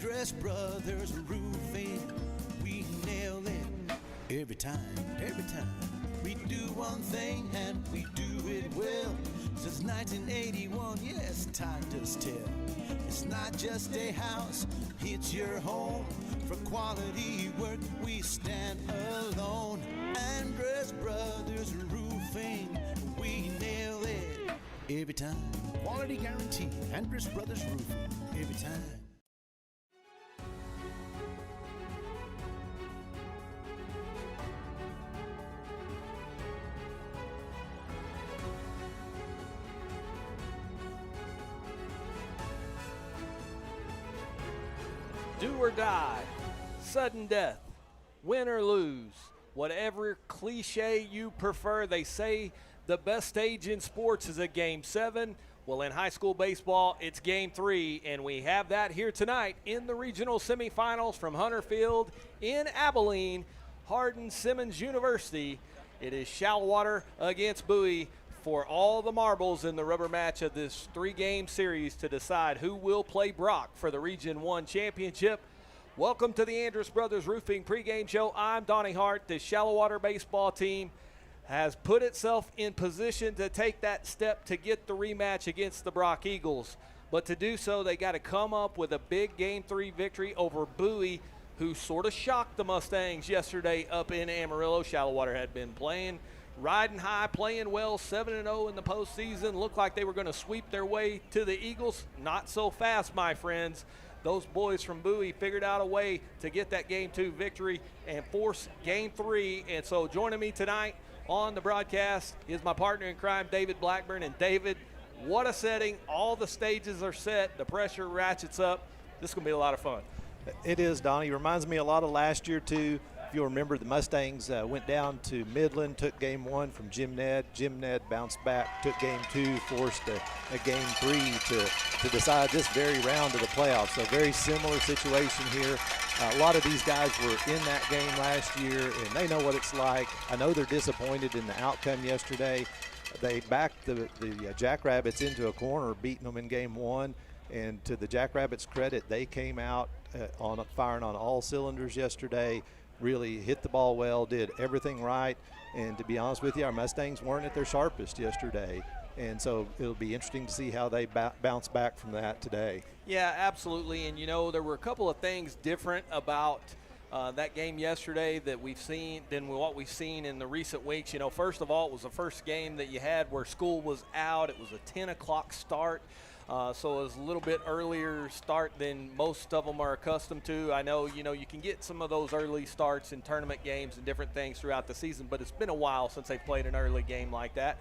Andress Brothers Roofing, we nail it every time. We do one thing and we do it well. Since 1981, yes, time does tell. It's not just a house, it's your home. For quality work, we stand alone. Andress Brothers Roofing, we nail it every time. Quality guarantee, Andress Brothers Roofing, every time. Do or die, sudden death, win or lose, whatever cliche you prefer. They say the best stage in sports is a Game 7. Well, in high school baseball, it's Game 3, and we have that here tonight in the regional semifinals from Hunter Field in Abilene, Hardin Simmons University. It is Shallowater against Bowie for all the marbles in the rubber match of this 3-game series to decide who will play Brock for the Region 1 championship. Welcome to the Andress Brothers Roofing pregame show. I'm Donnie Hart. The Shallowater baseball team has put itself in position to take that step to get the rematch against the Brock Eagles. But to do so, they got to come up with a big Game 3 victory over Bowie, who sort of shocked the Mustangs yesterday up in Amarillo. Shallowater had been riding high, playing well, 7-0 in the postseason. Looked like they were going to sweep their way to the Eagles. Not so fast, my friends. Those boys from Bowie figured out a way to get that Game 2 victory and force Game 3. And so joining me tonight on the broadcast is my partner in crime, David Blackburn. And David, what a setting. All the stages are set. The pressure ratchets up. This is going to be a lot of fun. It is, Donnie. Reminds me a lot of last year, too. If you'll remember, the Mustangs went down to Midland, took Game 1 from Jim Ned. Jim Ned bounced back, took Game 2, forced a Game 3 to decide this very round of the playoffs. So very similar situation here. A lot of these guys were in that game last year, and they know what it's like. I know they're disappointed in the outcome yesterday. They backed the Jackrabbits into a corner, beating them in Game 1. And to the Jackrabbits' credit, they came out firing on all cylinders yesterday. Really hit the ball well, did everything right. And to be honest with you, our Mustangs weren't at their sharpest yesterday. And so it'll be interesting to see how they bounce back from that today. Yeah, absolutely. And, you know, there were a couple of things different about that game yesterday that we've seen than what we've seen in the recent weeks. You know, first of all, it was the first game that you had where school was out. It was a 10 o'clock start. So it was a little bit earlier start than most of them are accustomed to. I know, you can get some of those early starts in tournament games and different things throughout the season, but it's been a while since they've played an early game like that.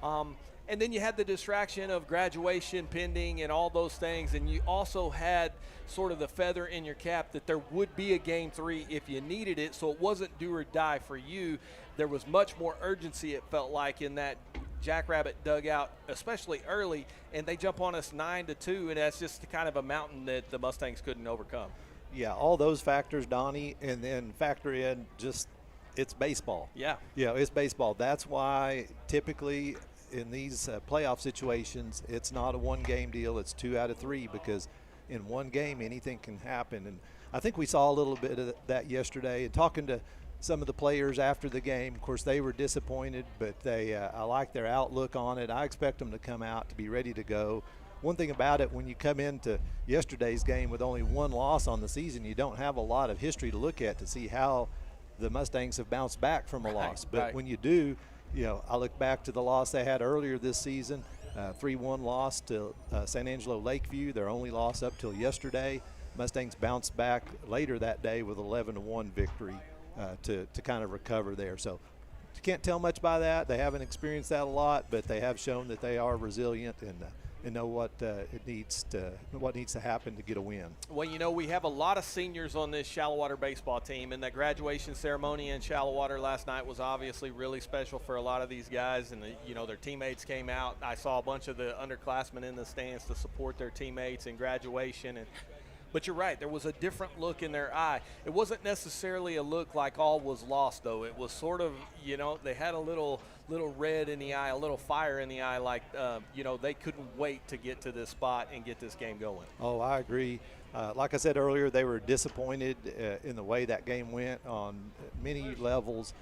And then you had the distraction of graduation pending and all those things, and you also had sort of the feather in your cap that there would be a Game 3 if you needed it, so it wasn't do or die for you. There was much more urgency, it felt like, in that Jackrabbit dugout, especially early, and they jump on us 9-2, and that's just kind of a mountain that the Mustangs couldn't overcome. Yeah, all those factors, Donnie, and then factor in just it's baseball. Yeah. Yeah, it's baseball. That's why typically in these playoff situations, it's not a one-game deal. It's 2 out of 3 because in one game anything can happen. And I think we saw a little bit of that yesterday. And talking to some of the players after the game, of course, they were disappointed, but I like their outlook on it. I expect them to come out to be ready to go. One thing about it, when you come into yesterday's game with only one loss on the season, you don't have a lot of history to look at to see how the Mustangs have bounced back from a loss. But when you do, I look back to the loss they had earlier this season, 3-1 loss to San Angelo Lakeview, their only loss up till yesterday. Mustangs bounced back later that day with 11-1 victory to kind of recover there. So you can't tell much by that. They haven't experienced that a lot, but they have shown that they are resilient and know what needs to happen to get a win. Well, we have a lot of seniors on this Shallowater baseball team, and that graduation ceremony in Shallowater last night was obviously really special for a lot of these guys, and their teammates came out. I saw a bunch of the underclassmen in the stands to support their teammates in graduation, and But you're right, there was a different look in their eye. It wasn't necessarily a look like all was lost, though. It was sort of, they had a little red in the eye, a little fire in the eye, like, they couldn't wait to get to this spot and get this game going. Oh, I agree. Like I said earlier, they were disappointed in the way that game went on many levels.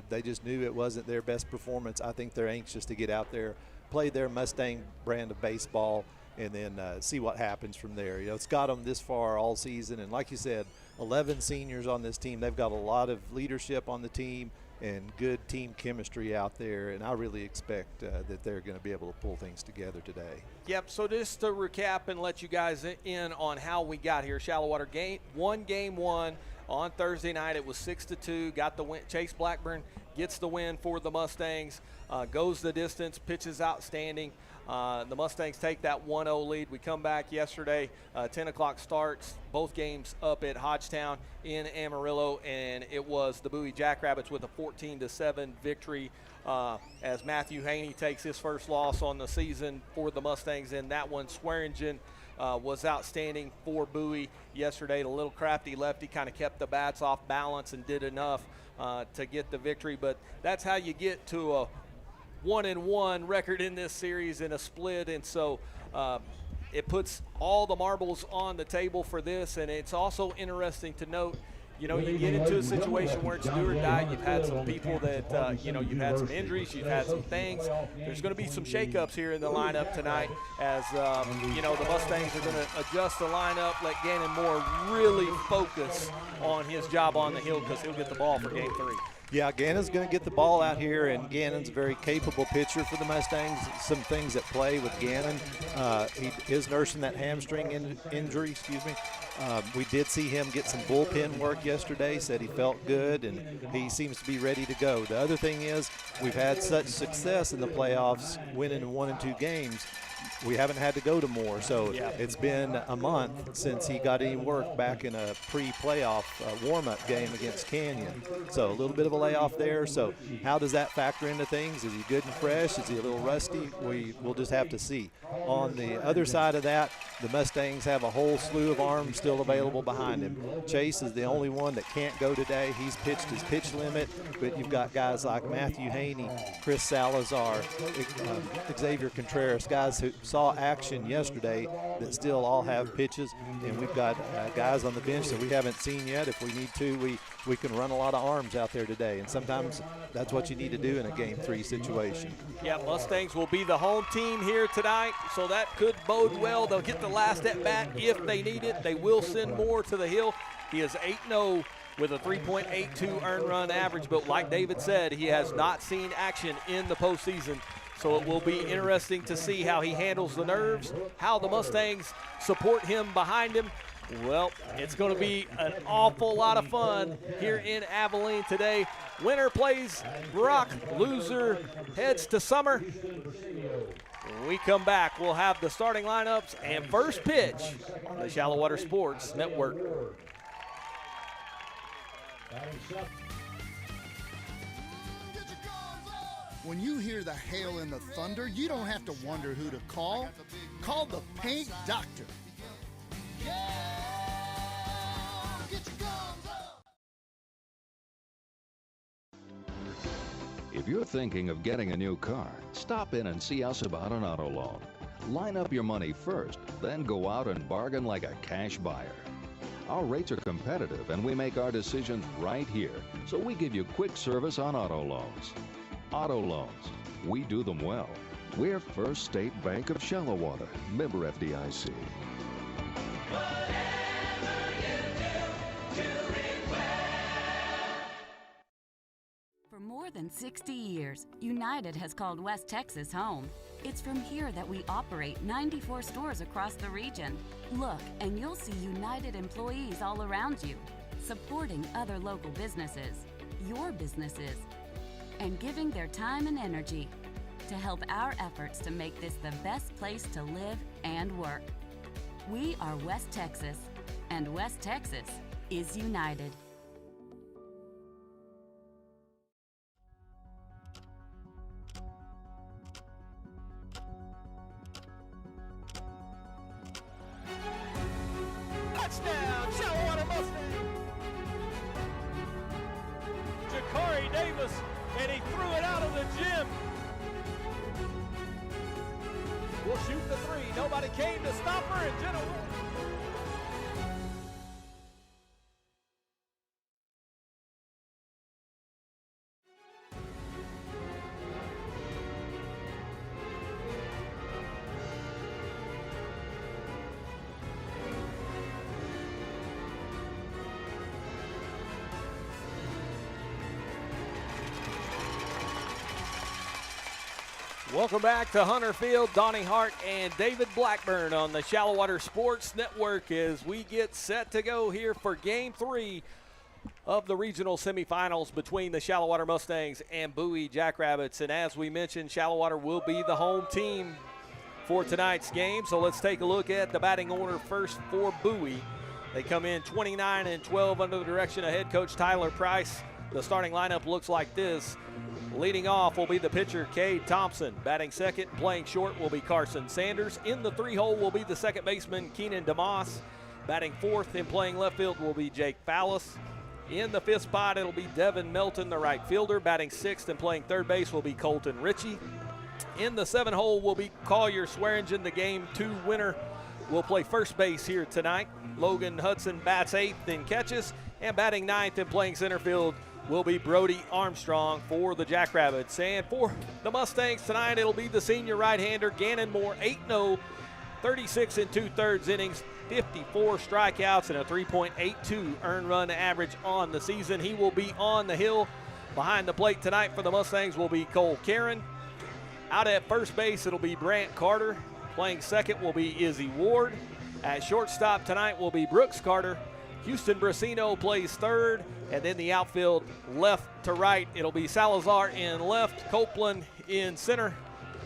They just knew it wasn't their best performance. I think they're anxious to get out there, play their Mustang brand of baseball, and then see what happens from there. It's got them this far all season, and like you said, 11 seniors on this team. They've got a lot of leadership on the team and good team chemistry out there, and I really expect that they're going to be able to pull things together today. Yep, so just to recap and let you guys in on how we got here. Shallowater won game one on Thursday night. It was 6-2, got the win. Chase Blackburn gets the win for the Mustangs, goes the distance, pitches outstanding. The Mustangs take that 1-0 lead. We come back yesterday, 10 o'clock starts, both games up at Hodgetown in Amarillo, and it was the Bowie Jackrabbits with a 14-7 victory as Matthew Haney takes his first loss on the season for the Mustangs. And that one, Swearingen was outstanding for Bowie yesterday. The little crafty lefty kind of kept the bats off balance and did enough to get the victory. But that's how you get to a 1-1 record in this series in a split, and so it puts all the marbles on the table for this. And it's also interesting to note, you get into a situation where it's do or die. You've had some people that, you've had some injuries, you've had some things. There's going to be some shakeups here in the lineup tonight as, the Mustangs are going to adjust the lineup, let Gannon Moore really focus on his job on the hill because he'll get the ball for game 3. Yeah, Gannon's going to get the ball out here, and Gannon's a very capable pitcher for the Mustangs. Some things at play with Gannon. He is nursing that hamstring injury, we did see him get some bullpen work yesterday, said he felt good, and he seems to be ready to go. The other thing is we've had such success in the playoffs, winning 1 and 2 games. We haven't had to go to more, so it's been a month since he got any work back in a pre-playoff warm-up game against Canyon. So a little bit of a layoff there. So how does that factor into things? Is he good and fresh? Is he a little rusty? We'll just have to see. On the other side of that, the Mustangs have a whole slew of arms still available behind him. Chase is the only one that can't go today. He's pitched his pitch limit, but you've got guys like Matthew Haney, Chris Salazar, Xavier Contreras, guys who saw action yesterday that still all have pitches, and we've got guys on the bench that we haven't seen yet. If we need to, we can run a lot of arms out there today, and sometimes that's what you need to do in a Game 3 situation. Yeah, Mustangs will be the home team here tonight, so that could bode well. They'll get the last at-bat if they need it. They will send Moore to the hill. He is 8-0 with a 3.82 earned run average, but like David said, he has not seen action in the postseason. So it will be interesting to see how he handles the nerves, how the Mustangs support him behind him. Well, it's going to be an awful lot of fun here in Abilene today. Winner plays Brock, loser heads to Summer. When we come back, we'll have the starting lineups and first pitch on the Shallowater Sports Network. When you hear the hail and the thunder, you don't have to wonder who to call. Call the Paint Doctor. If you're thinking of getting a new car, stop in and see us about an auto loan. Line up your money first, then go out and bargain like a cash buyer. Our rates are competitive and we make our decisions right here, so we give you quick service on auto loans. Auto loans, we do them well. We're First State Bank of Shallowater, member FDIC. For more than 60 years, United has called West Texas home. It's from here that we operate 94 stores across the region. Look, and you'll see United employees all around you, supporting other local businesses, your businesses, and giving their time and energy to help our efforts to make this the best place to live and work. We are West Texas, and West Texas is united. Nobody came to stop her, and Jenna Welcome back to Hunter Field. Donnie Hart and David Blackburn on the Shallowater Sports Network as we get set to go here for Game 3 of the regional semifinals between the Shallowater Mustangs and Bowie Jackrabbits. And as we mentioned, Shallowater will be the home team for tonight's game. So let's take a look at the batting order first for Bowie. They come in 29-12 under the direction of head coach Tyler Price. The starting lineup looks like this. Leading off will be the pitcher, Cade Thompson. Batting second, playing short, will be Carson Sanders. In the three-hole will be the second baseman, Keenan DeMoss. Batting fourth and playing left field will be Jake Fallis. In the fifth spot, it'll be Devin Melton, the right fielder. Batting sixth and playing third base will be Colton Ritchie. In the seventh hole will be Collier Swearingen, the Game 2 winner. Will play first base here tonight. Logan Hudson bats eighth and catches. And batting ninth and playing center field will be Brody Armstrong for the Jackrabbits. And for the Mustangs tonight, it'll be the senior right-hander, Gannon Moore, 8-0, 36 2/3 innings, 54 strikeouts, and a 3.82 earned run average on the season. He will be on the hill. Behind the plate tonight for the Mustangs will be Cole Karen. Out at first base, it'll be Brant Carter. Playing second will be Izzy Ward. At shortstop tonight will be Brooks Carter. Houston Brasino plays third, and then the outfield left to right. It'll be Salazar in left, Copeland in center,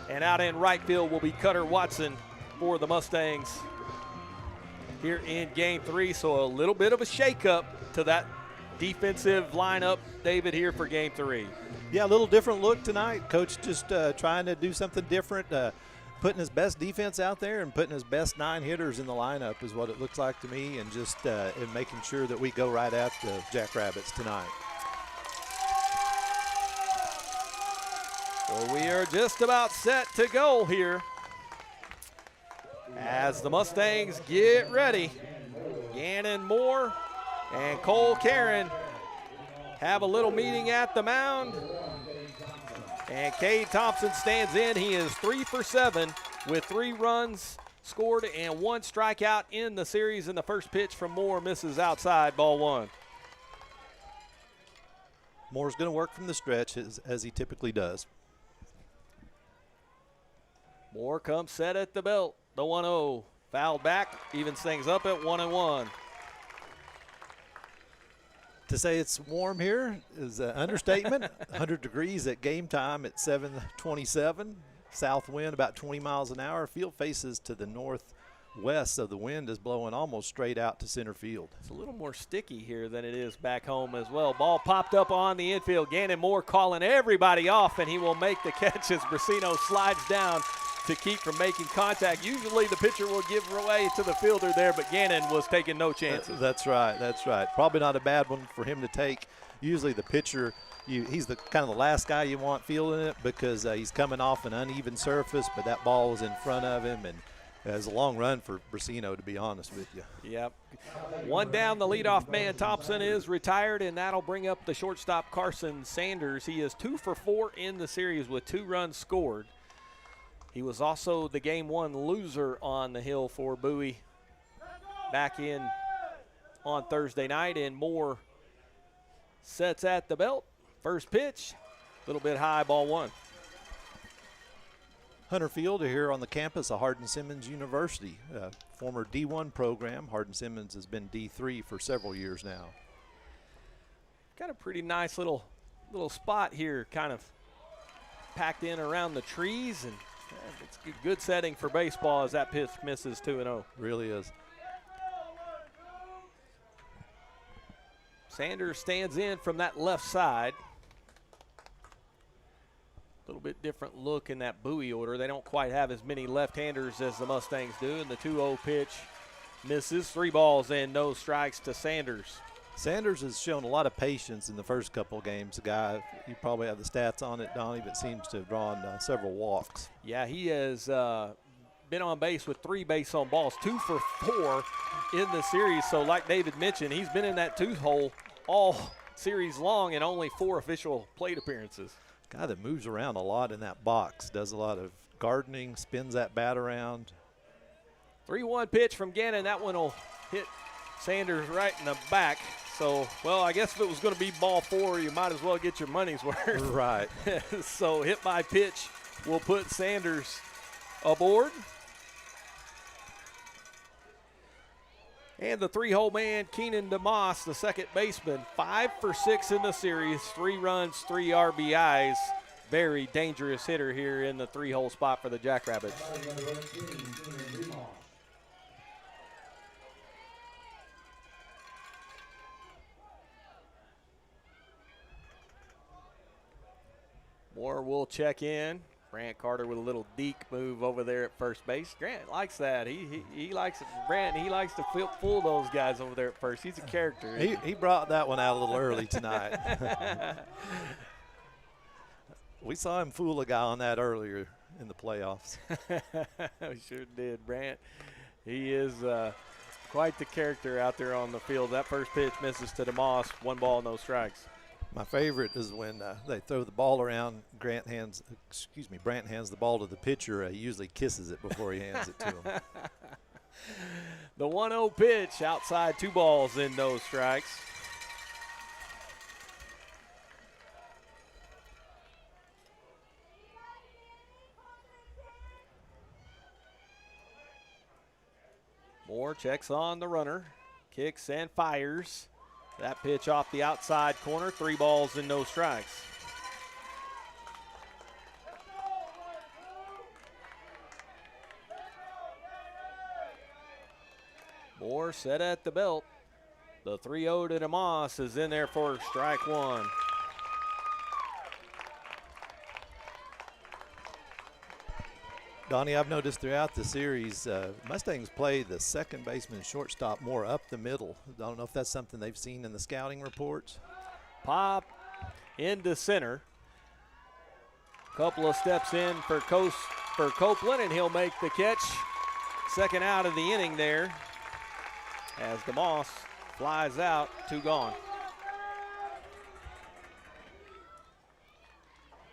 and out in right field will be Cutter Watson for the Mustangs here in Game 3. So a little bit of a shakeup to that defensive lineup, David, here for Game 3. Yeah, a little different look tonight. Coach just trying to do something different. Putting his best defense out there and putting his best 9 hitters in the lineup is what it looks like to me, and just and making sure that we go right at the Jackrabbits tonight. Well, we are just about set to go here as the Mustangs get ready. Gannon Moore and Cole Karen have a little meeting at the mound. And Cade Thompson stands in. He is 3 for 7 with 3 runs scored and 1 strikeout in the series. And the first pitch from Moore misses outside, ball 1. Moore's going to work from the stretch as he typically does. Moore comes set at the belt. The 1-0. Fouled back, evens things up at 1-1. To say it's warm here is an understatement. 100 degrees at game time at 7:27. South wind about 20 miles an hour. Field faces to the northwest, so the wind is blowing almost straight out to center field. It's a little more sticky here than it is back home as well. Ball popped up on the infield. Gannon Moore calling everybody off, and he will make the catch as Brasino slides down to keep from making contact. Usually the pitcher will give away to the fielder there, but Gannon was taking no chances. That's right. That's right. Probably not a bad one for him to take. Usually the pitcher, he's the kind of the last guy you want fielding it, because he's coming off an uneven surface, but that ball was in front of him, and it was a long run for Brasino, to be honest with you. Yep. One down, the leadoff man Thompson is retired, and that'll bring up the shortstop Carson Sanders. He is 2 for 4 in the series with 2 runs scored. He was also the Game 1 loser on the hill for Bowie back in on Thursday night. And Moore sets at the belt. First pitch, a little bit high, ball 1. Hunter Field here on the campus of Hardin Simmons University, former D1 program. Hardin Simmons has been D3 for several years now. Got a pretty nice little spot here, kind of packed in around the trees, and it's a good setting for baseball as that pitch misses 2-0. Really is. Sanders stands in from that left side. A little bit different look in that Bowie order. They don't quite have as many left-handers as the Mustangs do, and the 2-0 pitch misses. 3 balls and no strikes to Sanders. Sanders has shown a lot of patience in the first couple of games. The guy, you probably have the stats on it, Donnie, but seems to have drawn several walks. Yeah, he has been on base with 3 base on balls, 2 for 4 in the series. So like David mentioned, he's been in that tooth hole all series long and only 4 official plate appearances. Guy that moves around a lot in that box, does a lot of gardening, spins that bat around. 3-1 pitch from Gannon. That one will hit Sanders right in the back. So, well, I guess if it was going to be ball 4, you might as well get your money's worth. Right. So hit by pitch will put Sanders aboard. And the 3-hole man, Keenan DeMoss, the second baseman, 5 for 6 in the series, 3 runs, 3 RBIs. Very dangerous hitter here in the 3-hole spot for the Jackrabbits. Moore will check in. Grant Carter with a little deke move over there at first base. Grant likes that. He likes it. Grant, he likes to fool those guys over there at first. He's a character. He brought that one out a little early tonight. We saw him fool a guy on that earlier in the playoffs. We sure did, Brant. He is quite the character out there on the field. That first pitch misses to DeMoss. 1 ball, no strikes. My favorite is when they throw the ball around. Brant hands the ball to the pitcher. He usually kisses it before he hands it to him. The 1-0 pitch outside, 2 balls and no strikes. Moore checks on the runner, kicks and fires. That pitch off the outside corner, 3 balls and no strikes. Moore set at the belt. The 3-0 to DeMoss is in there for strike 1. Donnie, I've noticed throughout the series, Mustangs play the second baseman and shortstop more up the middle. I don't know if that's something they've seen in the scouting reports. Pop into center. Couple of steps in for Copeland, and he'll make the catch. Second out of the inning there as DeMoss flies out, 2 gone.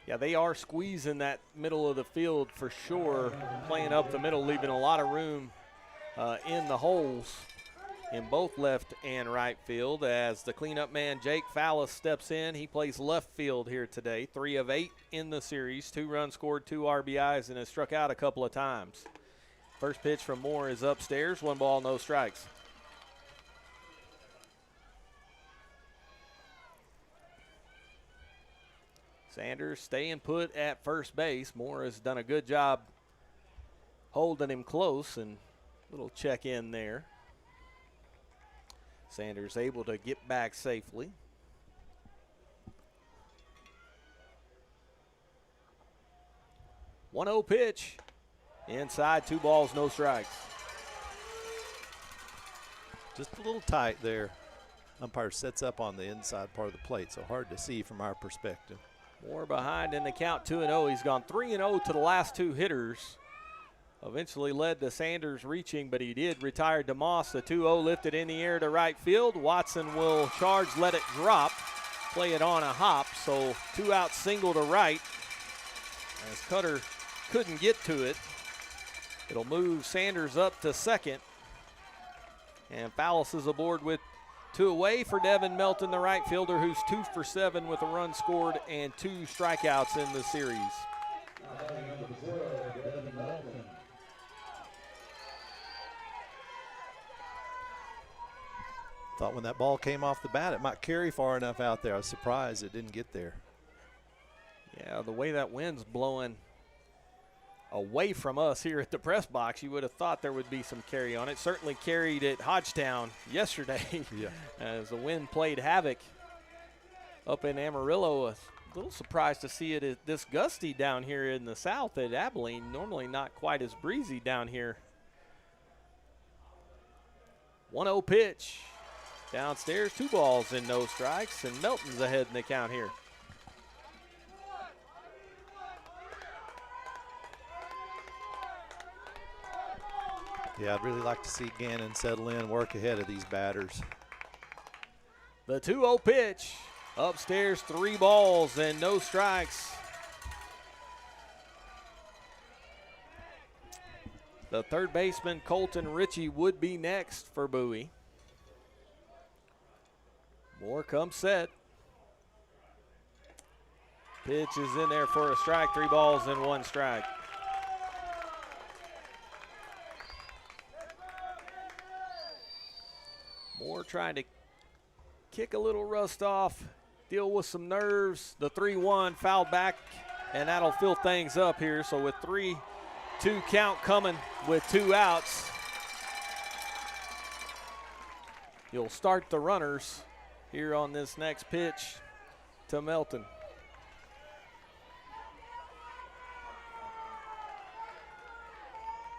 Yeah, they are squeezing that middle of the field for sure, playing up the middle, leaving a lot of room in the holes in both left and right field as the cleanup man Jake Fallis steps in. He plays left field here today, 3 of 8 in the series, 2 runs scored, 2 RBIs, and has struck out a couple of times. First pitch from Moore is upstairs, 1 ball, no strikes. Sanders staying put at first base. Moore has done a good job holding him close, and a little check in there. Sanders able to get back safely. One 0 pitch. Inside, 2 balls, no strikes. Just a little tight there. Umpire sets up on the inside part of the plate, so hard to see from our perspective. Moore behind in the count, 2-0. He's gone 3-0 to the last 2 hitters. Eventually led to Sanders reaching, but he did retire DeMoss. The 2-0 lifted in the air to right field. Watson will charge, let it drop, play it on a hop. So 2 out single to right as Cutter couldn't get to it. It'll move Sanders up to second. And Fallis is aboard with 2 away for Devin Melton, the right fielder, who's 2 for 7 with a run scored and 2 strikeouts in the series. Thought when that ball came off the bat, it might carry far enough out there. I was surprised it didn't get there. Yeah, the way that wind's blowing away from us here at the press box, you would have thought there would be some carry on it. Certainly carried at Hodgetown yesterday as the wind played havoc up in Amarillo. A little surprised to see it this gusty down here in the south at Abilene. Normally not quite as breezy down here. 1-0 pitch. Downstairs, 2 balls and no strikes, and Melton's ahead in the count here. Yeah, I'd really like to see Gannon settle in and work ahead of these batters. The 2-0 pitch. Upstairs, 3 balls and no strikes. The third baseman, Colton Ritchie, would be next for Bowie. Moore comes set. Pitch is in there for a strike, 3 balls and 1 strike. Moore trying to kick a little rust off, deal with some nerves. The 3-1 fouled back, and that'll fill things up here. So with 3-2 count coming with 2 outs, you'll start the runners here on this next pitch to Melton.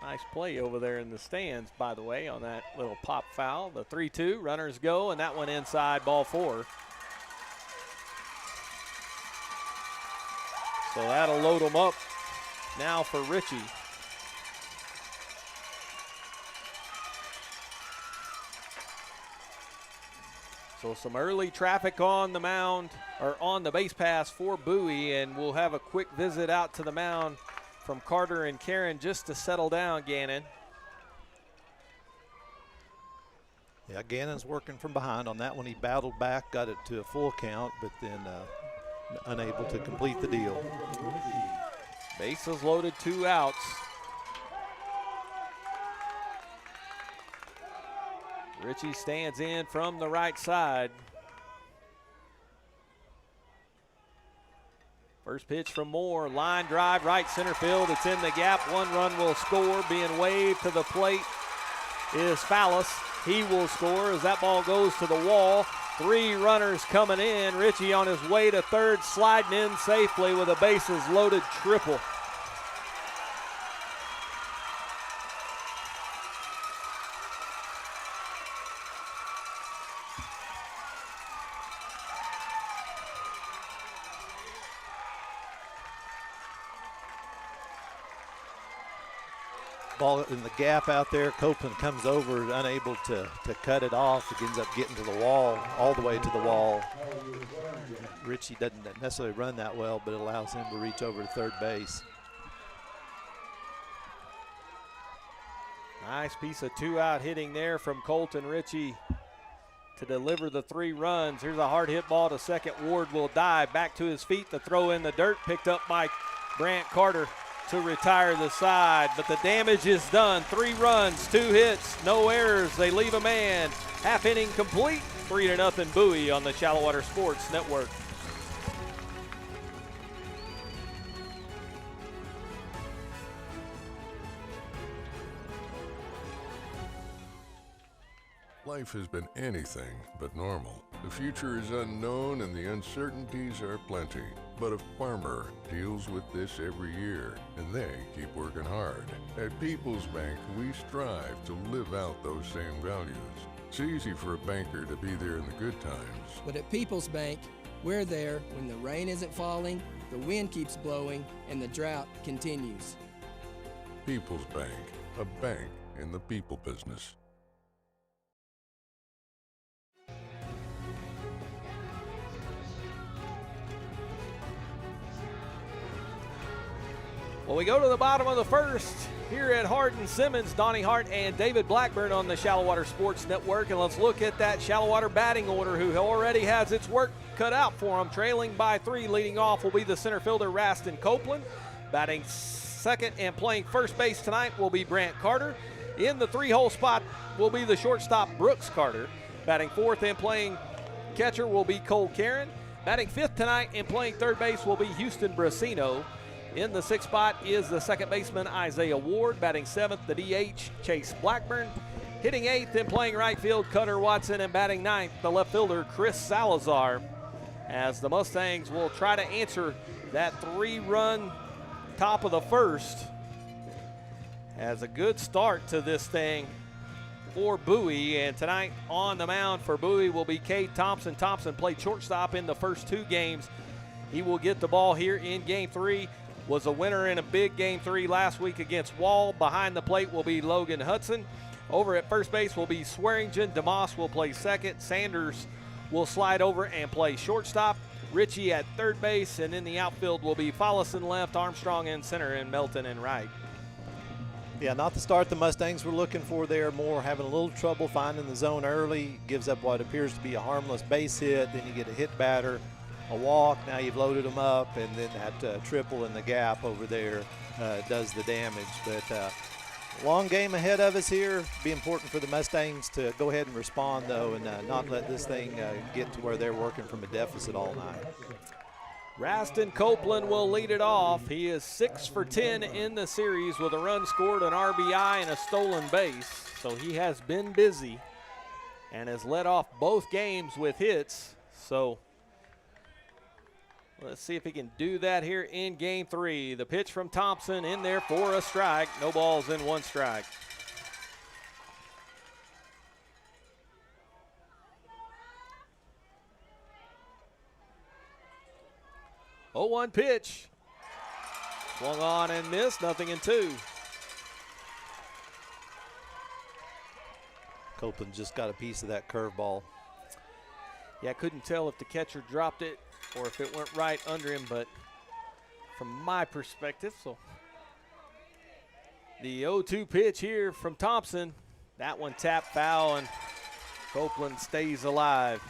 Nice play over there in the stands, by the way, on that little pop foul. The 3-2, runners go, and that one inside, ball 4. So that'll load them up now for Ritchie. So some early traffic on the mound, or on the base pass for Bowie, and we'll have a quick visit out to the mound from Carter and Karen just to settle down Gannon. Yeah, Gannon's working from behind. On that one, he battled back, got it to a full count, but then unable to complete the deal. Bases loaded, 2 outs. Ritchie stands in from the right side. First pitch from Moore, line drive, right center field. It's in the gap. 1 run will score. Being waved to the plate is Fallis. He will score as that ball goes to the wall. 3 runners coming in. Ritchie on his way to third, sliding in safely with a bases loaded triple. Ball in the gap out there. Copeland comes over, unable to cut it off. It ends up getting to the wall, all the way to the wall. Ritchie doesn't necessarily run that well, but it allows him to reach over to third base. Nice piece of 2-out hitting there from Colton Ritchie to deliver the 3 runs. Here's a hard hit ball to second. Ward will dive back to his feet. The throw in the dirt picked up by Brant Carter to retire the side, but the damage is done. 3 runs, 2 hits, no errors. They leave a man. Half inning complete. 3-0 Bowie on the Shallowater Sports Network. Life has been anything but normal. The future is unknown and the uncertainties are plenty. But a farmer deals with this every year, and they keep working hard. At People's Bank, we strive to live out those same values. It's easy for a banker to be there in the good times. But at People's Bank, we're there when the rain isn't falling, the wind keeps blowing, and the drought continues. People's Bank, a bank in the people business. Well, we go to the bottom of the first here at Hardin. Simmons, Donnie Hart, and David Blackburn on the Shallowater Sports Network. And let's look at that Shallowater batting order, who already has its work cut out for him. Trailing by 3, leading off will be the center fielder, Raston Copeland. Batting second and playing first base tonight will be Brant Carter. In the 3-hole spot will be the shortstop, Brooks Carter. Batting fourth and playing catcher will be Cole Karen. Batting fifth tonight and playing third base will be Houston Brasino. In the 6th spot is the second baseman, Isaiah Ward. Batting 7th, the DH, Chase Blackburn. Hitting 8th and playing right field, Cutter Watson. And batting 9th, the left fielder, Chris Salazar. As the Mustangs will try to answer that 3-run top of the first. As a good start to this thing for Bowie. And tonight on the mound for Bowie will be Cade Thompson. Thompson played shortstop in the first 2 games. He will get the ball here in game 3. was a winner in a big Game 3 last week against Wall. Behind the plate will be Logan Hudson. Over at first base will be Swearingen. DeMoss will play second. Sanders will slide over and play shortstop. Ritchie at third base, and in the outfield will be Follison left, Armstrong in center, and Melton in right. Yeah, not the start the Mustangs were looking for there. Moore having a little trouble finding the zone early. Gives up what appears to be a harmless base hit. Then you get a hit batter, a walk. Now you've loaded them up, and then that triple in the gap over there does the damage. But long game ahead of us here. Be important for the Mustangs to go ahead and respond, though, and not let this thing get to where they're working from a deficit all night. Raston Copeland will lead it off. He is 6 for 10 in the series with a run scored, an RBI, and a stolen base. So he has been busy and has led off both games with hits. So let's see if he can do that here in Game 3. The pitch from Thompson in there for a strike. No balls in, one strike. Oh, 1 pitch. Swung on and missed, nothing in 2. Copeland just got a piece of that curveball. Yeah, I couldn't tell if the catcher dropped it or if it went right under him, but from my perspective, so the 0-2 pitch here from Thompson. That one tapped foul, and Copeland stays alive.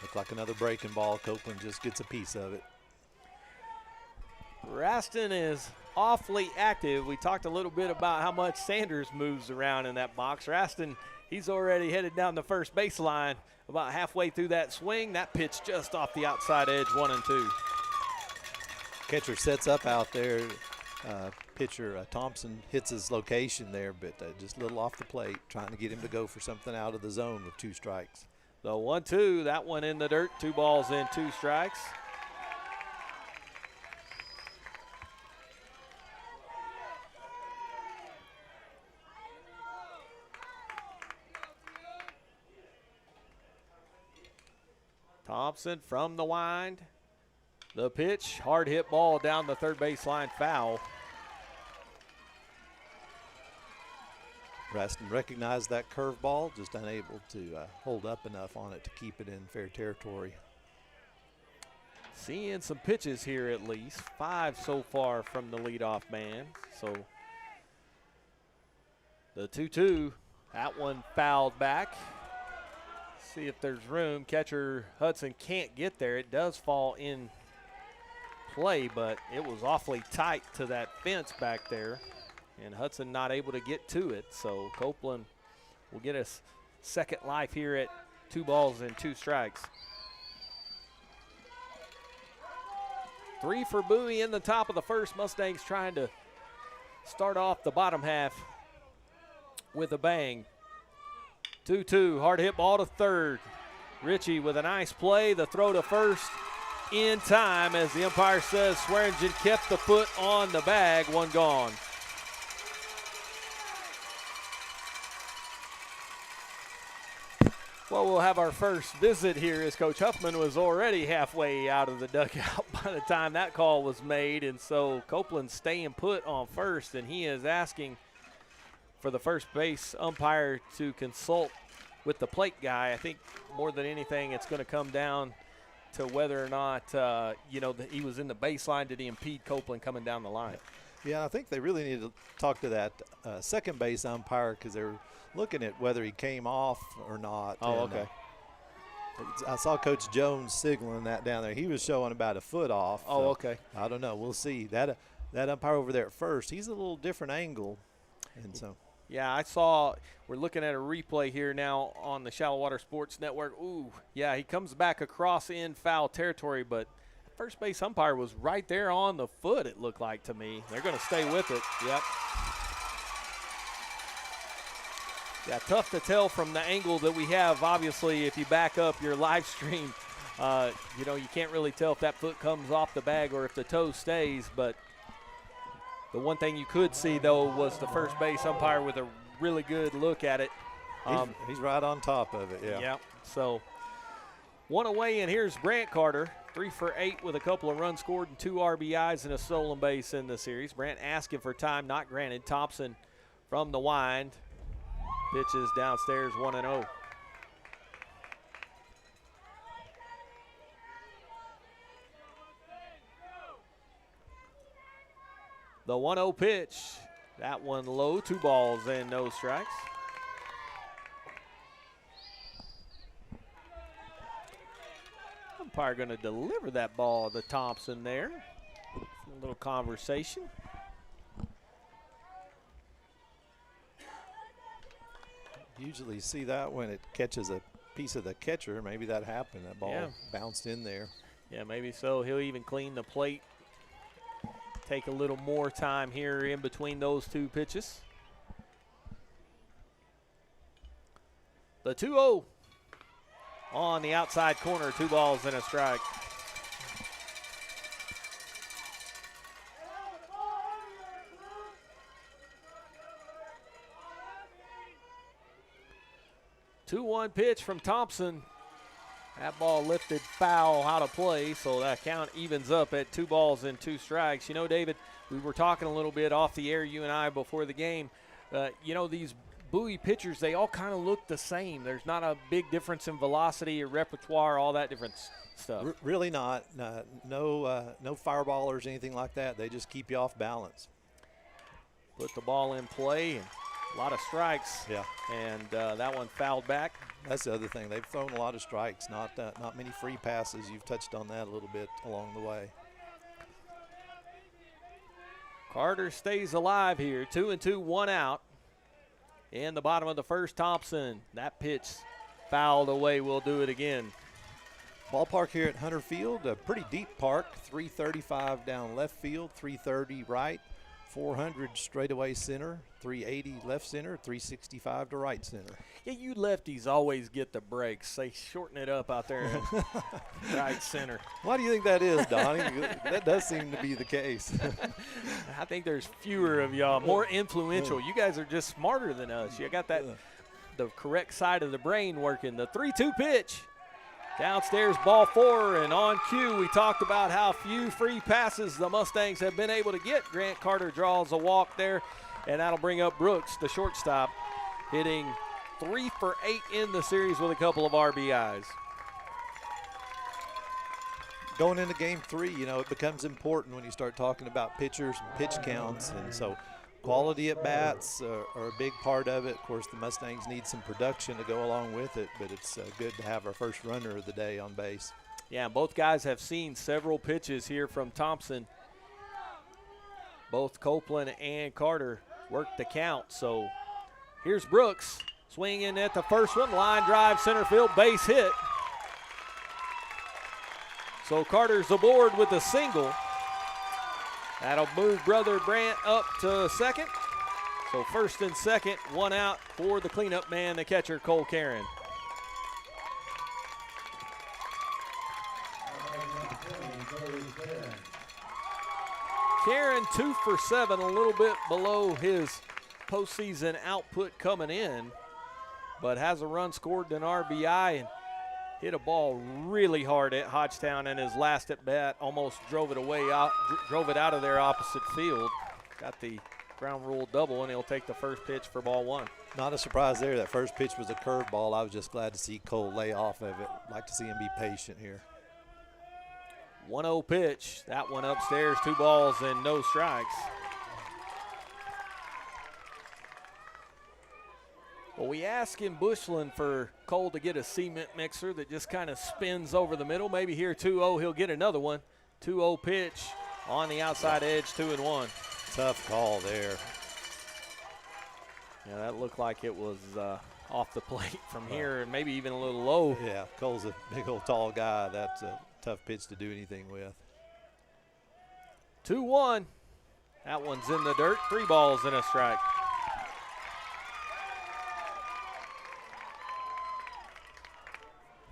Looked like another breaking ball. Copeland just gets a piece of it. Raston is awfully active. We talked a little bit about how much Sanders moves around in that box. Raston, he's already headed down the first baseline about halfway through that swing. That pitch just off the outside edge, 1-2. Catcher sets up out there. Pitcher Thompson hits his location there, but just a little off the plate, trying to get him to go for something out of the zone with 2 strikes. The 1-2, that one in the dirt, 2 balls in, 2 strikes. Thompson from the wind. The pitch, hard hit ball down the third baseline, foul. Raston recognized that curveball, just unable to hold up enough on it to keep it in fair territory. Seeing some pitches here at least. 5 so far from the leadoff man. So the 2-2, that one fouled back. See if there's room. Catcher Hudson can't get there. It does fall in play, but it was awfully tight to that fence back there, and Hudson not able to get to it. So Copeland will get us second life here at 2 balls and 2 strikes. 3 for Bowie in the top of the first. Mustangs trying to start off the bottom half with a bang. 2-2, hard hit ball to third. Ritchie with a nice play. The throw to first in time, as the umpire says Swearingen kept the foot on the bag. 1 gone. Well, we'll have our first visit here, as Coach Huffman was already halfway out of the dugout by the time that call was made. And so Copeland's staying put on first, and he is asking for the first base umpire to consult with the plate guy. I think more than anything, it's going to come down to whether or not, he was in the baseline. Did he impede Copeland coming down the line? Yeah, I think they really need to talk to that second base umpire, because they're looking at whether he came off or not. Oh, and, okay. I saw Coach Jones signaling that down there. He was showing about a foot off. Oh, so okay. I don't know. We'll see. That umpire over there at first, he's a little different angle, and so. Yeah, we're looking at a replay here now on the Shallowater Sports Network. Ooh, yeah, he comes back across in foul territory, but first base umpire was right there on the foot, it looked like to me. They're going to stay with it. Yep. Yeah, tough to tell from the angle that we have. Obviously, if you back up your live stream, you can't really tell if that foot comes off the bag or if the toe stays, but the one thing you could see, though, was the first base umpire with a really good look at it. He's right on top of it, yeah. Yeah, so 1 away, and here's Brant Carter. 3 for 8 with a couple of runs scored and 2 RBIs and a stolen base in the series. Brandt asking for time, not granted. Thompson from the wind. Pitches downstairs 1-0. The 1-0 pitch. That one low, 2 balls and no strikes. Umpire going to deliver that ball to Thompson there. A little conversation. Usually see that when it catches a piece of the catcher. Maybe that happened. That ball bounced in there. Yeah, maybe so. He'll even clean the plate. Take a little more time here in between those 2 pitches. The 2-0 on the outside corner, 2 balls and a strike. Two-one pitch from Thompson. That ball lifted foul out of play, so that count evens up at 2 balls and 2 strikes. You know, David, we were talking a little bit off the air, you and I, before the game. You know, these Bowie pitchers, they all kind of look the same. There's not a big difference in velocity or repertoire, all that different stuff. Really not. No fireballers, anything like that. They just keep you off balance. Put the ball in play, and a lot of strikes. Yeah. And that one fouled back. That's the other thing. They've thrown a lot of strikes, not many free passes. You've touched on that a little bit along the way. Carter stays alive here. 2-2, 1 out. In the bottom of the first, Thompson. That pitch fouled away. We'll do it again. Ballpark here at Hunter Field, a pretty deep park. 335 down left field, 330 right, 400 straightaway center, 380 left center, 365 to right center. Yeah, you lefties always get the breaks. They shorten it up out there in right center. Why do you think that is, Donnie? That does seem to be the case. I think there's fewer of y'all, more influential. You guys are just smarter than us. You got that the correct side of the brain working. The 3-2 pitch. Downstairs, ball 4, and on cue, we talked about how few free passes the Mustangs have been able to get. Grant Carter draws a walk there, and that'll bring up Brooks, the shortstop, hitting 3 for 8 in the series with a couple of RBIs. Going into game 3, you know, it becomes important when you start talking about pitchers and pitch counts, and so quality at bats are a big part of it. Of course, the Mustangs need some production to go along with it, but it's good to have our first runner of the day on base. Yeah, both guys have seen several pitches here from Thompson. Both Copeland and Carter worked the count. So here's Brooks swinging at the first one. Line drive, center field, base hit. So Carter's aboard with a single. That'll move brother Brandt up to second. So first and second, 1 out for the cleanup man, the catcher, Cole Caron. Caron 2 for 7, a little bit below his postseason output coming in, but has a run scored, an RBI, and hit a ball really hard at Hodgetown in his last at bat. Almost drove it out of their opposite field. Got the ground rule double, and he'll take the first pitch for ball 1. Not a surprise there. That first pitch was a curveball. I was just glad to see Cole lay off of it. Like to see him be patient here. 1-0 pitch. That one upstairs, 2 balls and no strikes. Well, we asked in Bushland for Cole to get a cement mixer that just kind of spins over the middle. Maybe here 2-0, he'll get another one. 2-0 pitch on the outside edge, 2-1. Tough call there. Yeah, that looked like it was off the plate from here and maybe even a little low. Yeah, Cole's a big old tall guy. That's a tough pitch to do anything with. 2-1. That one's in the dirt. 3 balls and a strike.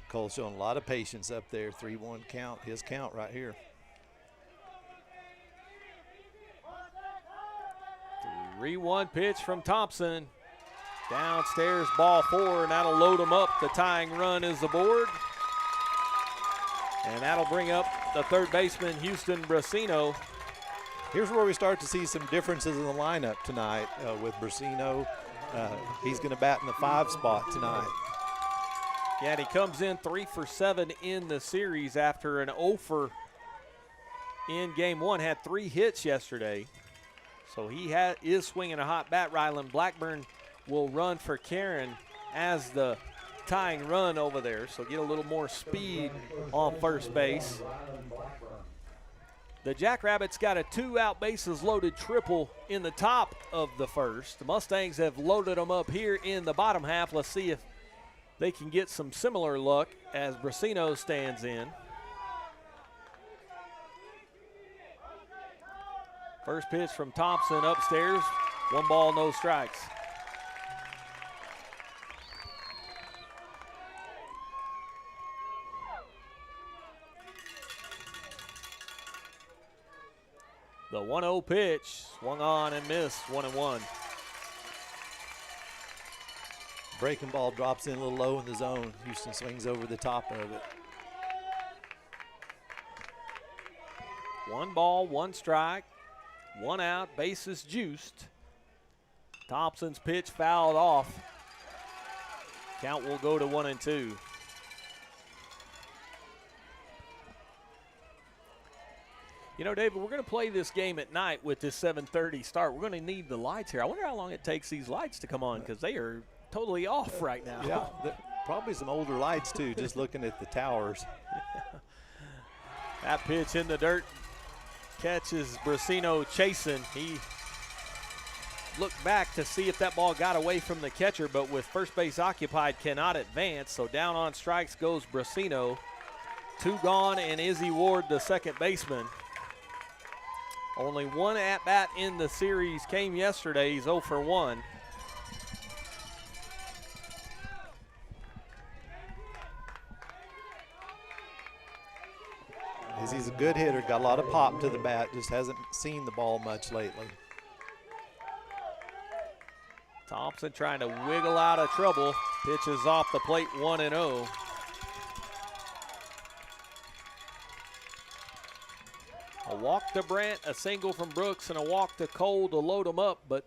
Cole's showing a lot of patience up there. 3-1 count, his count right here. 3-1 pitch from Thompson. Downstairs, ball 4, and that'll load him up. The tying run is aboard. And that'll bring up the third baseman, Houston Brasino. Here's where we start to see some differences in the lineup tonight with Brasino. He's going to bat in the 5 spot tonight. Yeah, and he comes in 3 for 7 in the series after an 0 for in game 1. Had 3 hits yesterday. So he is swinging a hot bat. Ryland Blackburn will run for Karen as the tying run over there. So get a little more speed on first base. The Jackrabbits got a 2-out bases loaded triple in the top of the first. The Mustangs have loaded them up here in the bottom half. Let's see if they can get some similar luck as Brasino stands in. First pitch from Thompson upstairs. 1 ball, no strikes. The 1-0 pitch, swung on and missed, 1-1. Breaking ball drops in a little low in the zone. Houston swings over the top of it. 1 ball, 1 strike, 1 out, bases juiced. Thompson's pitch fouled off. Count will go to 1-2. You know, David, we're going to play this game at night with this 7:30 start. We're going to need the lights here. I wonder how long it takes these lights to come on because they are totally off right now. Yeah, probably some older lights, too, just looking at the towers. That pitch in the dirt catches Brasino chasing. He looked back to see if that ball got away from the catcher, but with first base occupied, cannot advance. So down on strikes goes Brasino. 2 gone, and Izzy Ward, the second baseman. Only 1 at-bat in the series came yesterday. He's 0 for 1. He's a good hitter, got a lot of pop to the bat, just hasn't seen the ball much lately. Thompson trying to wiggle out of trouble. Pitches off the plate, 1-0. A walk to Brandt, a single from Brooks, and a walk to Cole to load them up, but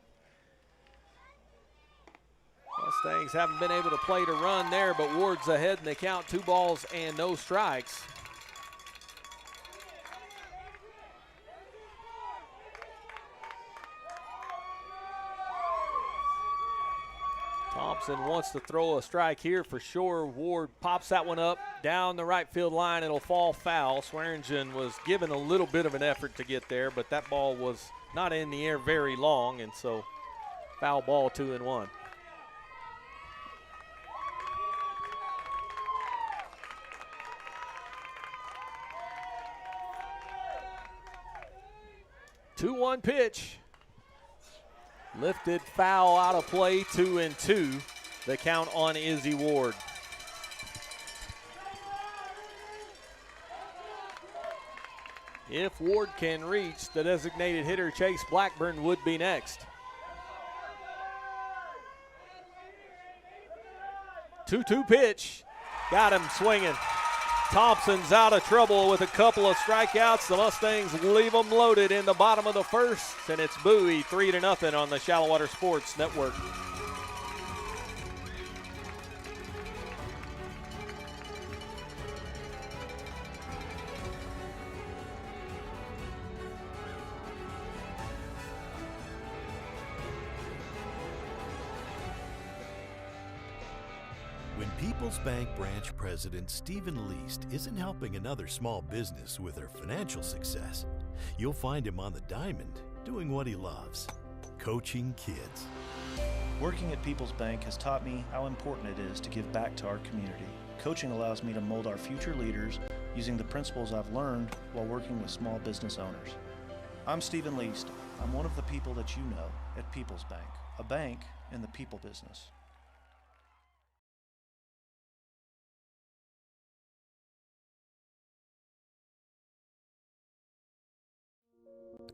Mustangs haven't been able to play to run there, but Ward's ahead and they count 2 balls and no strikes. Thompson wants to throw a strike here for sure. Ward pops that one up down the right field line. It'll fall foul. Swearingen was given a little bit of an effort to get there, but that ball was not in the air very long, and so foul ball, 2-1. Two-one pitch. Lifted foul out of play, 2-2. The count on Izzy Ward. If Ward can reach the designated hitter, Chase Blackburn would be next. 2-2 pitch. Got him swinging. Thompson's out of trouble with a couple of strikeouts. The Mustangs leave them loaded in the bottom of the first, and it's Bowie 3-0 on the Shallowater Sports Network. When People's Bank branch president Stephen Least isn't helping another small business with their financial success, you'll find him on the diamond doing what he loves, coaching kids. Working at People's Bank has taught me how important it is to give back to our community. Coaching allows me to mold our future leaders using the principles I've learned while working with small business owners. I'm Stephen Least. I'm one of the people that you know at People's Bank, a bank in the people business.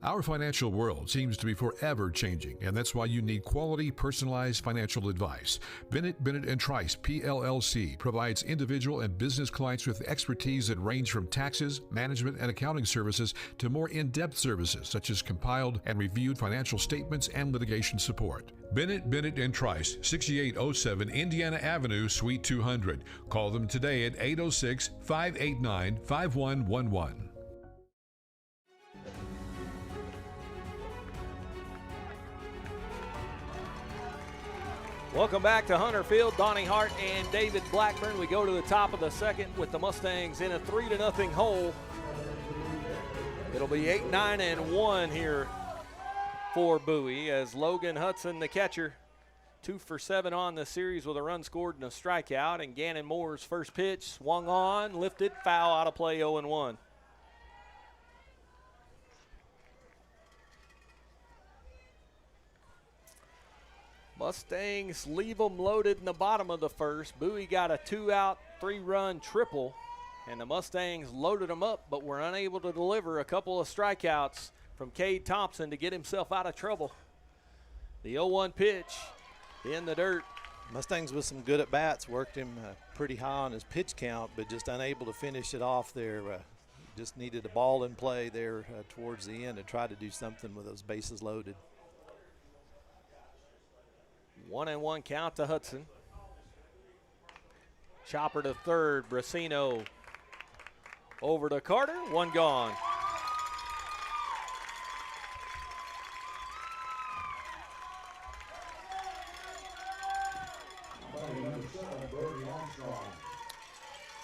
Our financial world seems to be forever changing, and that's why you need quality, personalized financial advice. Bennett & Trice, PLLC, provides individual and business clients with expertise that range from taxes, management, and accounting services to more in-depth services such as compiled and reviewed financial statements and litigation support. Bennett & Trice, 6807 Indiana Avenue, Suite 200. Call them today at 806-589-5111. Welcome back to Hunter Field. Donnie Hart and David Blackburn. We go to the top of the second with the Mustangs in a 3-0 hole. It'll be 8-9-1 here for Bowie as Logan Hudson, the catcher, 2 for 7 on the series with a run scored and a strikeout. And Gannon Moore's first pitch swung on, lifted, foul, out of play, 0-1. Mustangs leave them loaded in the bottom of the first. Bowie got a 2-out, 3-run triple, and the Mustangs loaded them up, but were unable to deliver a couple of strikeouts from Cade Thompson to get himself out of trouble. The 0-1 pitch in the dirt. Mustangs with some good at-bats, worked him pretty high on his pitch count, but just unable to finish it off there. Just needed a ball in play there towards the end to try to do something with those bases loaded. 1-1 count to Hudson. Chopper to third. Brasino over to Carter. One gone.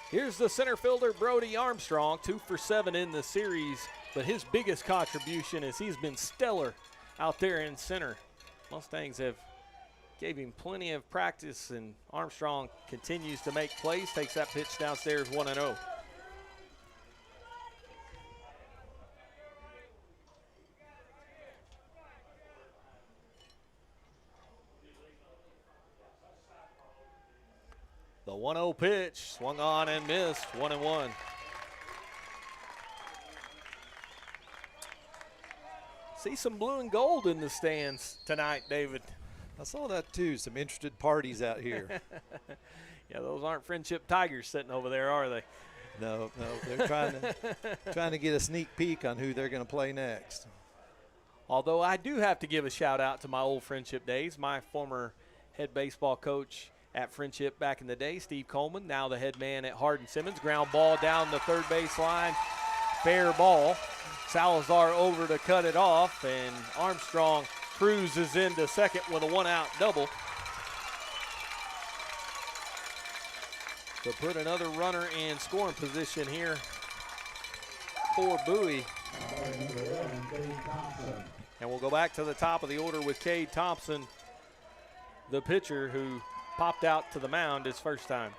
Here's the center fielder, Brody Armstrong, 2 for 7 in the series, but his biggest contribution is he's been stellar out there in center. Mustangs have gave him plenty of practice, and Armstrong continues to make plays, takes that pitch downstairs, 1-0. The 1-0 pitch, swung on and missed, 1-1. See some blue and gold in the stands tonight, David. I saw that too, some interested parties out here. Yeah, those aren't Friendship Tigers sitting over there, are they? No, they're trying to get a sneak peek on who they're going to play next. Although I do have to give a shout out to my old Friendship days, my former head baseball coach at Friendship back in the day, Steve Coleman, now the head man at Hardin Simmons. Ground ball down the third base line, fair ball. Salazar over to cut it off, and Armstrong cruises into second with a 1-out double to put another runner in scoring position here for Bowie. And we'll go back to the top of the order with Cade Thompson, the pitcher who popped out to the mound his first time.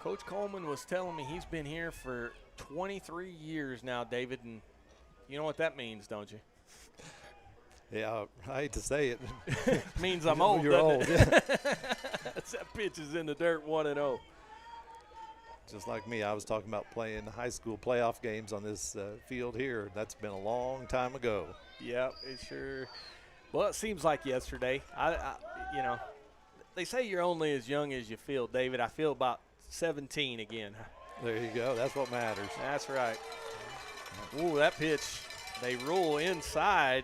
Coach Coleman was telling me he's been here for 23 years now, David, and you know what that means, don't you? Yeah, I hate to say it. Means I'm old. You're old. Yeah. That pitch is in the dirt, 1-0. Just like me, I was talking about playing high school playoff games on this field here. That's been a long time ago. Yep, it sure. Well, it seems like yesterday. I you know, they say you're only as young as you feel, David. I feel about 17 again. There you go. That's what matters. That's right. Ooh, that pitch, they roll inside.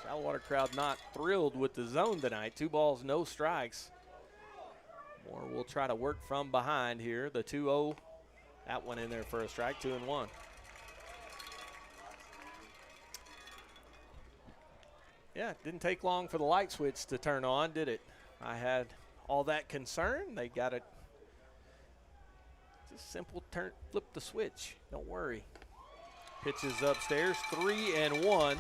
Shallowater crowd not thrilled with the zone tonight. 2 balls, no strikes. Moore will try to work from behind here. The 2-0, that one in there for a strike, 2-1. Yeah, it didn't take long for the light switch to turn on, did it? I had all that concern. They got it. Just simple turn, flip the switch. Don't worry. Pitches upstairs, 3-1.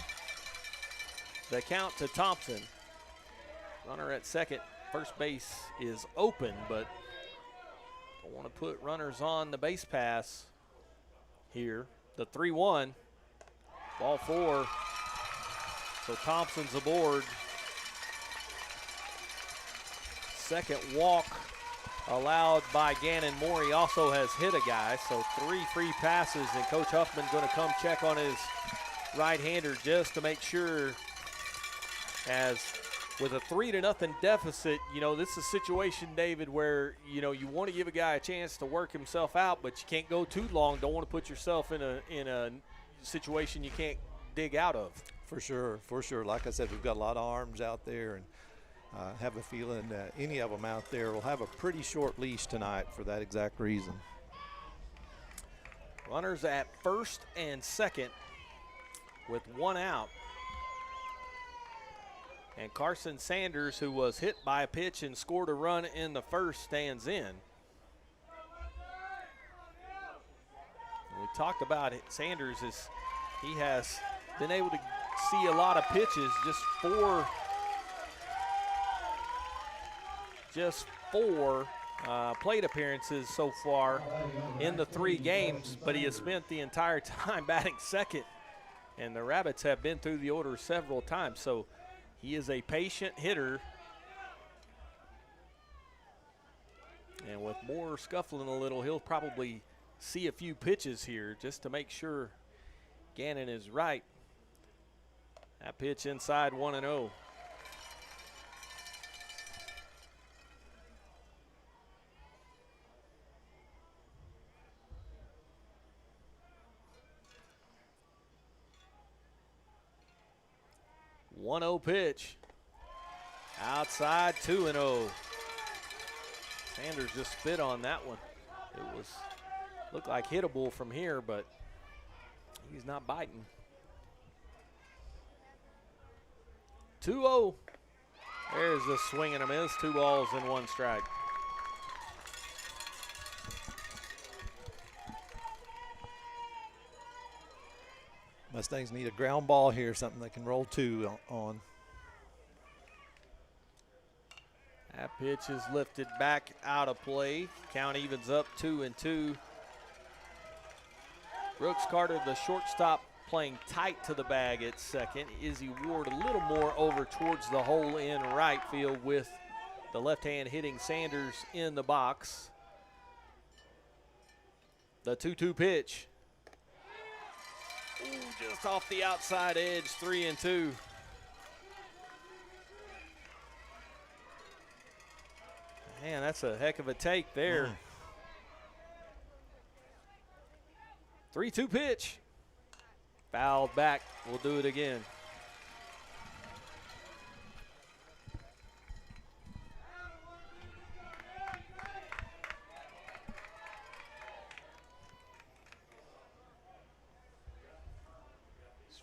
The count to Thompson. Runner at second. First base is open, but don't want to put runners on the base pass here. The 3-1. Ball 4. So Thompson's aboard. Second walk allowed by Gannon Moore. He also has hit a guy, so 3 free passes, and Coach Huffman going to come check on his right-hander just to make sure, as with a 3-0 deficit, you know, this is a situation, David, where, you know, you want to give a guy a chance to work himself out, but you can't go too long. Don't want to put yourself in a situation you can't dig out of. For sure. Like I said, we've got a lot of arms out there, and I have a feeling that any of them out there will have a pretty short leash tonight for that exact reason. Runners at first and second with 1 out. And Carson Sanders, who was hit by a pitch and scored a run in the first, stands in. We talked about it. Sanders he has been able to see a lot of pitches, just four plate appearances so far in the 3 games, but he has spent the entire time batting second, and the Rabbits have been through the order several times, so he is a patient hitter. And with Moore scuffling a little, he'll probably see a few pitches here just to make sure Gannon is right. That pitch inside 1-0. Pitch. Outside 2-0. Sanders just spit on that one. It looked like hittable from here, but he's not biting. 2-0. There's the swing and a miss. 2 balls and 1 strike. Mustangs need a ground ball here, something they can roll 2 on. That pitch is lifted back out of play. Count evens up 2-2. Brooks Carter, the shortstop, playing tight to the bag at second. Izzy Ward a little more over towards the hole in right field with the left hand hitting Sanders in the box. The 2-2 pitch. Ooh, just off the outside edge, 3-2. Man, that's a heck of a take there. 3-2 pitch. Fouled back. We'll do it again.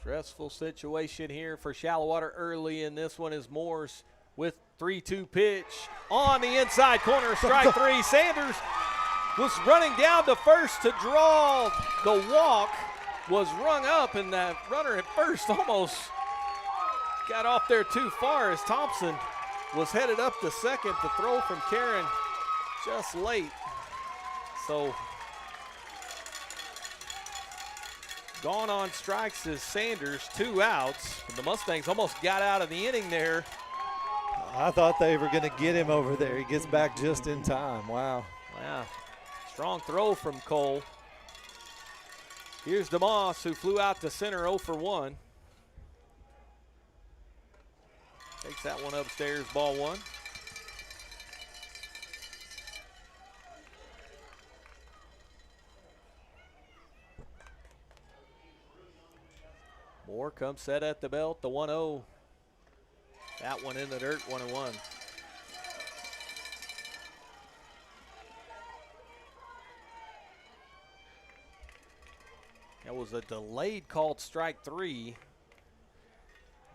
Stressful situation here for Shallowater early in this one as Moore's with 3-2 pitch on the inside corner, strike 3. Sanders was running down to first to draw the walk, was rung up, and that runner at first almost got off there too far as Thompson was headed up to second. The throw from Karen just late. So gone on strikes is Sanders, 2 outs. The Mustangs almost got out of the inning there. I thought they were going to get him over there. He gets back just in time. Wow. Wow. Strong throw from Cole. Here's DeMoss, who flew out to center 0 for 1. Takes that one upstairs, ball 1. Moore comes set at the belt, the 1-0. That one in the dirt, 1-1. That was a delayed called strike 3.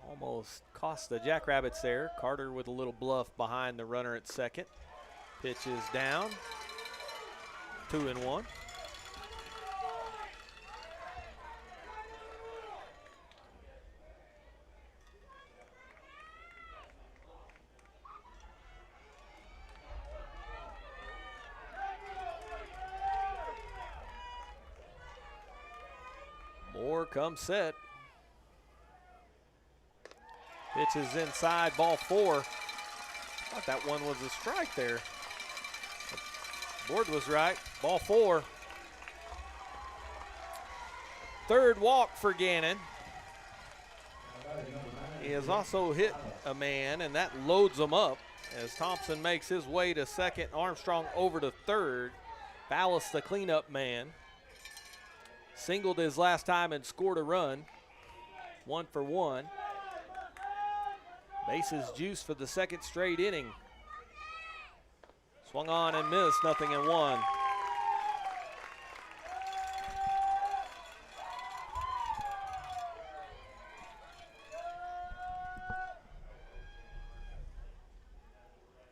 Almost cost the Jackrabbits there. Carter with a little bluff behind the runner at second. Pitch is down. 2-1. Moore comes set. Pitch is inside, ball 4. Thought that one was a strike there. But Board was right. Ball 4. Third walk for Gannon. He has also hit a man, and that loads him up as Thompson makes his way to second. Armstrong over to third. Ballas, the cleanup man, singled his last time and scored a run. 1 for 1. Bases juice for the second straight inning. Swung on and missed, 0-1.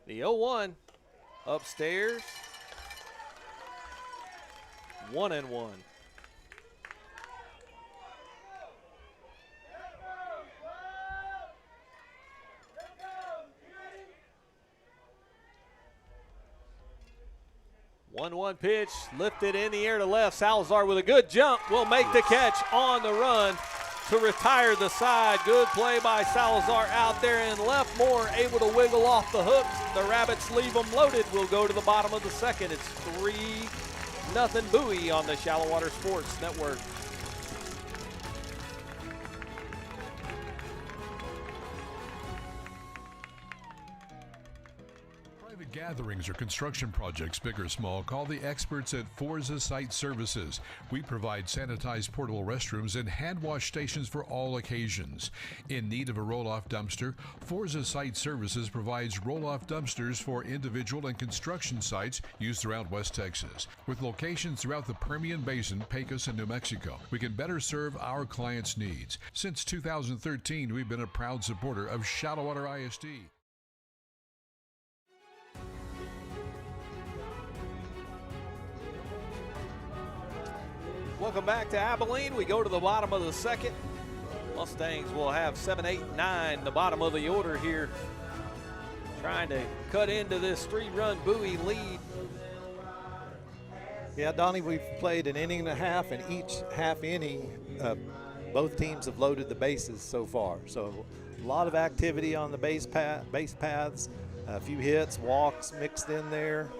The 0-1 upstairs. 1-1. One pitch, lifted in the air to left. Salazar with a good jump will make the catch on the run to retire the side. Good play by Salazar out there and left. Moore able to wiggle off the hooks. The Rabbits leave them loaded. We'll go to the bottom of the second. It's 3-0 Bowie on the Shallowater Sports Network. Gatherings or construction projects, big or small, call the experts at Forza Site Services. We provide sanitized portable restrooms and hand wash stations for all occasions. In need of a roll-off dumpster, Forza Site Services provides roll-off dumpsters for individual and construction sites used throughout West Texas. With locations throughout the Permian Basin, Pecos, and New Mexico, we can better serve our clients' needs. Since 2013, we've been a proud supporter of Shallowater ISD. Welcome back to Abilene. We go to the bottom of the second. Mustangs will have 7, 8, 9, the bottom of the order here. Trying to cut into this 3-run Bowie lead. Yeah, Donnie, we've played an inning and a half, and each half inning, both teams have loaded the bases so far. So a lot of activity on the base paths, a few hits, walks mixed in there.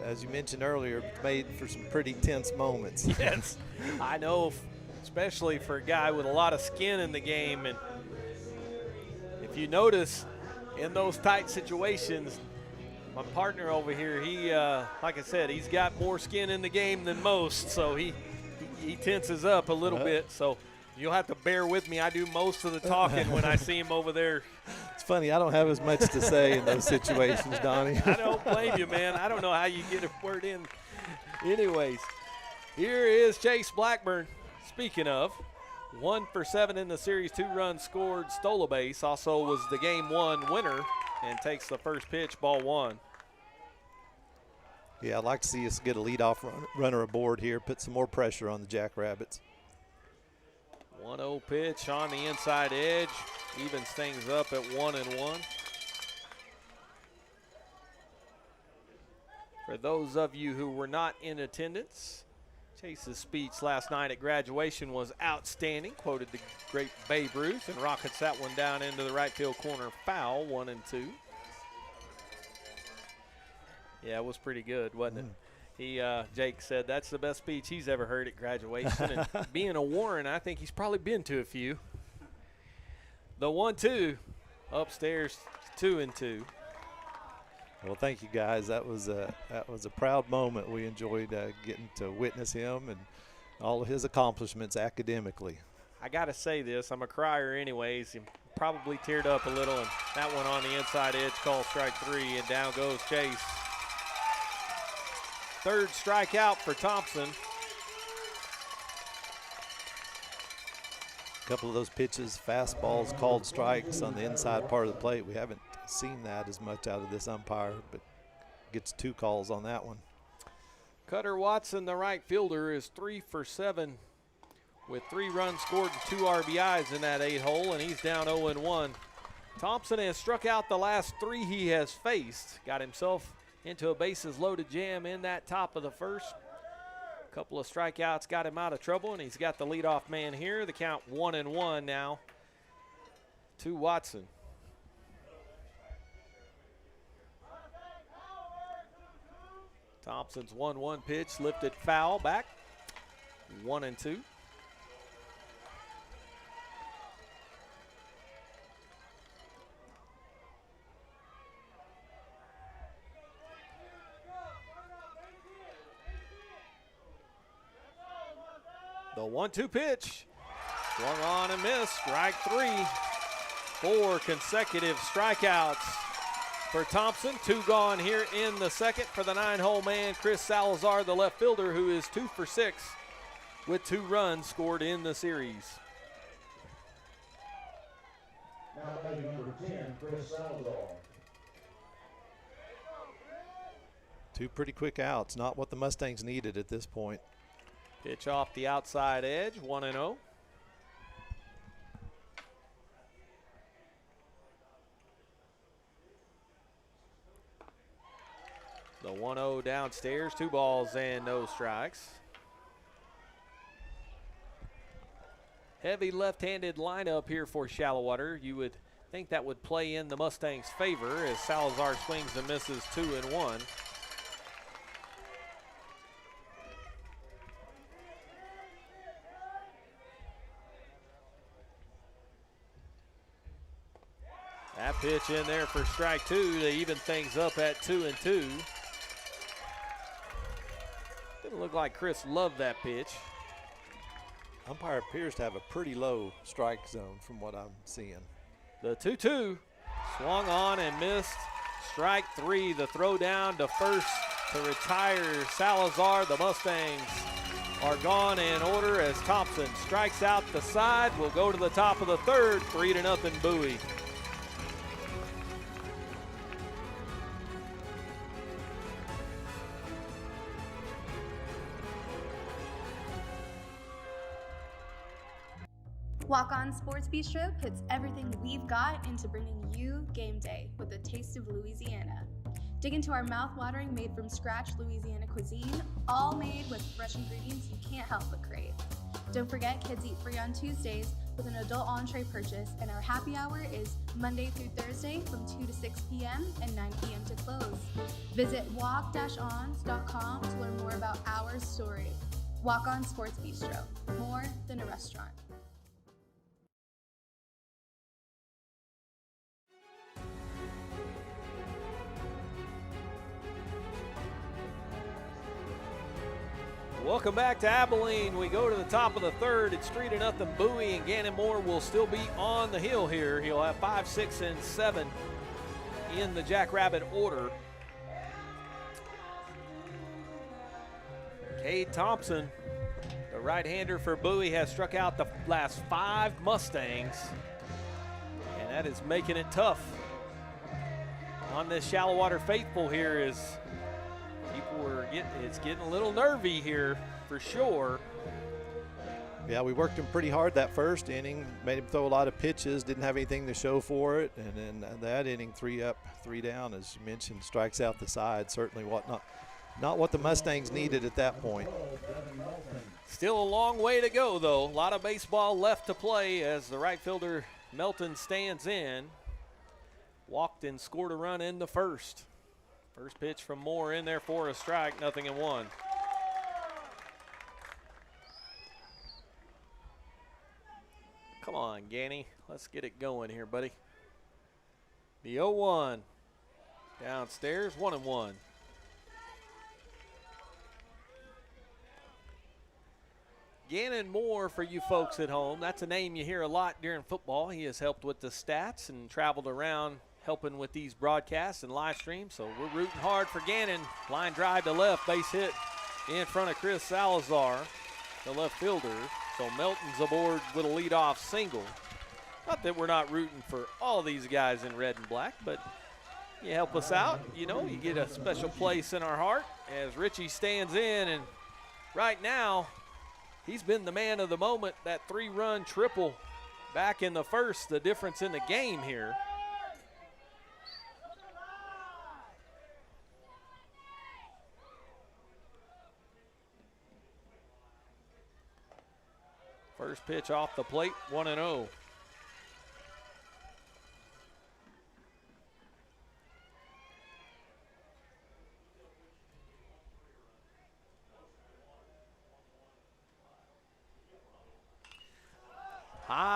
As you mentioned earlier, it's made for some pretty tense moments. Yes, I know, especially for a guy with a lot of skin in the game. And if you notice, in those tight situations, my partner over here, he, like I said, he's got more skin in the game than most, so he tenses up a little bit. So you'll have to bear with me. I do most of the talking when I see him over there. It's funny, I don't have as much to say in those situations, Donnie. I don't blame you, man. I don't know how you get a word in. Anyways, here is Chase Blackburn. Speaking of, 1 for 7 in the series, 2 runs scored, stole a base. Also was the game 1 winner and takes the first pitch, ball 1. Yeah, I'd like to see us get a leadoff runner aboard here, put some more pressure on the Jackrabbits. 1-0 pitch on the inside edge, evens things up at 1-1. For those of you who were not in attendance, Chase's speech last night at graduation was outstanding. Quoted the great Babe Ruth and rockets that one down into the right field corner foul, 1-2. Yeah, it was pretty good, wasn't it? Jake said that's the best speech he's ever heard at graduation. And being a Warren, I think he's probably been to a few. The 1-2 upstairs, 2-2. Well, thank you guys. That was a proud moment. We enjoyed getting to witness him and all of his accomplishments academically. I got to say this, I'm a crier anyways. He probably teared up a little, and that one on the inside edge, called strike 3, and down goes Chase. Third strikeout for Thompson. A couple of those pitches, fastballs, called strikes on the inside part of the plate. We haven't seen that as much out of this umpire, but gets 2 calls on that one. Cutter Watson, the right fielder, is 3 for 7 with 3 runs scored and 2 RBIs in that 8-hole, and he's down 0-1. Thompson has struck out the last 3 he has faced. Got himself into a bases-loaded jam in that top of the first. A couple of strikeouts got him out of trouble, and he's got the leadoff man here. The count 1-1 now to Watson. Thompson's 1-1 pitch, lifted foul back. 1-2. The 1-2 pitch. Swung on and missed. Strike 3. 4 consecutive strikeouts for Thompson. 2 gone here in the second for the 9-hole man, Chris Salazar, the left fielder, who is 2 for 6 with 2 runs scored in the series. Now batting number 10, Chris Salazar. 2 pretty quick outs, not what the Mustangs needed at this point. Pitch off the outside edge, 1-0. The 1-0 downstairs, 2 balls and no strikes. Heavy left-handed lineup here for Shallowater. You would think that would play in the Mustangs' favor as Salazar swings and misses 2-1. That pitch in there for strike 2 to even things up at 2-2. Didn't look like Chris loved that pitch. Umpire appears to have a pretty low strike zone from what I'm seeing. The 2-2 swung on and missed. Strike 3, the throw down to first to retire Salazar. The Mustangs are gone in order as Thompson strikes out the side. We'll go to the top of the third, 3-0 Bowie. Walk On Sports Bistro puts everything we've got into bringing you game day with a taste of Louisiana. Dig into our mouth-watering made-from-scratch Louisiana cuisine, all made with fresh ingredients you can't help but crave. Don't forget, kids eat free on Tuesdays with an adult entree purchase, and our happy hour is Monday through Thursday from 2 to 6 p.m. and 9 p.m. to close. Visit walk-ons.com to learn more about our story. Walk On Sports Bistro, more than a restaurant. Welcome back to Abilene. We go to the top of the third. It's 3-0 Bowie, and Gannon Moore will still be on the hill here. He'll have 5, 6, and 7 in the Jackrabbit order. Cade Thompson, the right-hander for Bowie, has struck out the last 5 Mustangs, and that is making it tough on this Shallowater faithful here. Is it's getting a little nervy here for sure. Yeah, we worked him pretty hard that first inning, made him throw a lot of pitches, didn't have anything to show for it, and then that inning, 3 up, 3 down, as you mentioned, strikes out the side. Certainly not what the Mustangs needed at that point. Still a long way to go, though. A lot of baseball left to play as the right fielder Melton stands in. Walked and scored a run in the first. First pitch from Moore in there for a strike, 0-1. Come on, Ganny. Let's get it going here, buddy. The 0-1. Downstairs, 1-1. Gannon Moore, for you folks at home, that's a name you hear a lot during football. He has helped with the stats and traveled around helping with these broadcasts and live streams, so we're rooting hard for Gannon. Line drive to left, base hit in front of Chris Salazar, the left fielder. So Melton's aboard with a leadoff single. Not that we're not rooting for all these guys in red and black, but you help us out, you know, you get a special place in our heart as Richie stands in, and right now he's been the man of the moment. That 3-run triple back in the first, the difference in the game here. First pitch off the plate, 1-0.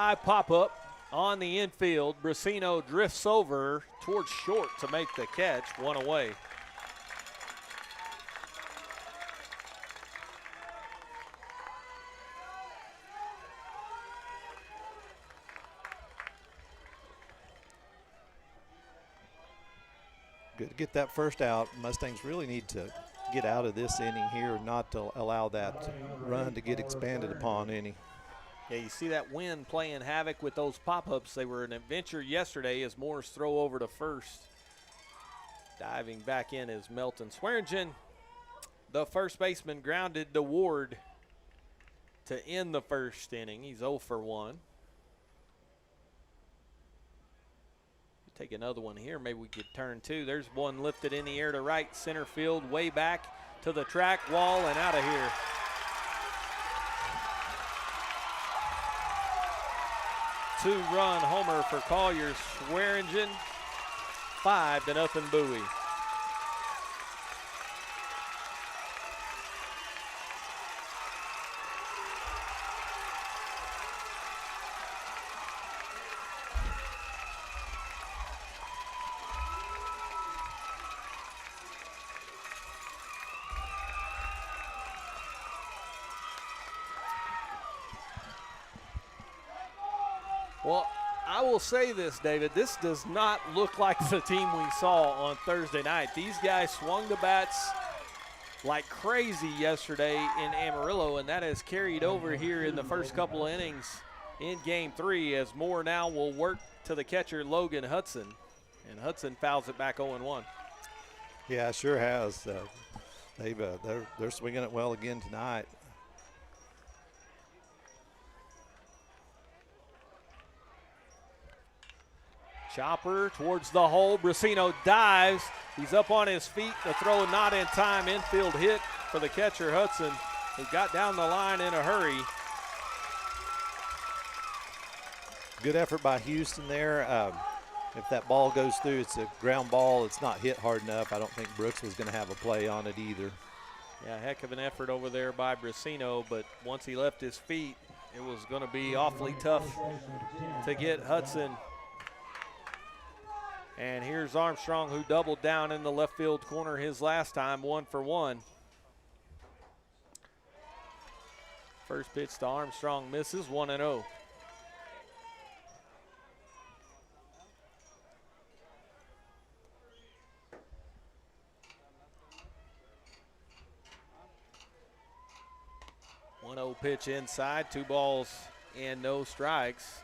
high pop-up on the infield. Brasino drifts over towards short to make the catch, one away. Good to get that first out. Mustangs really need to get out of this inning here, not to allow that run to get expanded upon any. Yeah, you see that wind playing havoc with those pop-ups. They were an adventure yesterday as Moore's throw over to first. Diving back in is Melton Swearingen. The first baseman grounded to Ward to end the first inning. He's 0 for 1. Take another one here. Maybe we could turn two. There's one lifted in the air to right center field, way back to the track wall and out of here. Two-run homer for Collier Swearingen. 5-0 Bowie. Well, I will say this, David. This does not look like the team we saw on Thursday night. These guys swung the bats like crazy yesterday in Amarillo, and that has carried over here in the first couple of innings in Game 3 as Moore now will work to the catcher, Logan Hudson. And Hudson fouls it back 0-1. Yeah, sure has. They're swinging it well again tonight. Chopper towards the hole. Brasino dives. He's up on his feet. The throw not in time. Infield hit for the catcher, Hudson, who got down the line in a hurry. Good effort by Houston there. If that ball goes through, it's a ground ball. It's not hit hard enough. I don't think Brooks was going to have a play on it either. Yeah, heck of an effort over there by Brasino, but once he left his feet, it was going to be awfully tough to get Hudson. And here's Armstrong, who doubled down in the left field corner his last time, 1 for 1. First pitch to Armstrong misses, 1-0. Pitch inside, 2 balls and no strikes.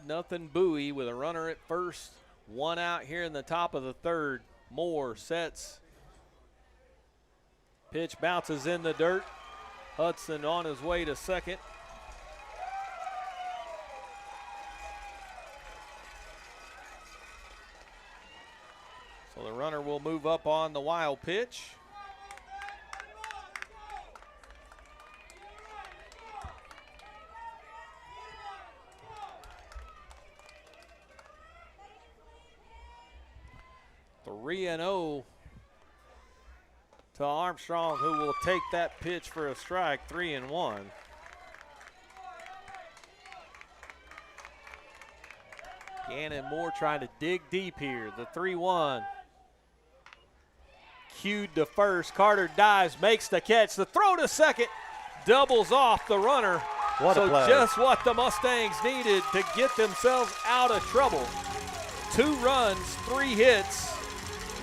Nothing Bowie with a runner at first. 1 out here in the top of the third. Moore sets. Pitch bounces in the dirt. Hudson on his way to second. So the runner will move up on the wild pitch. Three and 0 to Armstrong, who will take that pitch for a strike. 3-1. Gannon Moore trying to dig deep here. The 3-1. Cued to first. Carter dives, makes the catch. The throw to second, doubles off the runner. What a play. Just what the Mustangs needed to get themselves out of trouble. 2 runs, 3 hits,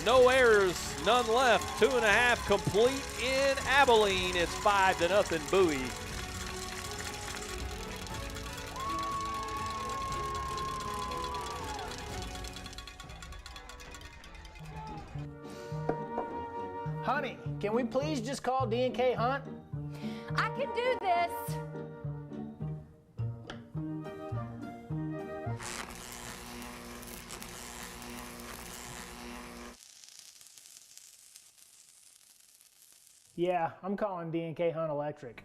no errors, none left. 2.5 complete in Abilene. It's 5-0 Bowie. Honey, can we please just call D&K Hunt? I can do this. Yeah, I'm calling D&K Hunt Electric.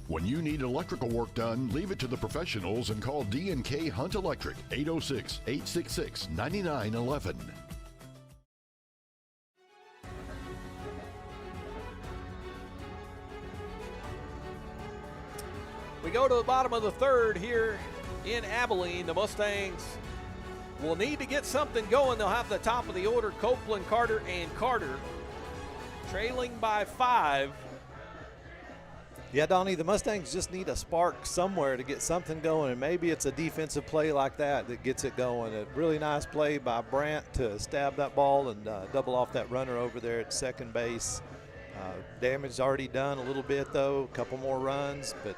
When you need electrical work done, leave it to the professionals and call D&K Hunt Electric, 806-866-9911. We go to the bottom of the third here in Abilene. The Mustangs will need to get something going. They'll have the top of the order, Copeland, Carter, and Carter, trailing by 5. Yeah, Donnie, the Mustangs just need a spark somewhere to get something going, and maybe it's a defensive play like that that gets it going. A really nice play by Brandt to stab that ball and double off that runner over there at second base. Damage already done a little bit, though, a couple more runs, but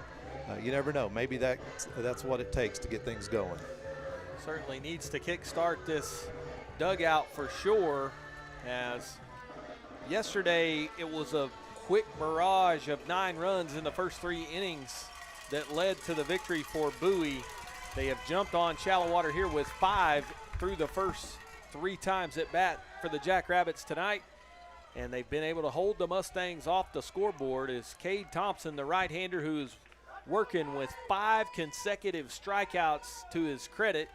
you never know. Maybe that's what it takes to get things going. Certainly needs to kickstart this dugout for sure, as yesterday it was a quick barrage of 9 runs in the first 3 innings that led to the victory for Bowie. They have jumped on Shallowater here with 5 through the first 3 times at bat for the Jackrabbits tonight, and they've been able to hold the Mustangs off the scoreboard as Cade Thompson, the right-hander, who's working with 5 consecutive strikeouts to his credit.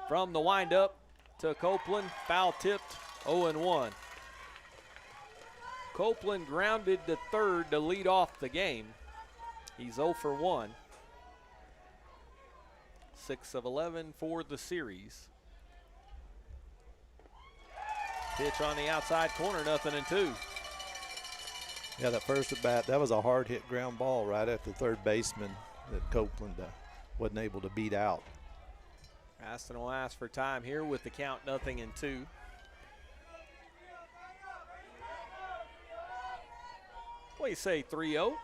From the windup to Copeland, foul tipped, 0-1. Copeland grounded to third to lead off the game. He's 0 for 1. 6 of 11 for the series. Pitch on the outside corner, 0-2. Yeah, that first at bat, that was a hard hit ground ball right at the third baseman that Copeland wasn't able to beat out. Aston will ask for time here with the count 0-2. What do you say, 3-0?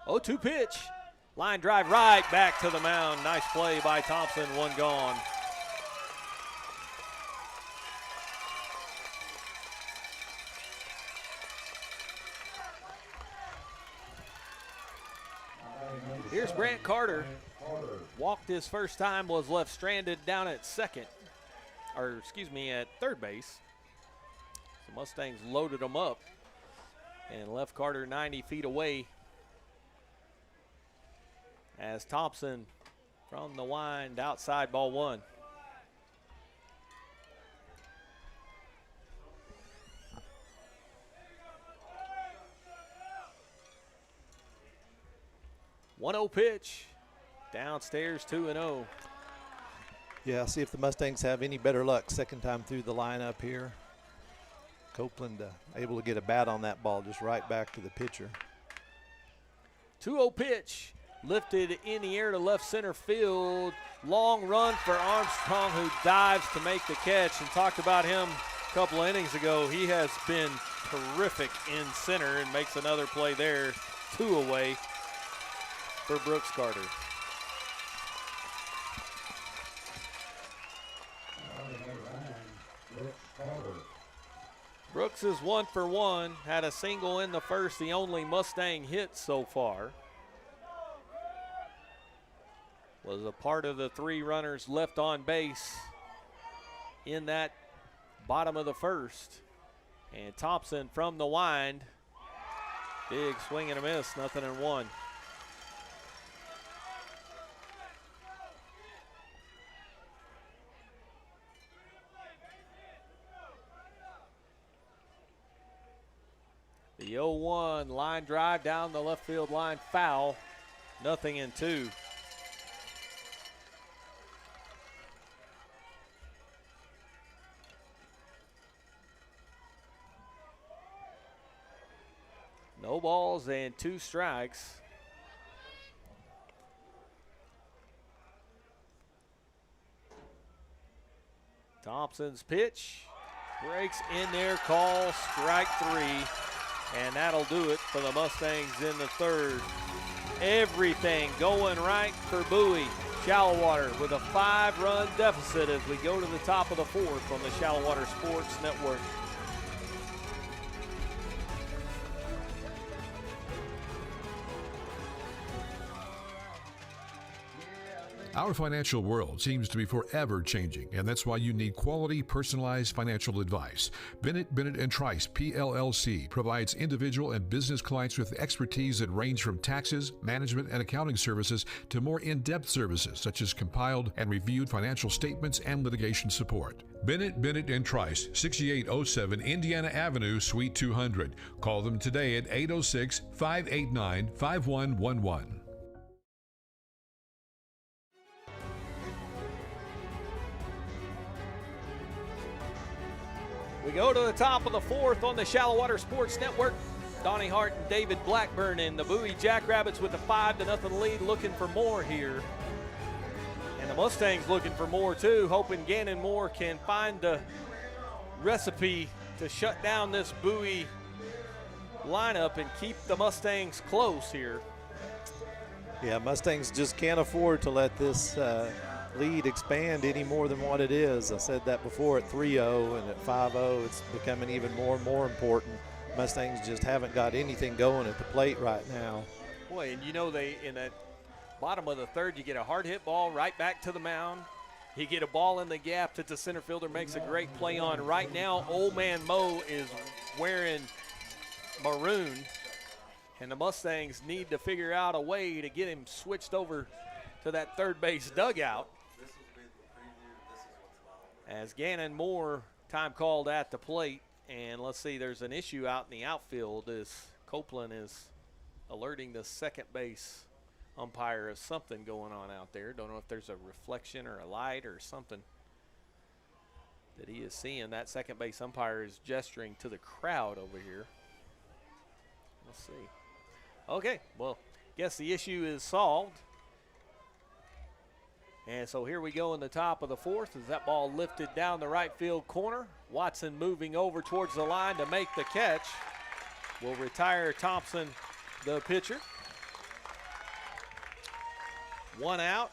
0-2 pitch. Line drive right back to the mound. Nice play by Thompson, 1 gone. Here's Brant Carter. Walked his first time, was left stranded down at at third base. The Mustangs loaded him up and left Carter 90 feet away as Thompson from the wind outside, ball 1. One-0 pitch, downstairs 2-0. Yeah, see if the Mustangs have any better luck second time through the lineup here. Copeland able to get a bat on that ball, just right back to the pitcher. 2-0 pitch, lifted in the air to left center field. Long run for Armstrong, who dives to make the catch, and talked about him a couple of innings ago. He has been terrific in center and makes another play there. 2 away for Brooks Carter. Brooks is 1 for 1, had a single in the first, the only Mustang hit so far. Was a part of the 3 runners left on base in that bottom of the first. And Thompson from the wind, big swing and a miss, 0-1. The 0-1 line drive down the left field line, foul, 0-2. No balls and 2 strikes. Thompson's pitch breaks in there, call strike 3. And that'll do it for the Mustangs in the third. Everything going right for Bowie. Shallowater with a 5-run deficit as we go to the top of the 4th on the Shallowater Sports Network. Our financial world seems to be forever changing, and that's why you need quality, personalized financial advice. Bennett and Trice, PLLC, provides individual and business clients with expertise that range from taxes, management, and accounting services to more in-depth services such as compiled and reviewed financial statements and litigation support. Bennett and Trice, 6807 Indiana Avenue, Suite 200. Call them today at 806-589-5111. We go to the top of the fourth on the Shallowater Sports Network. Donnie Hart and David Blackburn and the Bowie Jackrabbits with a 5-0 lead, looking for more here. And the Mustangs looking for more too, hoping Gannon Moore can find the recipe to shut down this Bowie lineup and keep the Mustangs close here. Yeah, Mustangs just can't afford to let this lead expand any more than what it is. I said that before at 3-0, and at 5-0 it's becoming even more and more important. Mustangs just haven't got anything going at the plate right now. Boy, and you know, they in that bottom of the third, you get a hard hit ball right back to the mound. You get a ball in the gap that the center fielder makes a great play on. Right now, Old Man Mo is wearing maroon, and the Mustangs need to figure out a way to get him switched over to that third base dugout. As Gannon Moore, time called at the plate. And let's see, there's an issue out in the outfield as Copeland is alerting the second base umpire of something going on out there. Don't know if there's a reflection or a light or something that he is seeing. That second base umpire is gesturing to the crowd over here. Let's see. Okay, well, guess the issue is solved. And so here we go in the top of the fourth as that ball lifted down the right field corner. Watson moving over towards the line to make the catch. Will retire Thompson, the pitcher. One out,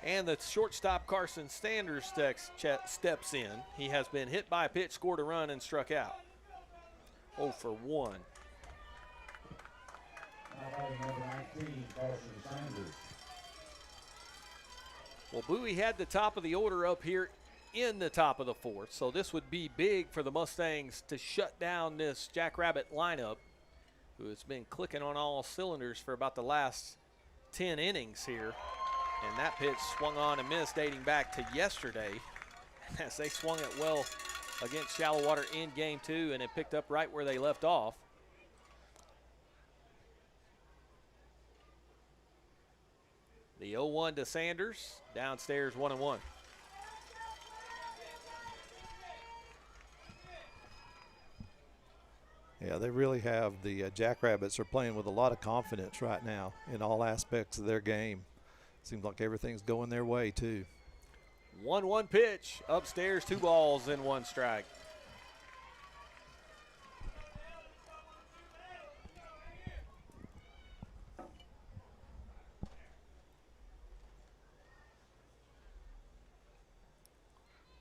and the shortstop Carson Sanders steps in. He has been hit by a pitch, scored a run, and struck out. 0 for 1. Number 19, Carson Sanders. Well, Bowie had the top of the order up here in the top of the fourth, so this would be big for the Mustangs to shut down this Jackrabbit lineup, who has been clicking on all cylinders for about the last 10 innings here. And that pitch swung on and missed dating back to yesterday as they swung it well against Shallowater in game 2, and it picked up right where they left off. The 0-1 to Sanders, downstairs 1-1. Yeah, they really have. The Jackrabbits are playing with a lot of confidence right now in all aspects of their game. Seems like everything's going their way, too. 1-1 pitch, upstairs, 2 balls and 1 strike.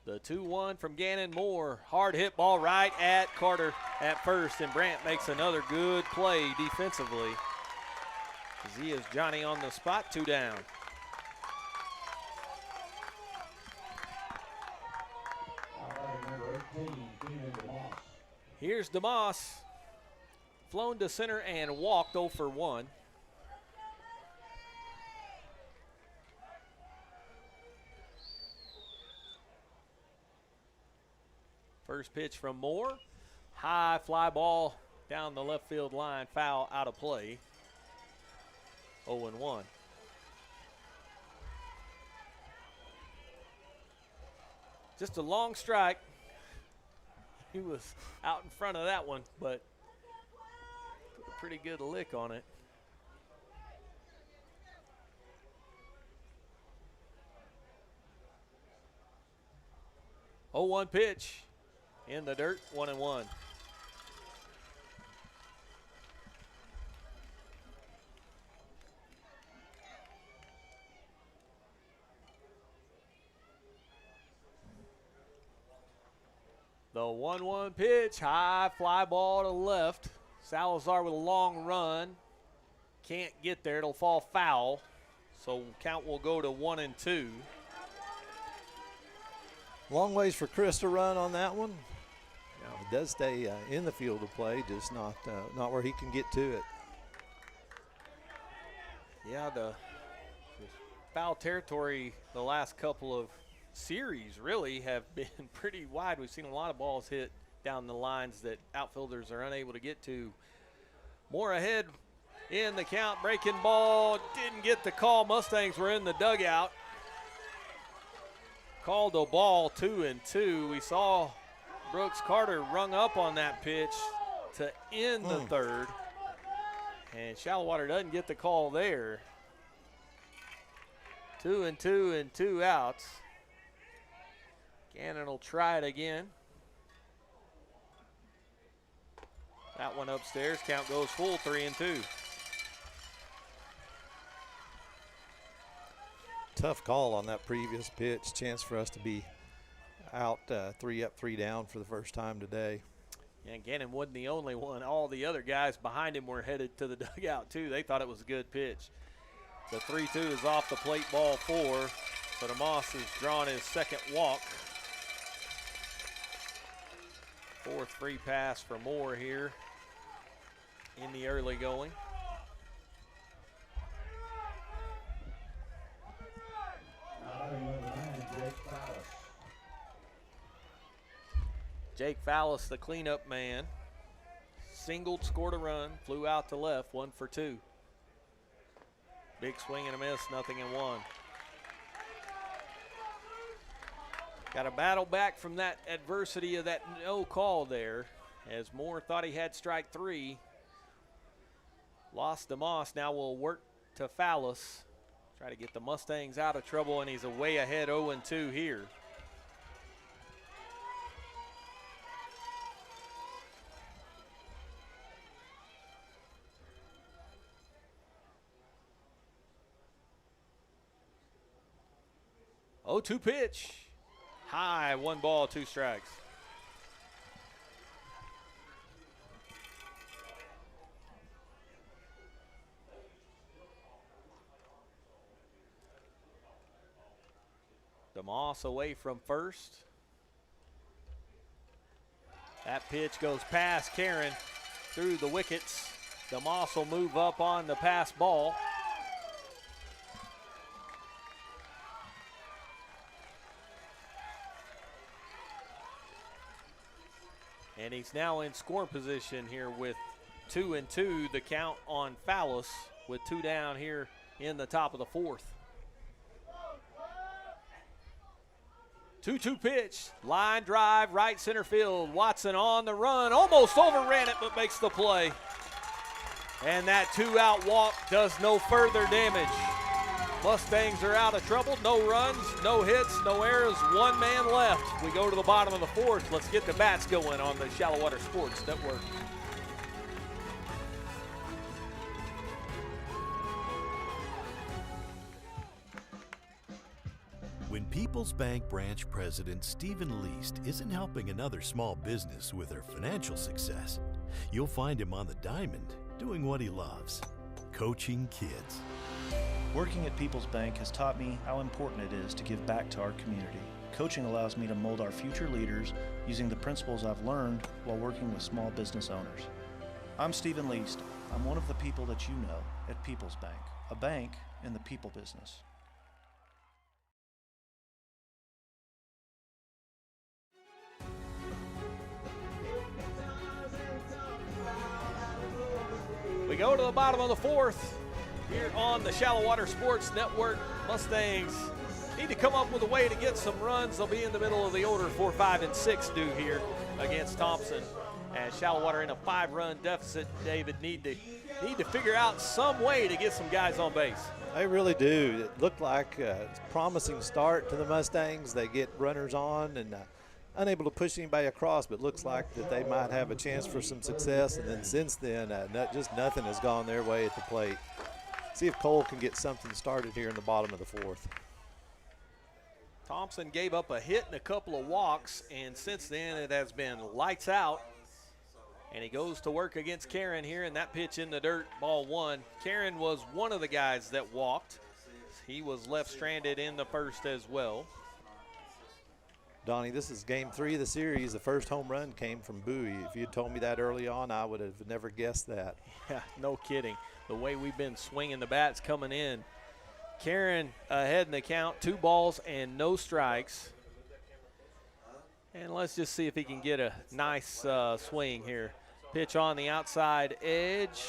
The 2-1 from Gannon Moore. Hard hit ball right at Carter at first, and Brandt makes another good play defensively as he is Johnny on the spot, 2 down. Here's DeMoss, flown to center and walked 0 for 1. First pitch from Moore. High fly ball down the left field line. Foul out of play. 0-1. Just a long strike. He was out in front of that one, but put a pretty good lick on it. Oh, 1 pitch. In the dirt, 1-1. The 1-1 pitch, high fly ball to left. Salazar with a long run. Can't get there, it'll fall foul. So count will go to 1-2. Long ways for Chris to run on that one. Now, it does stay in the field of play, just not where he can get to it. Yeah, the foul territory the last couple of series really have been pretty wide. We've seen a lot of balls hit down the lines that outfielders are unable to get to. More ahead in the count, breaking ball, didn't get the call. Mustangs were in the dugout. Called a ball, 2-2. We saw Brooks Carter rung up on that pitch to end the third. And Shallowater doesn't get the call there. 2-2 and 2 outs. Gannon will try it again. That one upstairs, count goes full, 3-2. Tough call on that previous pitch. Chance for us to be out 3 up, 3 down for the first time today. And Gannon wasn't the only one. All the other guys behind him were headed to the dugout too. They thought it was a good pitch. The 3-2 is off the plate, ball 4. So DeMoss has drawn his second walk. Fourth free pass for Moore here in the early going. Jake Fallis, the cleanup man, singled, scored a run, flew out to left, 1 for 2. Big swing and a miss, 0-1. Got a battle back from that adversity of that no call there, as Moore thought he had strike 3. Lost DeMoss, now will work to Fallis. Try to get the Mustangs out of trouble, and he's away ahead 0-2 here. Oh, 2 pitch. High, 1 ball, 2 strikes. DeMoss away from first. That pitch goes past Karen through the wickets. DeMoss will move up on the pass ball. And he's now in scoring position here with 2-2, the count on Fallis with 2 down here in the top of the 4th. 2-2 pitch, line drive, right center field. Watson on the run, almost overran it, but makes the play. And that 2-out walk does no further damage. Mustangs are out of trouble. No runs, no hits, no errors. 1 man left. We go to the bottom of the 4th. Let's get the bats going on the Shallowater Sports Network. When People's Bank branch president Stephen Least isn't helping another small business with their financial success, you'll find him on the diamond doing what he loves, coaching kids. Working at People's Bank has taught me how important it is to give back to our community. Coaching allows me to mold our future leaders using the principles I've learned while working with small business owners. I'm Stephen Least. I'm one of the people that you know at People's Bank, a bank in the people business. We go to the bottom of the 4th. Here on the Shallowater Sports Network. Mustangs need to come up with a way to get some runs. They'll be in the middle of the order, 4, 5, and 6 due here against Thompson. And Shallowater in a 5-run deficit, David, need to figure out some way to get some guys on base. They really do. It looked like a promising start to the Mustangs. They get runners on and unable to push anybody across, but looks like that they might have a chance for some success. And then since then, just nothing has gone their way at the plate. See if Cole can get something started here in the bottom of the 4th. Thompson gave up a hit and a couple of walks, and since then it has been lights out. And he goes to work against Karen here, and that pitch in the dirt, ball 1. Karen was one of the guys that walked. he was left stranded in the first as well. Donnie, this is game 3 of the series. The first home run came from Bowie. If you had told me that early on, I would have never guessed that. Yeah, no kidding. The way we've been swinging the bats coming in. Karen ahead in the count, 2 balls and no strikes. And let's just see if he can get a nice swing here. Pitch on the outside edge.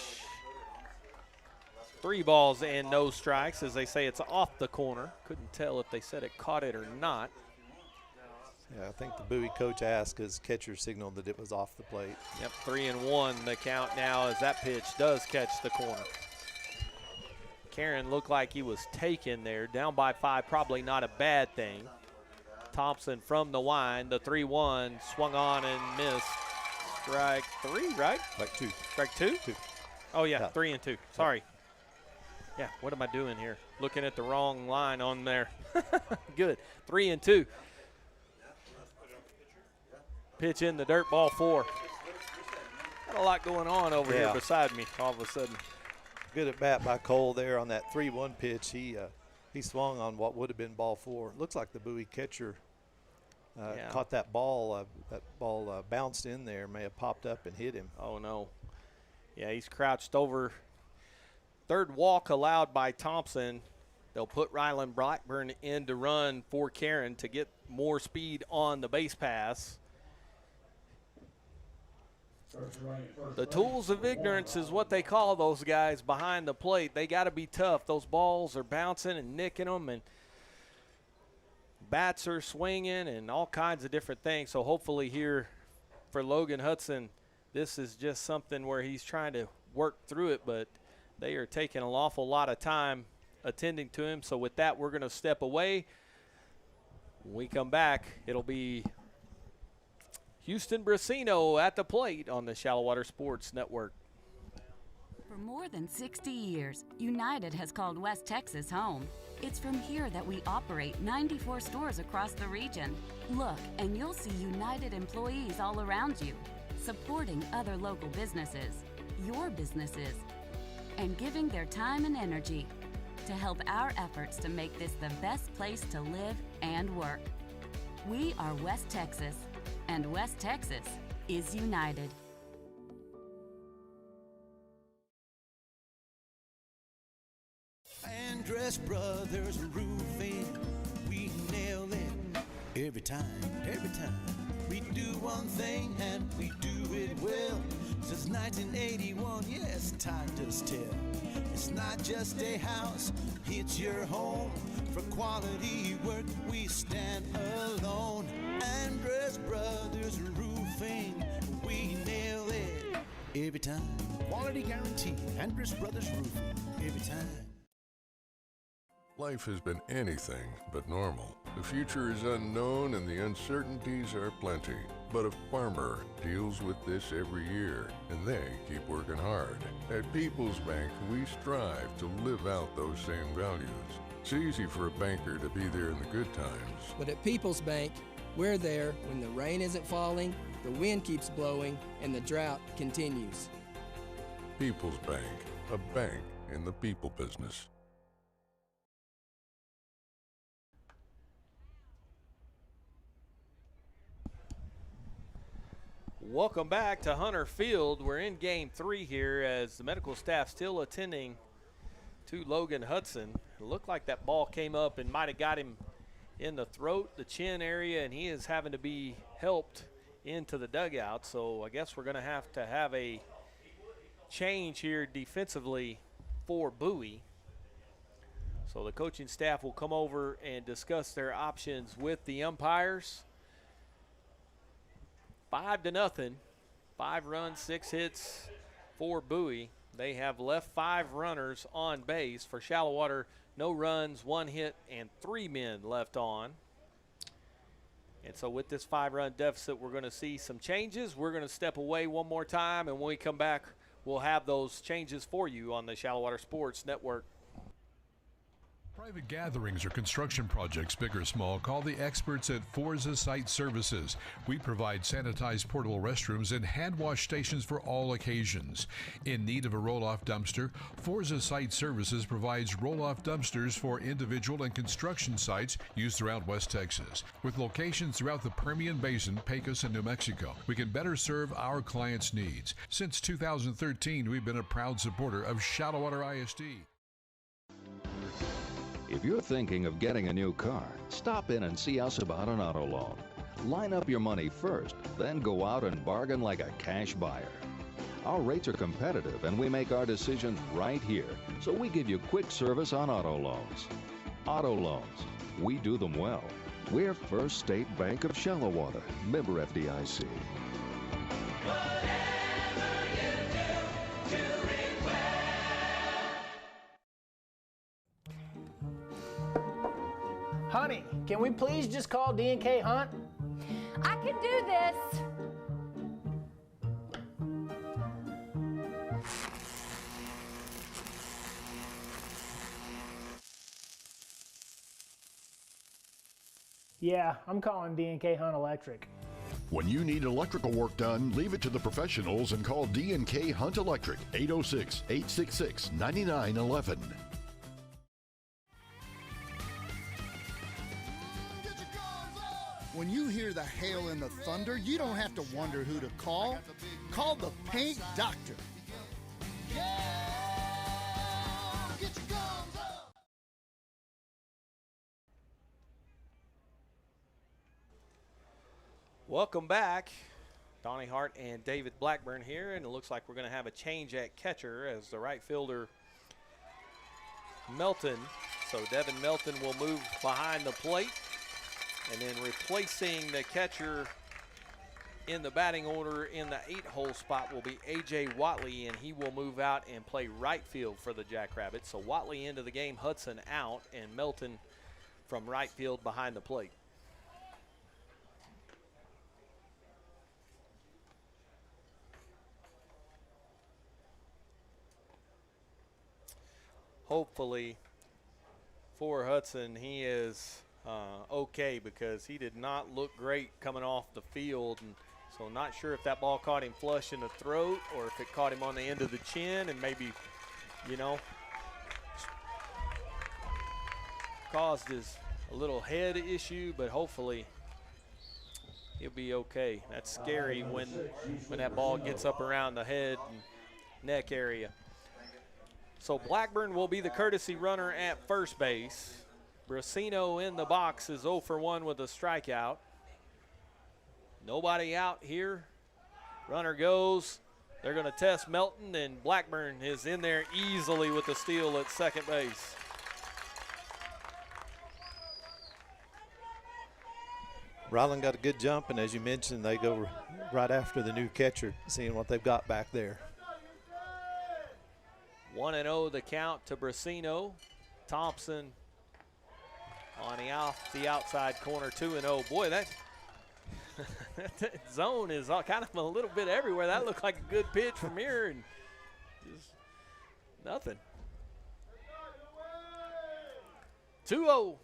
3 balls and no strikes. As they say, it's off the corner. Couldn't tell if they said it caught it or not. Yeah, I think the Bowie coach asked his catcher signaled that it was off the plate. Yep, 3-1 the count now as that pitch does catch the corner. Karen looked like he was taken there. Down by 5, probably not a bad thing. Thompson from the wind, the 3-1, swung on and missed. Strike 3, right? Strike 2. Strike 2? 2. Oh, yeah, 3-2. Sorry. Yeah, what am I doing here? Looking at the wrong line on there. Good. 3-2. Pitch in the dirt, ball 4. Got a lot going on over here beside me all of a sudden. Good at bat by Cole there on that 3-1 pitch. He swung on what would have been ball 4. Looks like the Bowie catcher caught that ball. That ball bounced in there, may have popped up and hit him. Oh, no. Yeah, he's crouched over. Third walk allowed by Thompson. They'll put Ryland Blackburn in to run for Karen to get more speed on the base pass. The tools of ignorance is what they call those guys behind the plate. They got to be tough. Those balls are bouncing and nicking them, and bats are swinging and all kinds of different things. So hopefully here for Logan Hudson, this is just something where he's trying to work through it, but they are taking an awful lot of time attending to him. So with that, we're going to step away. When we come back, it'll be Houston Brasino at the plate on the Shallowater Sports Network. For more than 60 years, United has called West Texas home. It's from here that we operate 94 stores across the region. Look, and you'll see United employees all around you, supporting other local businesses, your businesses, and giving their time and energy to help our efforts to make this the best place to live and work. We are West Texas, and West Texas is united. Andress Brothers Roofing, we nail it every time, every time. We do one thing and we do it well. Since 1981, yes, time does tell. It's not just a house, it's your home. For quality work, we stand alone. Andress Brothers Roofing, we nail it every time. Quality guarantee, Andress Brothers Roofing, every time. Life has been anything but normal. The future is unknown and the uncertainties are plenty. But a farmer deals with this every year, and they keep working hard. At People's Bank, we strive to live out those same values. It's easy for a banker to be there in the good times. But at People's Bank, we're there when the rain isn't falling, the wind keeps blowing, and the drought continues. People's Bank, a bank in the people business. Welcome back to Hunter Field. We're in game 3 here as the medical staff still attending to Logan Hudson. It looked like that ball came up and might have got him in the throat, the chin area, and he is having to be helped into the dugout. So I guess we're going to have a change here defensively for Bowie. So the coaching staff will come over and discuss their options with the umpires. 5-0, 5 runs, 6 hits for Bowie. They have left 5 runners on base. For Shallowater, no runs, 1 hit, and 3 men left on. And so with this 5-run deficit, we're going to see some changes. We're going to step away one more time, and when we come back, we'll have those changes for you on the Shallowater Sports Network. Private gatherings or construction projects, big or small, call the experts at Forza Site Services. We provide sanitized portable restrooms and hand wash stations for all occasions. In need of a roll-off dumpster, Forza Site Services provides roll-off dumpsters for individual and construction sites used throughout West Texas. With locations throughout the Permian Basin, Pecos, and New Mexico, we can better serve our clients' needs. Since 2013, we've been a proud supporter of Shallowater ISD. If you're thinking of getting a new car, stop in and see us about an auto loan. Line up your money first, then go out and bargain like a cash buyer. Our rates are competitive and we make our decisions right here, so we give you quick service on auto loans. Auto loans, we do them well. We're First State Bank of Shallowater, member FDIC. Honey, can we please just call D&K Hunt? I can do this. Yeah, I'm calling D&K Hunt Electric. When you need electrical work done, leave it to the professionals and call D&K Hunt Electric, 806-866-9911. When you hear the hail and the thunder, you don't have to wonder who to call. Call the Paint Doctor. Welcome back. Donnie Hart and David Blackburn here, and it looks like we're going to have a change at catcher as the right fielder Melton. So Devin Melton will move behind the plate, and then replacing the catcher in the batting order in the 8-hole spot will be A.J. Watley, and he will move out and play right field for the Jackrabbits. So Watley into the game, Hudson out, and Melton from right field behind the plate. Hopefully for Hudson, he is okay, because he did not look great coming off the field. And so not sure if that ball caught him flush in the throat or if it caught him on the end of the chin and maybe, you know, caused a little head issue, but hopefully he'll be okay. That's scary when that ball gets up around the head and neck area. So Blackburn will be the courtesy runner at first base. Brasino in the box is 0 for 1 with a strikeout. Nobody out here. Runner goes. They're going to test Melton, and Blackburn is in there easily with the steal at second base. Ryland got a good jump, and as you mentioned, they go right after the new catcher, seeing what they've got back there. 1-0 the count to Brasino. Thompson on the outside corner, 2-0. Boy, that zone is kind of a little bit everywhere. That looked like a good pitch from here, and just nothing. 2-0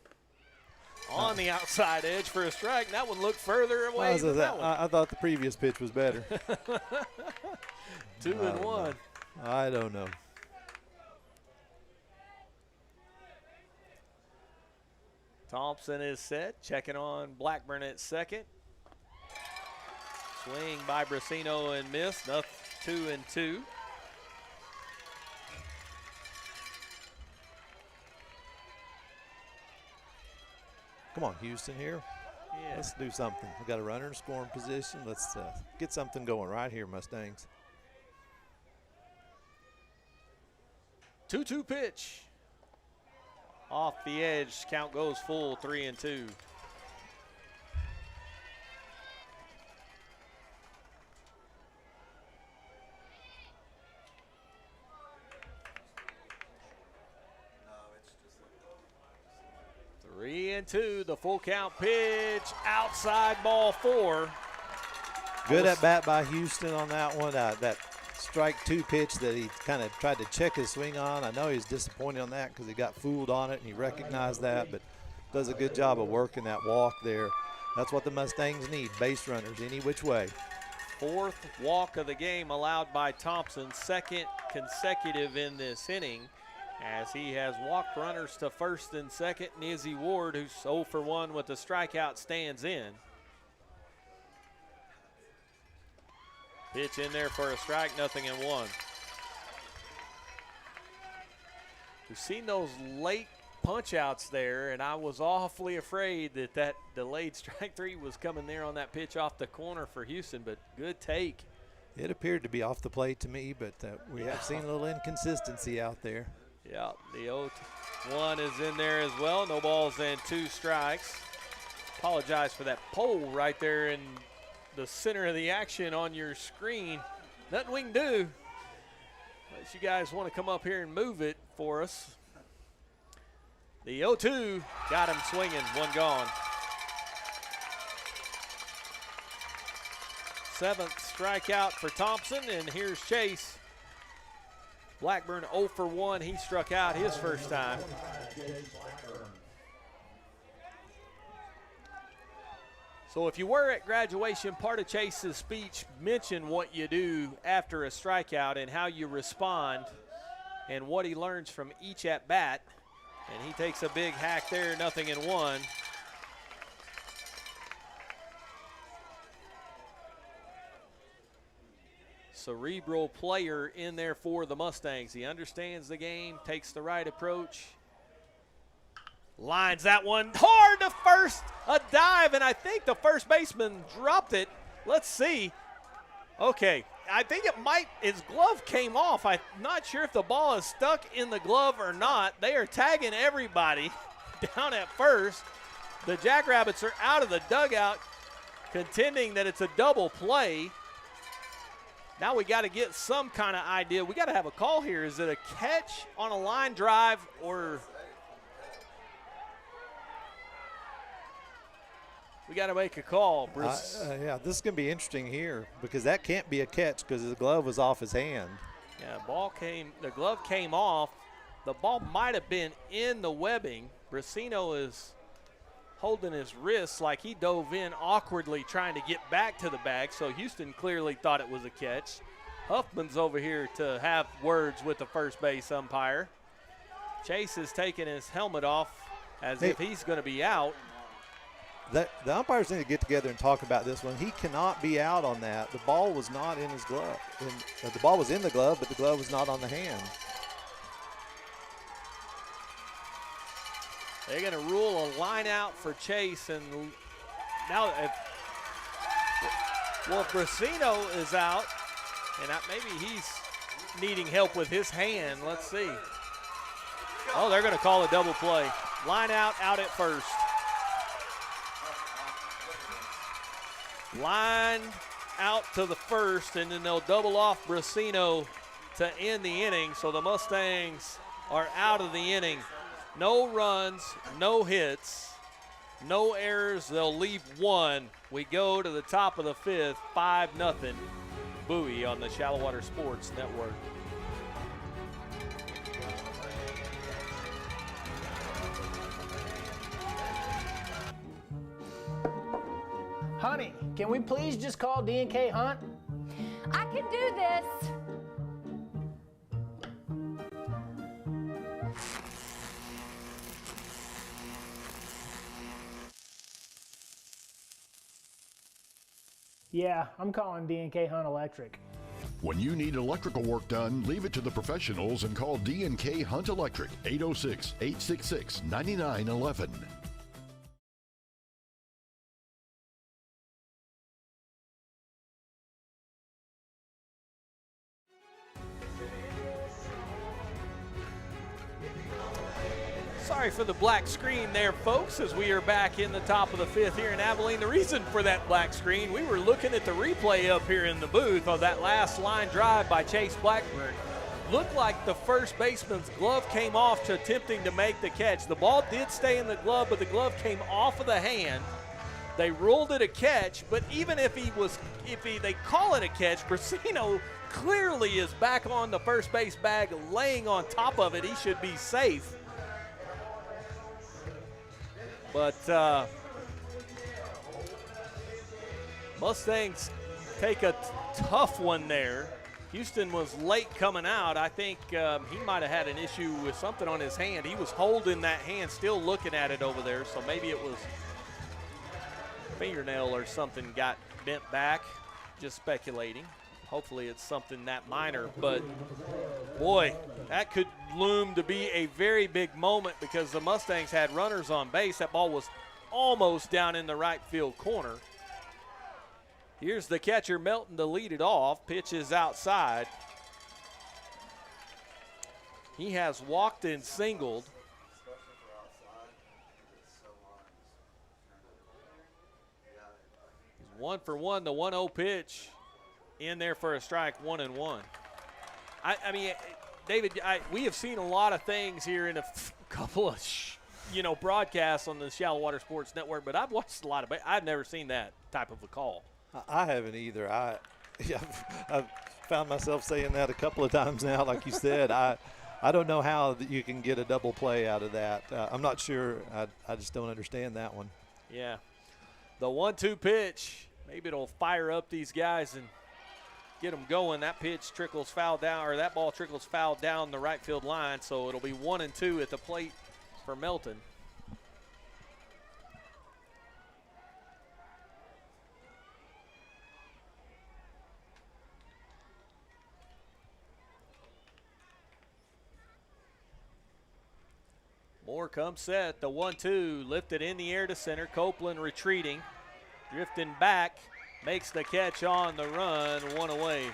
on the outside edge for a strike. That one looked further away than that one. I thought the previous pitch was better. 2-1. I don't know. Thompson is set, checking on Blackburn at second. Swing by Brasino and miss. 2-2. Come on, Houston here. Yeah. Let's do something. We got a runner in scoring position. Let's get something going right here, Mustangs. 2-2 pitch. Off the edge, count goes full, 3-2. Three and two, the full count pitch, outside ball 4. Good at bat by Houston on that one. That strike 2 pitch that he kind of tried to check his swing on. I know he's disappointed on that because he got fooled on it and he recognized that, but does a good job of working that walk there. That's what the Mustangs need, base runners any which way. 4th walk of the game allowed by Thompson, 2nd consecutive in this inning, as he has walked runners to 1st and 2nd. And Izzy Ward, who's 0 for 1 with the strikeout, stands in. Pitch in there for a strike, 0-1. We've seen those late punch-outs there, and I was awfully afraid that that delayed strike 3 was coming there on that pitch off the corner for Houston, but good take. It appeared to be off the plate to me, but we have seen a little inconsistency out there. Yeah, the 0-1 is in there as well. No balls and 2 strikes. Apologize for that pole right there in the center of the action on your screen. Nothing we can do unless you guys want to come up here and move it for us. The 0-2 got him swinging, 1 gone. 7th strikeout for Thompson, and here's Chase. Blackburn 0 for 1. He struck out his first time. So if you were at graduation, part of Chase's speech mentioned what you do after a strikeout and how you respond and what he learns from each at-bat. And he takes a big hack there, 0-1. Cerebral player in there for the Mustangs. He understands the game, takes the right approach. Lines that one hard to first, a dive, and I think the first baseman dropped it. Let's see. Okay, I think it might, his glove came off. I'm not sure if the ball is stuck in the glove or not. They are tagging everybody down at first. The Jackrabbits are out of the dugout, contending that it's a double play. Now we got to get some kind of idea. We got to have a call here. Is it a catch on a line drive, or we got to make a call, Bruce? Yeah, this is going to be interesting here because that can't be a catch because the glove was off his hand. Yeah, the glove came off. The ball might have been in the webbing. Brasino is holding his wrist like he dove in awkwardly trying to get back to the bag, so Houston clearly thought it was a catch. Huffman's over here to have words with the first base umpire. Chase is taking his helmet off as if he's going to be out. The umpires need to get together and talk about this one. He cannot be out on that. The ball was not in his glove. The ball was in the glove, but the glove was not on the hand. They're going to rule a line out for Chase, and now if Brasino is out, and maybe he's needing help with his hand. Let's see. Oh, they're going to call a double play. Line out at first. Line out to the first, and then they'll double off Brasino to end the inning. So the Mustangs are out of the inning. No runs, no hits, no errors. They'll leave 1. We go to the top of the 5th, 5-0. Bowie on the Shallowater Sports Network. Honey, can we please just call D&K Hunt? I can do this. Yeah, I'm calling D&K Hunt Electric. When you need electrical work done, leave it to the professionals and call D&K Hunt Electric, 806-866-9911. Sorry for the black screen there, folks, as we are back in the top of the 5th here in Abilene. The reason for that black screen, we were looking at the replay up here in the booth of that last line drive by Chase Blackburn. Looked like the first baseman's glove came off to attempting to make the catch. The ball did stay in the glove, but the glove came off of the hand. They ruled it a catch, but even if they call it a catch, Brasino clearly is back on the first base bag, laying on top of it. He should be safe. But Mustangs take a tough one there. Houston was late coming out. I think he might have had an issue with something on his hand. He was holding that hand, still looking at it over there, so maybe it was fingernail or something got bent back. Just speculating. Hopefully it's something that minor, but boy, that could loom to be a very big moment because the Mustangs had runners on base. That ball was almost down in the right field corner. Here's the catcher, Melton, to lead it off. Pitch is outside. He has walked and singled. He's 1 for 1, the 1-0 pitch in there for a strike, 1-1. I mean, David, we have seen a lot of things here in a couple of broadcasts on the Shallowater Sports Network, but I've watched a lot of it. I've never seen that type of a call. I haven't either. I've found myself saying that a couple of times now, like you said. I don't know how you can get a double play out of that. I'm not sure. I just don't understand that one. Yeah. The 1-2 pitch, maybe it'll fire up these guys and get them going. That pitch trickles foul down, or that ball trickles foul down the right field line, so it'll be 1-2 at the plate for Melton. Moore comes set. The 1-2 lifted in the air to center. Copeland retreating, drifting back, makes the catch on the run, one away.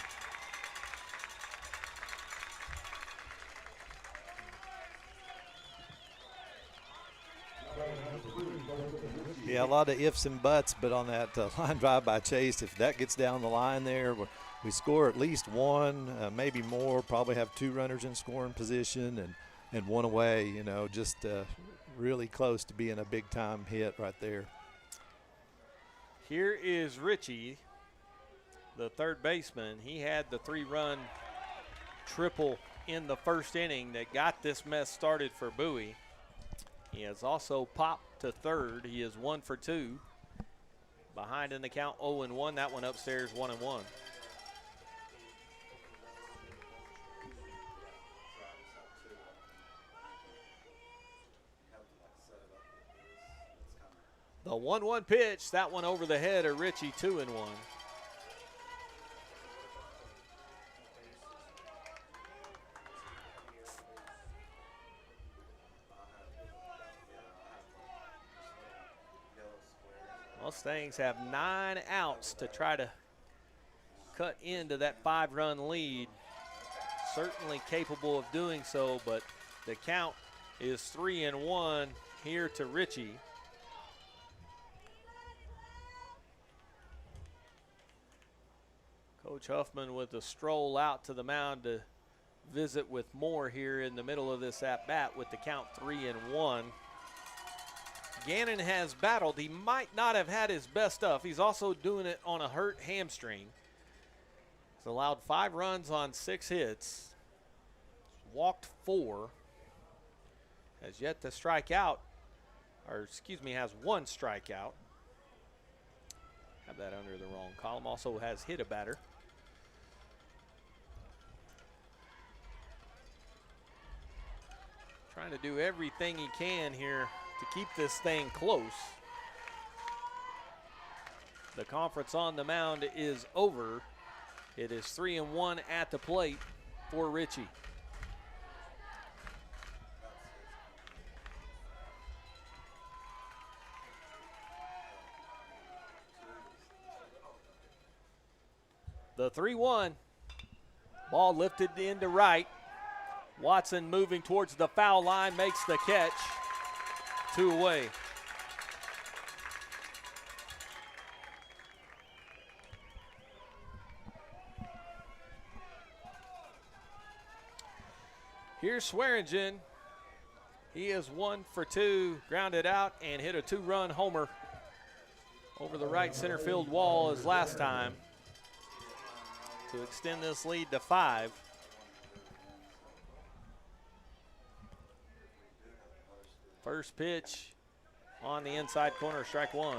Yeah, a lot of ifs and buts, but on that line drive by Chase, if that gets down the line there, we score at least one, maybe more, probably have 2 runners in scoring position and 1 away, just really close to being a big-time hit right there. Here is Richie, the third baseman. He had the 3-run triple in the first inning that got this mess started for Bowie. He has also popped to third. He is 1 for 2. Behind in the count, 0-1. That one upstairs, 1-1. The 1-1 pitch, that one over the head of Richie, 2-1. Mustangs have 9 outs to try to cut into that 5-run lead. Certainly capable of doing so, but the count is 3-1 here to Richie. Coach Huffman with a stroll out to the mound to visit with Moore here in the middle of this at-bat with the count 3-1. Gannon has battled. He might not have had his best stuff. He's also doing it on a hurt hamstring. He's allowed 5 runs on 6 hits. Walked 4. Has yet to strike out, has 1 strikeout. Have that under the wrong column. Also has hit a batter. Trying to do everything he can here to keep this thing close. The conference on the mound is over. It is 3-1 at the plate for Richie. The 3-1. Ball lifted into right. Watson moving towards the foul line, makes the catch. 2 away. Here's Swearingen. He is 1 for 2, grounded out and hit a 2-run homer over the right center field wall as last time. to extend this lead to 5. First pitch on the inside corner, strike 1.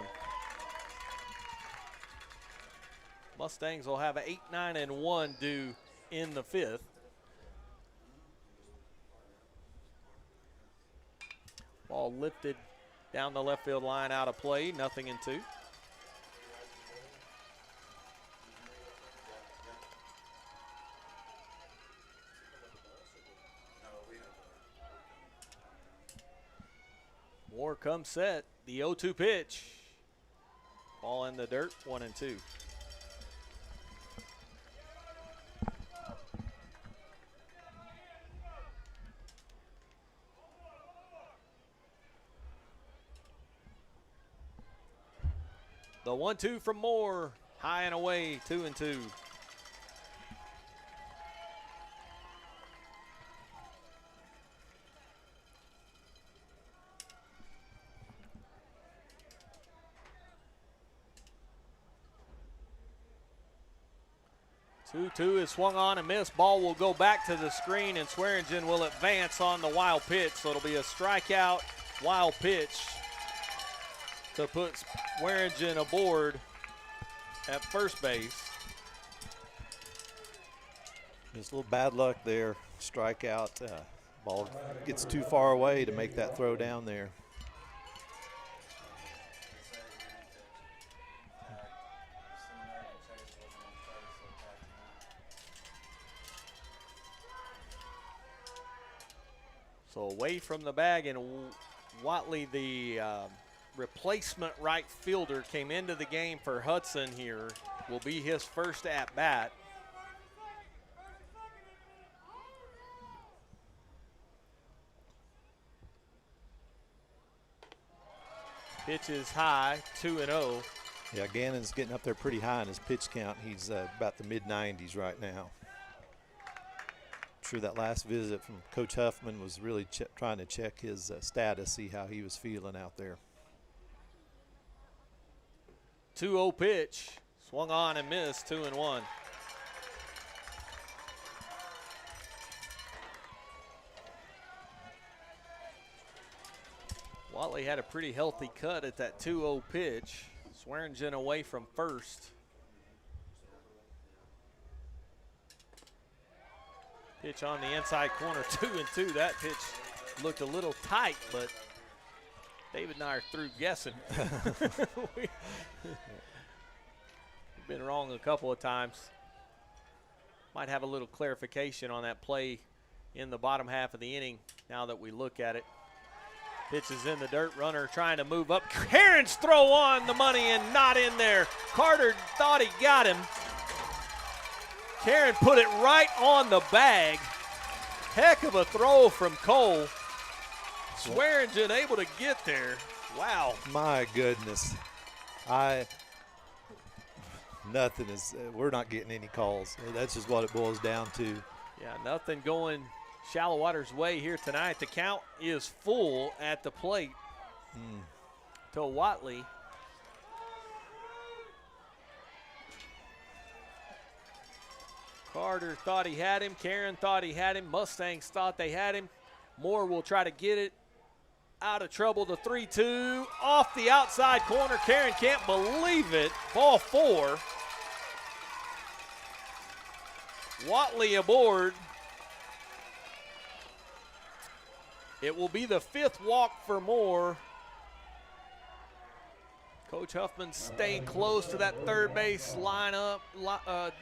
Mustangs will have an 8-9-1 due in the 5th. Ball lifted down the left field line, out of play, 0-2. Moore comes set, the 0-2 pitch. Ball in the dirt, 1-2. The 1-2 from Moore, high and away, 2-2. Two is swung on and missed. Ball will go back to the screen, and Swearingen will advance on the wild pitch. So it'll be a strikeout, wild pitch to put Swearingen aboard at first base. Just a little bad luck there. Strikeout. Ball gets too far away to make that throw down there. So away from the bag, and Watley, the replacement right fielder, came into the game for Hudson here. Will be his first at bat. Pitch is high, 2-0. Yeah, Gannon's getting up there pretty high in his pitch count. He's about the mid-90s right now. Sure, that last visit from Coach Huffman was really trying to check his status, see how he was feeling out there. 2-0 pitch, swung on and missed, 2-1. Watley had a pretty healthy cut at that 2-0 pitch. Swearingen away from first. Pitch on the inside corner, 2-2. That pitch looked a little tight, but David and I are through guessing. We've been wrong a couple of times. Might have a little clarification on that play in the bottom half of the inning now that we look at it. Pitch is in the dirt, runner trying to move up. Heron's throw on the money and not in there. Carter thought he got him. Karen put it right on the bag. Heck of a throw from Cole. Swearingen able to get there. Wow. My goodness. Nothing is, we're not getting any calls. That's just what it boils down to. Yeah, nothing going Shallowater's way here tonight. The count is full at the plate to Watley. Carter thought he had him. Karen thought he had him. Mustangs thought they had him. Moore will try to get it out of trouble. The 3-2 off the outside corner. Karen can't believe it. Ball 4. Watley aboard. It will be the 5th walk for Moore. Coach Huffman staying close to that third base lineup,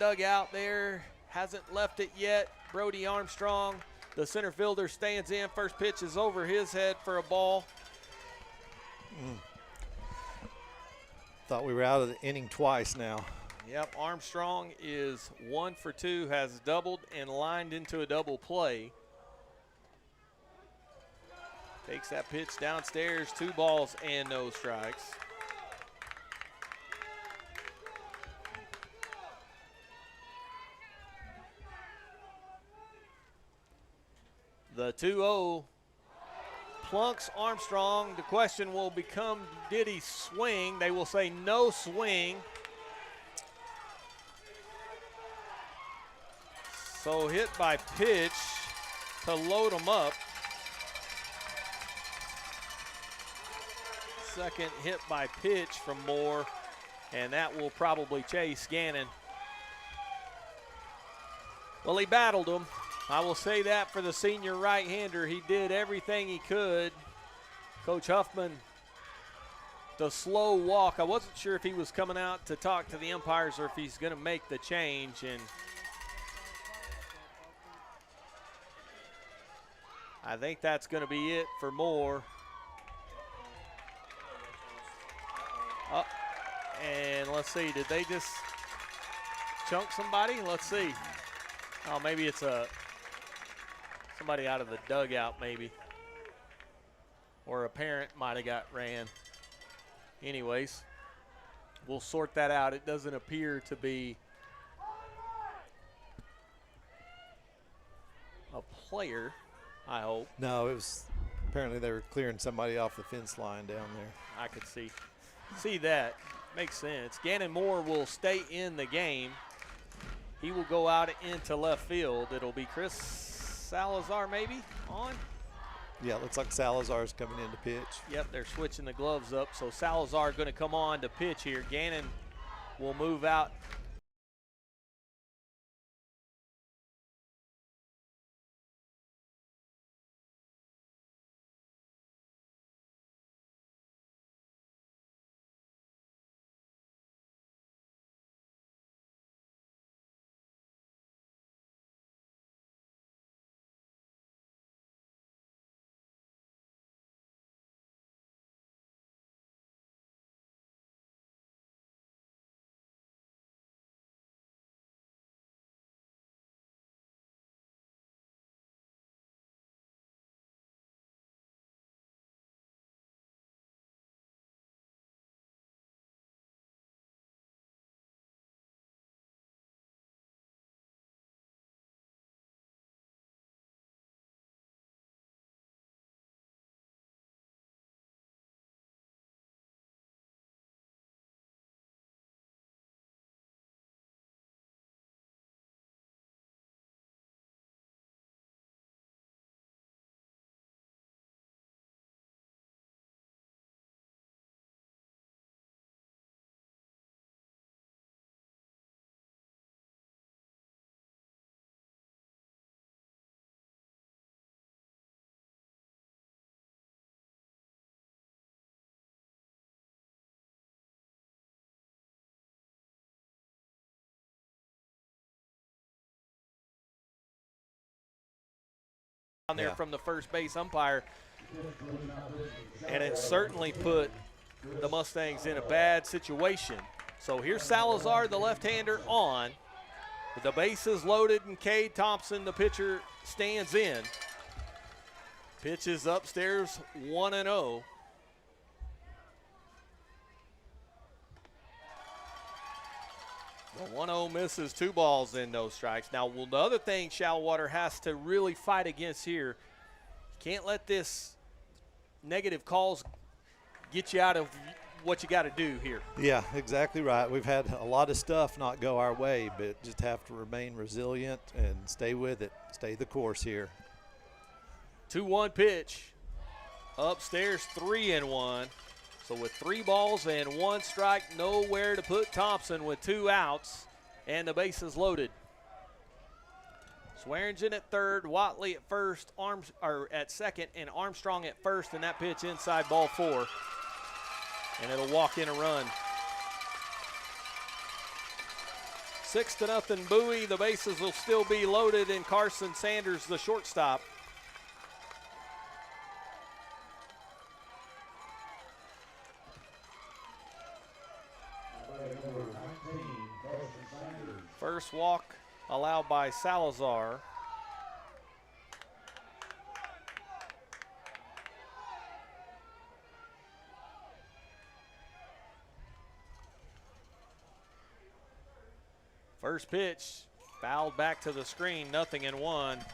dugout there. Hasn't left it yet. Brody Armstrong, the center fielder, stands in. First pitch is over his head for a ball. Thought we were out of the inning twice now. Yep, Armstrong is 1 for 2, has doubled and lined into a double play. Takes that pitch downstairs, 2 balls and no strikes. The 2-0 plunks Armstrong. The question will become, did he swing? They will say no swing. So hit by pitch to load them up. Second hit by pitch from Moore, and that will probably chase Gannon. Well, he battled him. I will say that for the senior right-hander. He did everything he could. Coach Huffman, the slow walk. I wasn't sure if he was coming out to talk to the umpires or if he's going to make the change. And I think that's going to be it for Moore. And let's see, did they just chunk somebody? Let's see. Oh, maybe it's somebody out of the dugout maybe. Or a parent might have got ran. Anyways, we'll sort that out. It doesn't appear to be a player, I hope. No, it was apparently they were clearing somebody off the fence line down there. I could see that. Makes sense. Gannon Moore will stay in the game. He will go out into left field. It'll be Chris Salazar maybe on. Yeah, it looks like Salazar's coming in to pitch. Yep, they're switching the gloves up. So Salazar going to come on to pitch here. Gannon will move out. There from the first base umpire, and it certainly put the Mustangs in a bad situation. So here's Salazar, the left-hander, on. With the bases loaded and Cade Thompson, the pitcher, stands in. Pitches upstairs 1-0. The 1-0 misses, 2 balls and no strikes. Now, the other thing Shallowater has to really fight against here, can't let this negative calls get you out of what you got to do here. Yeah, exactly right. We've had a lot of stuff not go our way, but just have to remain resilient and stay with it, stay the course here. 2-1 pitch. Upstairs 3-1. So with 3 balls and 1 strike, nowhere to put Thompson with 2 outs and the bases loaded. Swearingen at third, Watley at first, at second, and Armstrong at first, and that pitch inside ball 4. And it'll walk in a run. 6-0 Bowie. The bases will still be loaded, and Carson Sanders, the shortstop. First walk allowed by Salazar. First pitch fouled back to the screen, 0-1.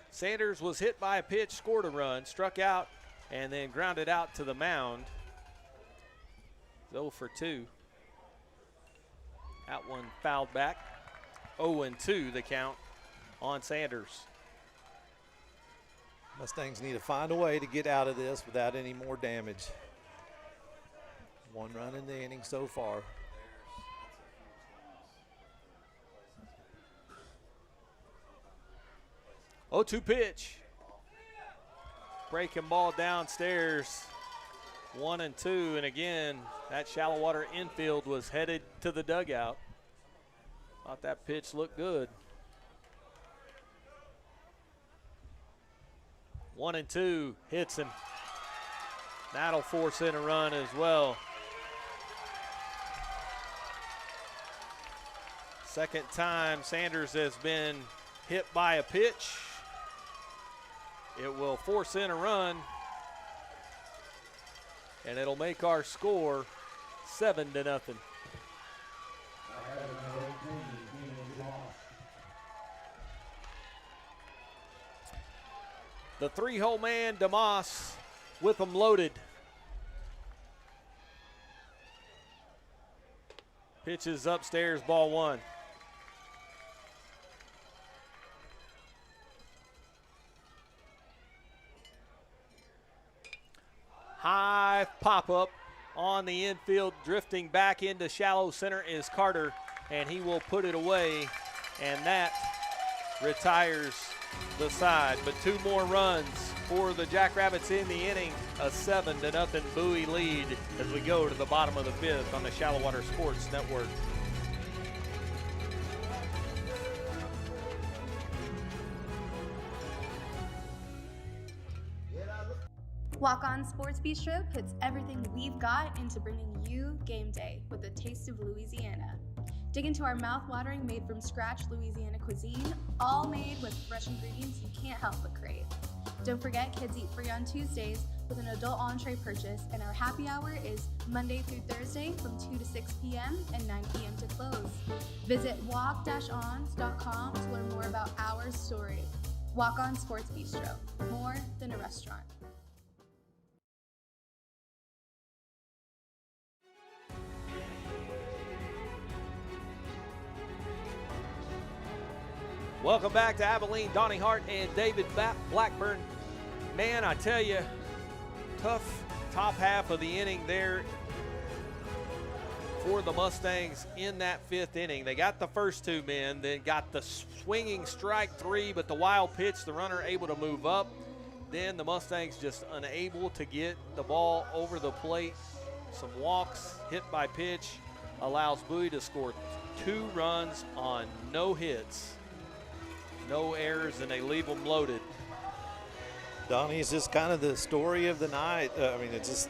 Sanders was hit by a pitch, scored a run, struck out, and then grounded out to the mound. 0 for 2. That one fouled back. 0-2 the count on Sanders. Mustangs need to find a way to get out of this without any more damage. One run in the inning so far. Oh, 2 pitch. Breaking ball downstairs. 1-2, and again, that Shallowater infield was headed to the dugout. Thought that pitch looked good. 1-2, hits him. That'll force in a run as well. Second time Sanders has been hit by a pitch. It will force in a run, and it'll make our score 7-0. The 3-hole man, DeMoss, with them loaded. Pitches upstairs, ball 1. High pop-up on the infield, drifting back into shallow center is Carter, and he will put it away, and that retires the side. But 2 more runs for the Jackrabbits in the inning, a 7-0 Bowie lead as we go to the bottom of the 5th on the Shallowater Sports Network. Walk On Sports Bistro puts everything we've got into bringing you game day with a taste of Louisiana. Dig into our mouth-watering made-from-scratch Louisiana cuisine, all made with fresh ingredients you can't help but crave. Don't forget, kids eat free on Tuesdays with an adult entree purchase, and our happy hour is Monday through Thursday from 2 to 6 p.m. and 9 p.m. to close. Visit walk-ons.com to learn more about our story. Walk On Sports Bistro, more than a restaurant. Welcome back to Abilene. Donnie Hart and David Blackburn. Man, I tell you, tough top half of the inning there for the Mustangs in that 5th inning. They got the first 2 men, then got the swinging strike 3, but the wild pitch, the runner able to move up. Then the Mustangs just unable to get the ball over the plate. Some walks, hit by pitch, allows Bowie to score 2 runs on no hits. No errors, and they leave them loaded. Donnie, is just kind of the story of the night. I mean, it's just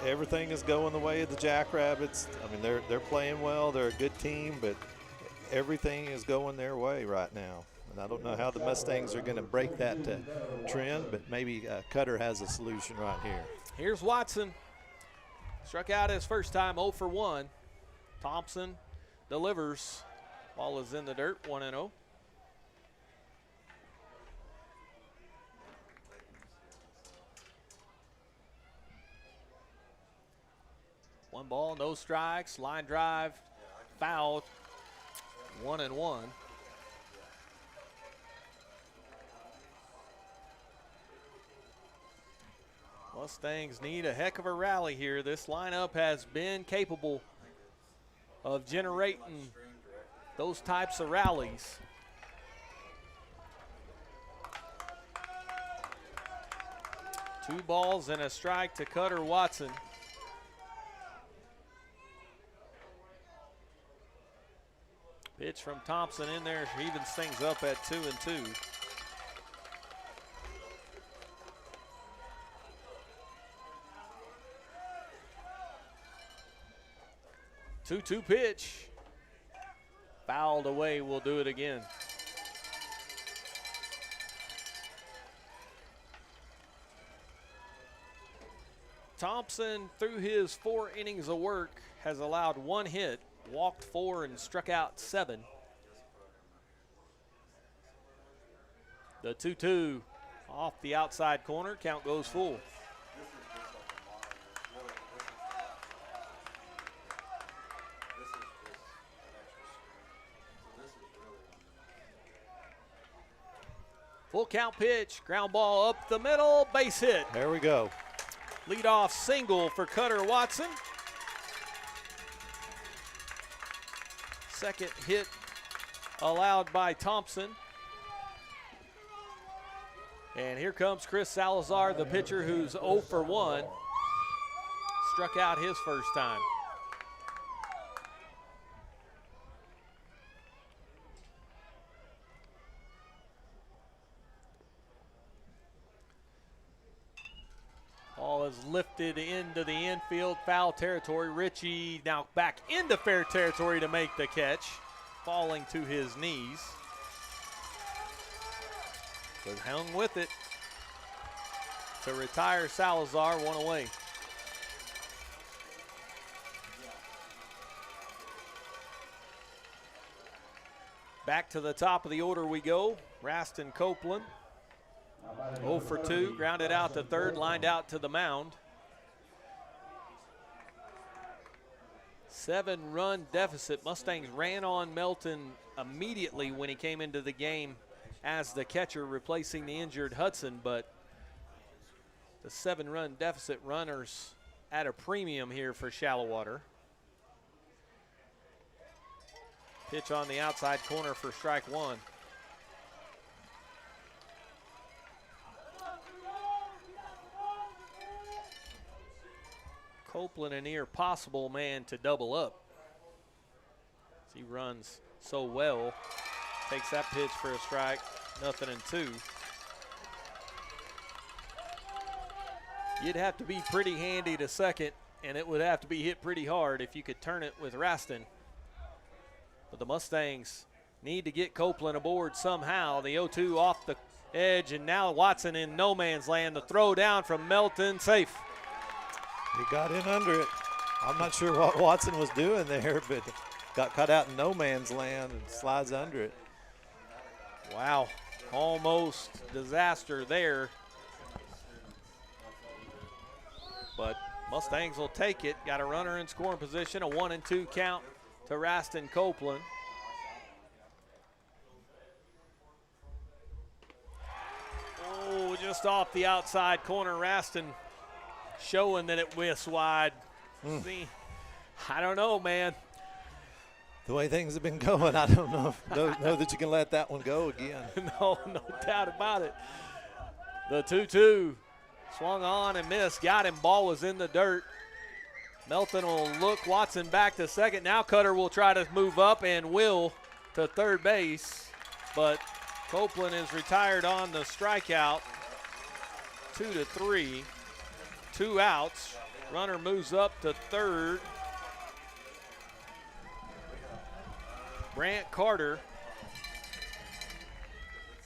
everything is going the way of the Jackrabbits. I mean, they're playing well. They're a good team, but everything is going their way right now. And I don't know how the Mustangs are going to break that trend, but maybe Cutter has a solution right here. Here's Watson. Struck out his first time, 0 for 1. Thompson delivers. Ball is in the dirt, 1-0. One ball, no strikes, line drive, fouled, 1-1. Mustangs need a heck of a rally here. This lineup has been capable of generating those types of rallies. Two balls and a strike to Cutter Watson. Pitch from Thompson in there evens things up at 2-2. 2-2 pitch. Fouled away, we'll do it again. Thompson, through his 4 innings of work, has allowed 1 hit, walked 4 and struck out 7. The 2-2 off the outside corner, count goes full. Full count pitch, ground ball up the middle, base hit. There we go. Leadoff single for Cutter Watson. Second hit allowed by Thompson. And here comes Chris Salazar, the pitcher who's 0 for 1. Struck out his first time. Ball is lifted into the infield, foul territory. Ritchie now back into fair territory to make the catch, falling to his knees. But hung with it to retire Salazar, 1 away. Back to the top of the order we go. Raston Copeland, 0 for 2, grounded out to third, lined out to the mound. 7-run deficit. Mustangs ran on Melton immediately when he came into the game as the catcher, replacing the injured Hudson, but the 7-run deficit runners at a premium here for Shallowater. Pitch on the outside corner for strike 1. Copeland a near possible man to double up. He runs so well. Takes that pitch for a strike, 0-2. You'd have to be pretty handy to second, and it would have to be hit pretty hard if you could turn it with Raston. But the Mustangs need to get Copeland aboard somehow. The 0-2 off the edge, and now Watson in no man's land. The throw down from Melton, safe. He got in under it. I'm not sure what Watson was doing there, but got cut out in no man's land and slides under it. Wow, almost disaster there. But Mustangs will take it. Got a runner in scoring position, a 1-2 count to Raston Copeland. Oh, just off the outside corner, Raston showing that it whiffs wide. See, I don't know, man. The way things have been going, I don't know that you can let that one go again. No doubt about it. The 2-2 swung on and missed. Got him. Ball was in the dirt. Melton will look Watson back to second. Now Cutter will try to move up and will to third base. But Copeland is retired on the strikeout. 2-3. 2 outs. Runner moves up to third. Brant Carter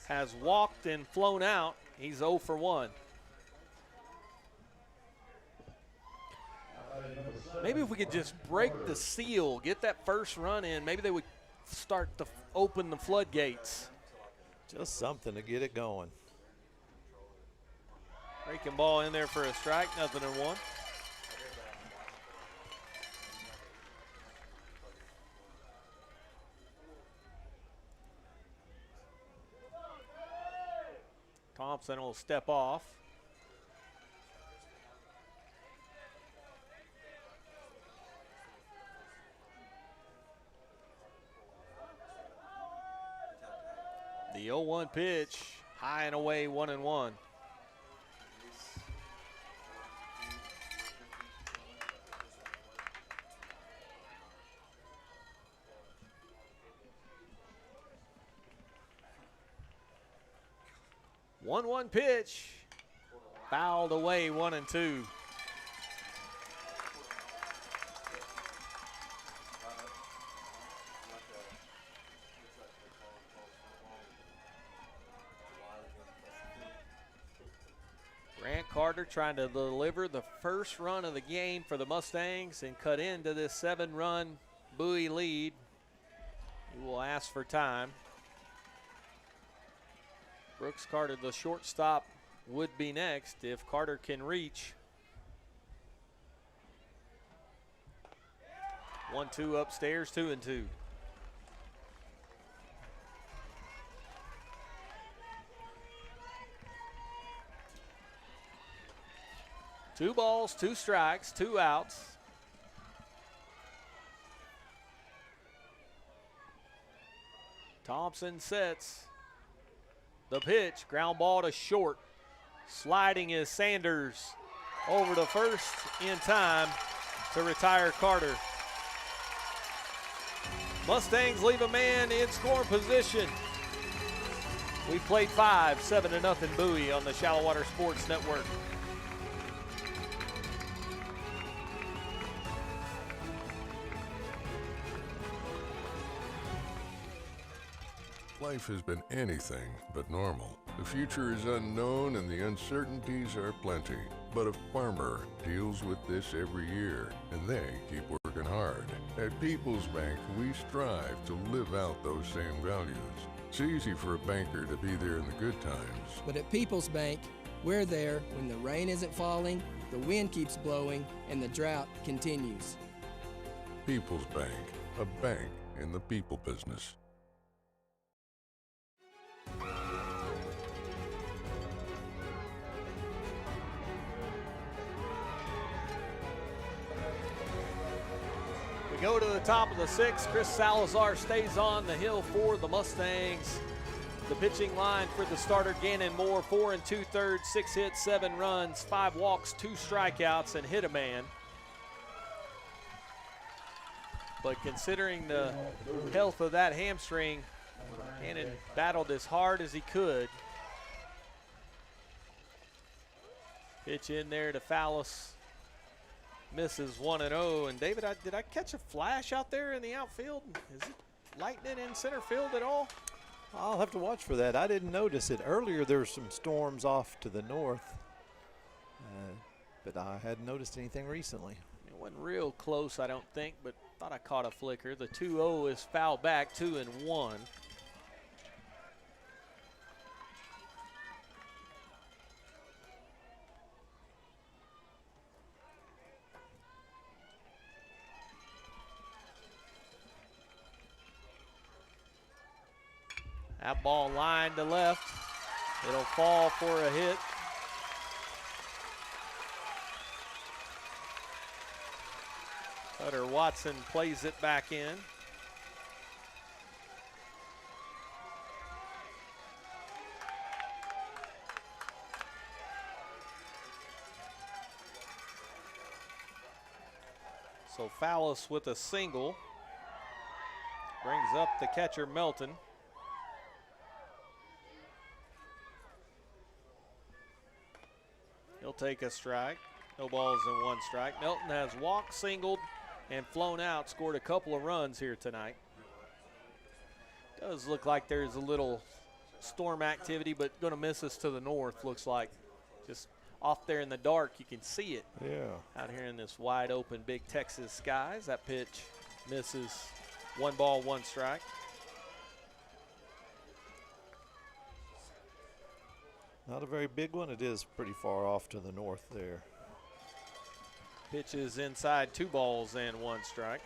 has walked and flown out. He's 0 for 1. Maybe if we could just break the seal, get that first run in, maybe they would start to open the floodgates. Just something to get it going. Breaking ball in there for a strike, 0-1. Thompson will step off. The 0-1 pitch, high and away, 1-1. One pitch, fouled away, 1-2. Grant Carter trying to deliver the first run of the game for the Mustangs and cut into this 7-run Bowie lead. He will ask for time. Brooks Carter, the shortstop, would be next if Carter can reach. 1-2 upstairs, 2-2. 2 balls, 2 strikes, 2 outs. Thompson sets the pitch. Ground ball to short. Sliding is Sanders over to first in time to retire Carter. Mustangs leave a man in scoring position. We played 5, 7-0 Bowie on the Shallowater Sports Network. Life has been anything but normal. The future is unknown and the uncertainties are plenty. But a farmer deals with this every year, and they keep working hard. At People's Bank, we strive to live out those same values. It's easy for a banker to be there in the good times. But at People's Bank, we're there when the rain isn't falling, the wind keeps blowing, and the drought continues. People's Bank, a bank in the people business. Go to the top of the 6th. Chris Salazar stays on the hill for the Mustangs. The pitching line for the starter, Gannon Moore, 4 2/3, 6 hits, 7 runs, 5 walks, 2 strikeouts, and hit a man. But considering the health of that hamstring, Gannon battled as hard as he could. Pitch in there to Fallis. Misses 1-0. And David, did I catch a flash out there in the outfield? Is it lightning in center field at all? I'll have to watch for that. I didn't notice it. Earlier there were some storms off to the north, but I hadn't noticed anything recently. It wasn't real close, I don't think, but thought I caught a flicker. The 2-0 is fouled back, 2-1. That ball lined to left. It'll fall for a hit. Cutter Watson plays it back in. So Fallis with a single. Brings up the catcher Melton. He'll take a strike. No balls and 1 strike. Melton has walked, singled, and flown out. Scored a couple of runs here tonight. Does look like there's a little storm activity, but going to miss us to the north, looks like. Just off there in the dark, you can see it. Yeah. Out here in this wide open big Texas skies. That pitch misses. 1 ball, 1 strike. Not a very big one. It is pretty far off to the north there. Pitch is inside, 2 balls and 1 strike.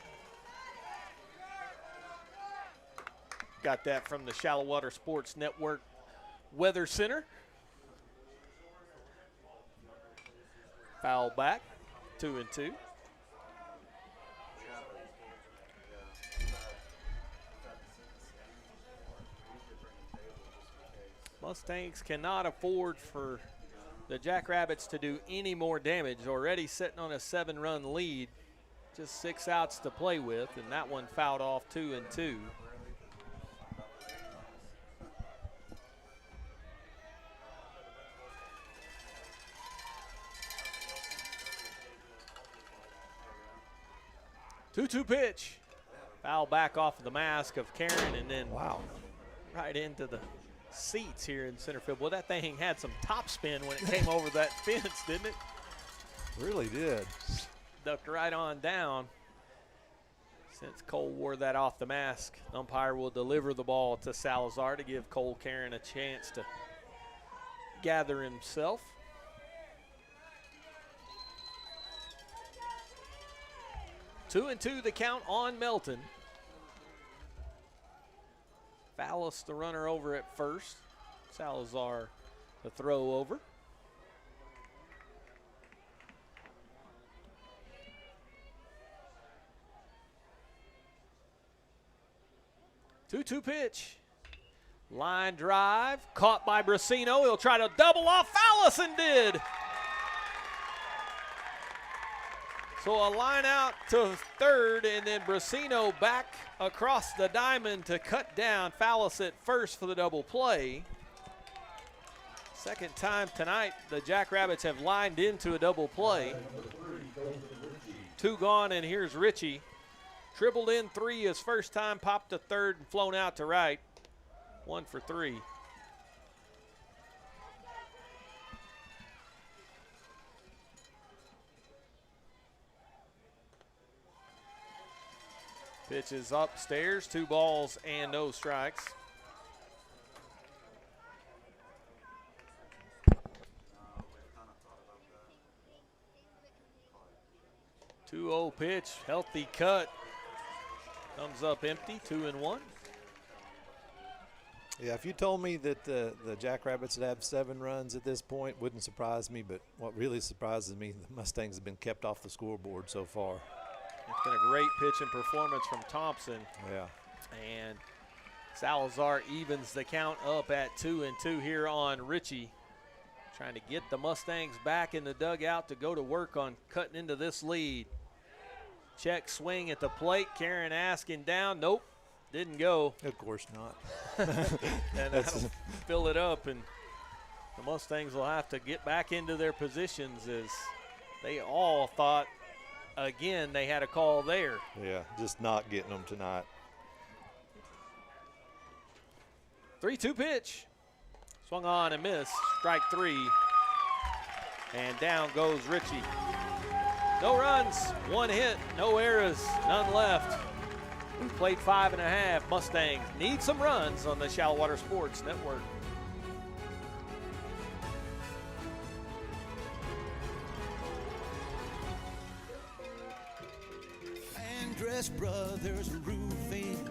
Got that from the Shallowater Sports Network Weather Center. Foul back, 2-2. Mustangs cannot afford for the Jackrabbits to do any more damage. Already sitting on a 7-run lead, just 6 outs to play with, and that one fouled off 2-2. Two-two pitch. Foul back off of the mask of Karen, and then right into the seats here in center field. Well, that thing had some top spin when it came over that fence, didn't it? Really did. Ducked right on down. Since Cole wore that off the mask, umpire will deliver the ball to Salazar to give Cole Karen a chance to gather himself. Two and two the count on Melton. Fallis, the runner, over at first. Salazar, the throw over. 2-2 pitch. Line drive, caught by Brasino. He'll try to double off. Fallison did. So a line out to third, and then Brasino back across the diamond to cut down Fallis at first for the double play. Second time tonight the Jackrabbits have lined into a double play. 2 gone, and here's Richie. Dribbled in 3 his first time, popped to third and flown out to right. 1 for 3. Pitch is upstairs, 2 balls and no strikes. Two-0 pitch, healthy cut. Comes up empty, 2-1. Yeah, if you told me that the Jackrabbits would have 7 runs at this point, wouldn't surprise me. But what really surprises me, the Mustangs have been kept off the scoreboard so far. It's been a great pitching performance from Thompson. Yeah. And Salazar evens the count up at 2-2 here on Richie. Trying to get the Mustangs back in the dugout to go to work on cutting into this lead. Check swing at the plate. Karen asking down. Nope, didn't go. Of course not. And that'll fill it up, and the Mustangs will have to get back into their positions as they all thought, again, they had a call there. Yeah, just not getting them tonight. 3-2 pitch. Swung on and missed. Strike 3. And down goes Richie. No runs, 1 hit, no errors, none left. We played 5.5. Mustangs need some runs on the Shallowater Sports Network. Andress Brothers Roofing,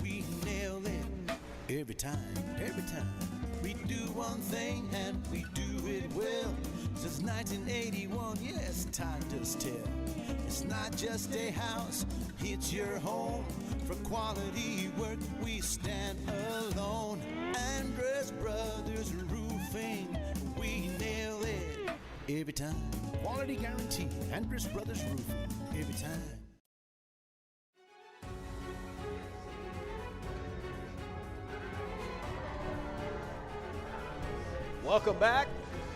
we nail it every time, every time. We do one thing and we do it well. Since 1981, yes, time does tell. It's not just a house, it's your home. For quality work, we stand alone. Andress Brothers Roofing, we nail it every time. Quality guarantee, Andress Brothers Roofing, every time. Welcome back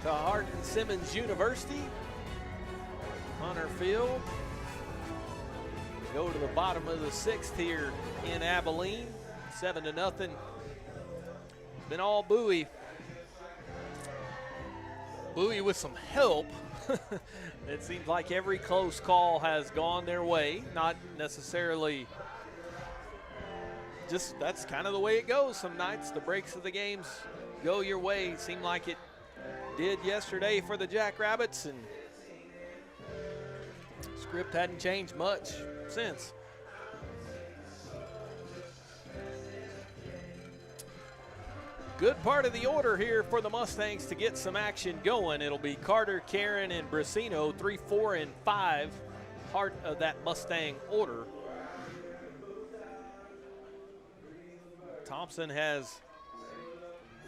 to Hardin Simmons University. Hunter Field. Go to the bottom of the 6th here in Abilene. 7-0. Been all Bowie. Bowie with some help. It seems like every close call has gone their way. Not necessarily just, that's kind of the way it goes. Some nights the breaks of the games go your way. Seemed like it did yesterday for the Jackrabbits, and script hadn't changed much since. Good part of the order here for the Mustangs to get some action going. It'll be Carter, Karen, and Brasino, 3, 4, and 5, part of that Mustang order. Thompson has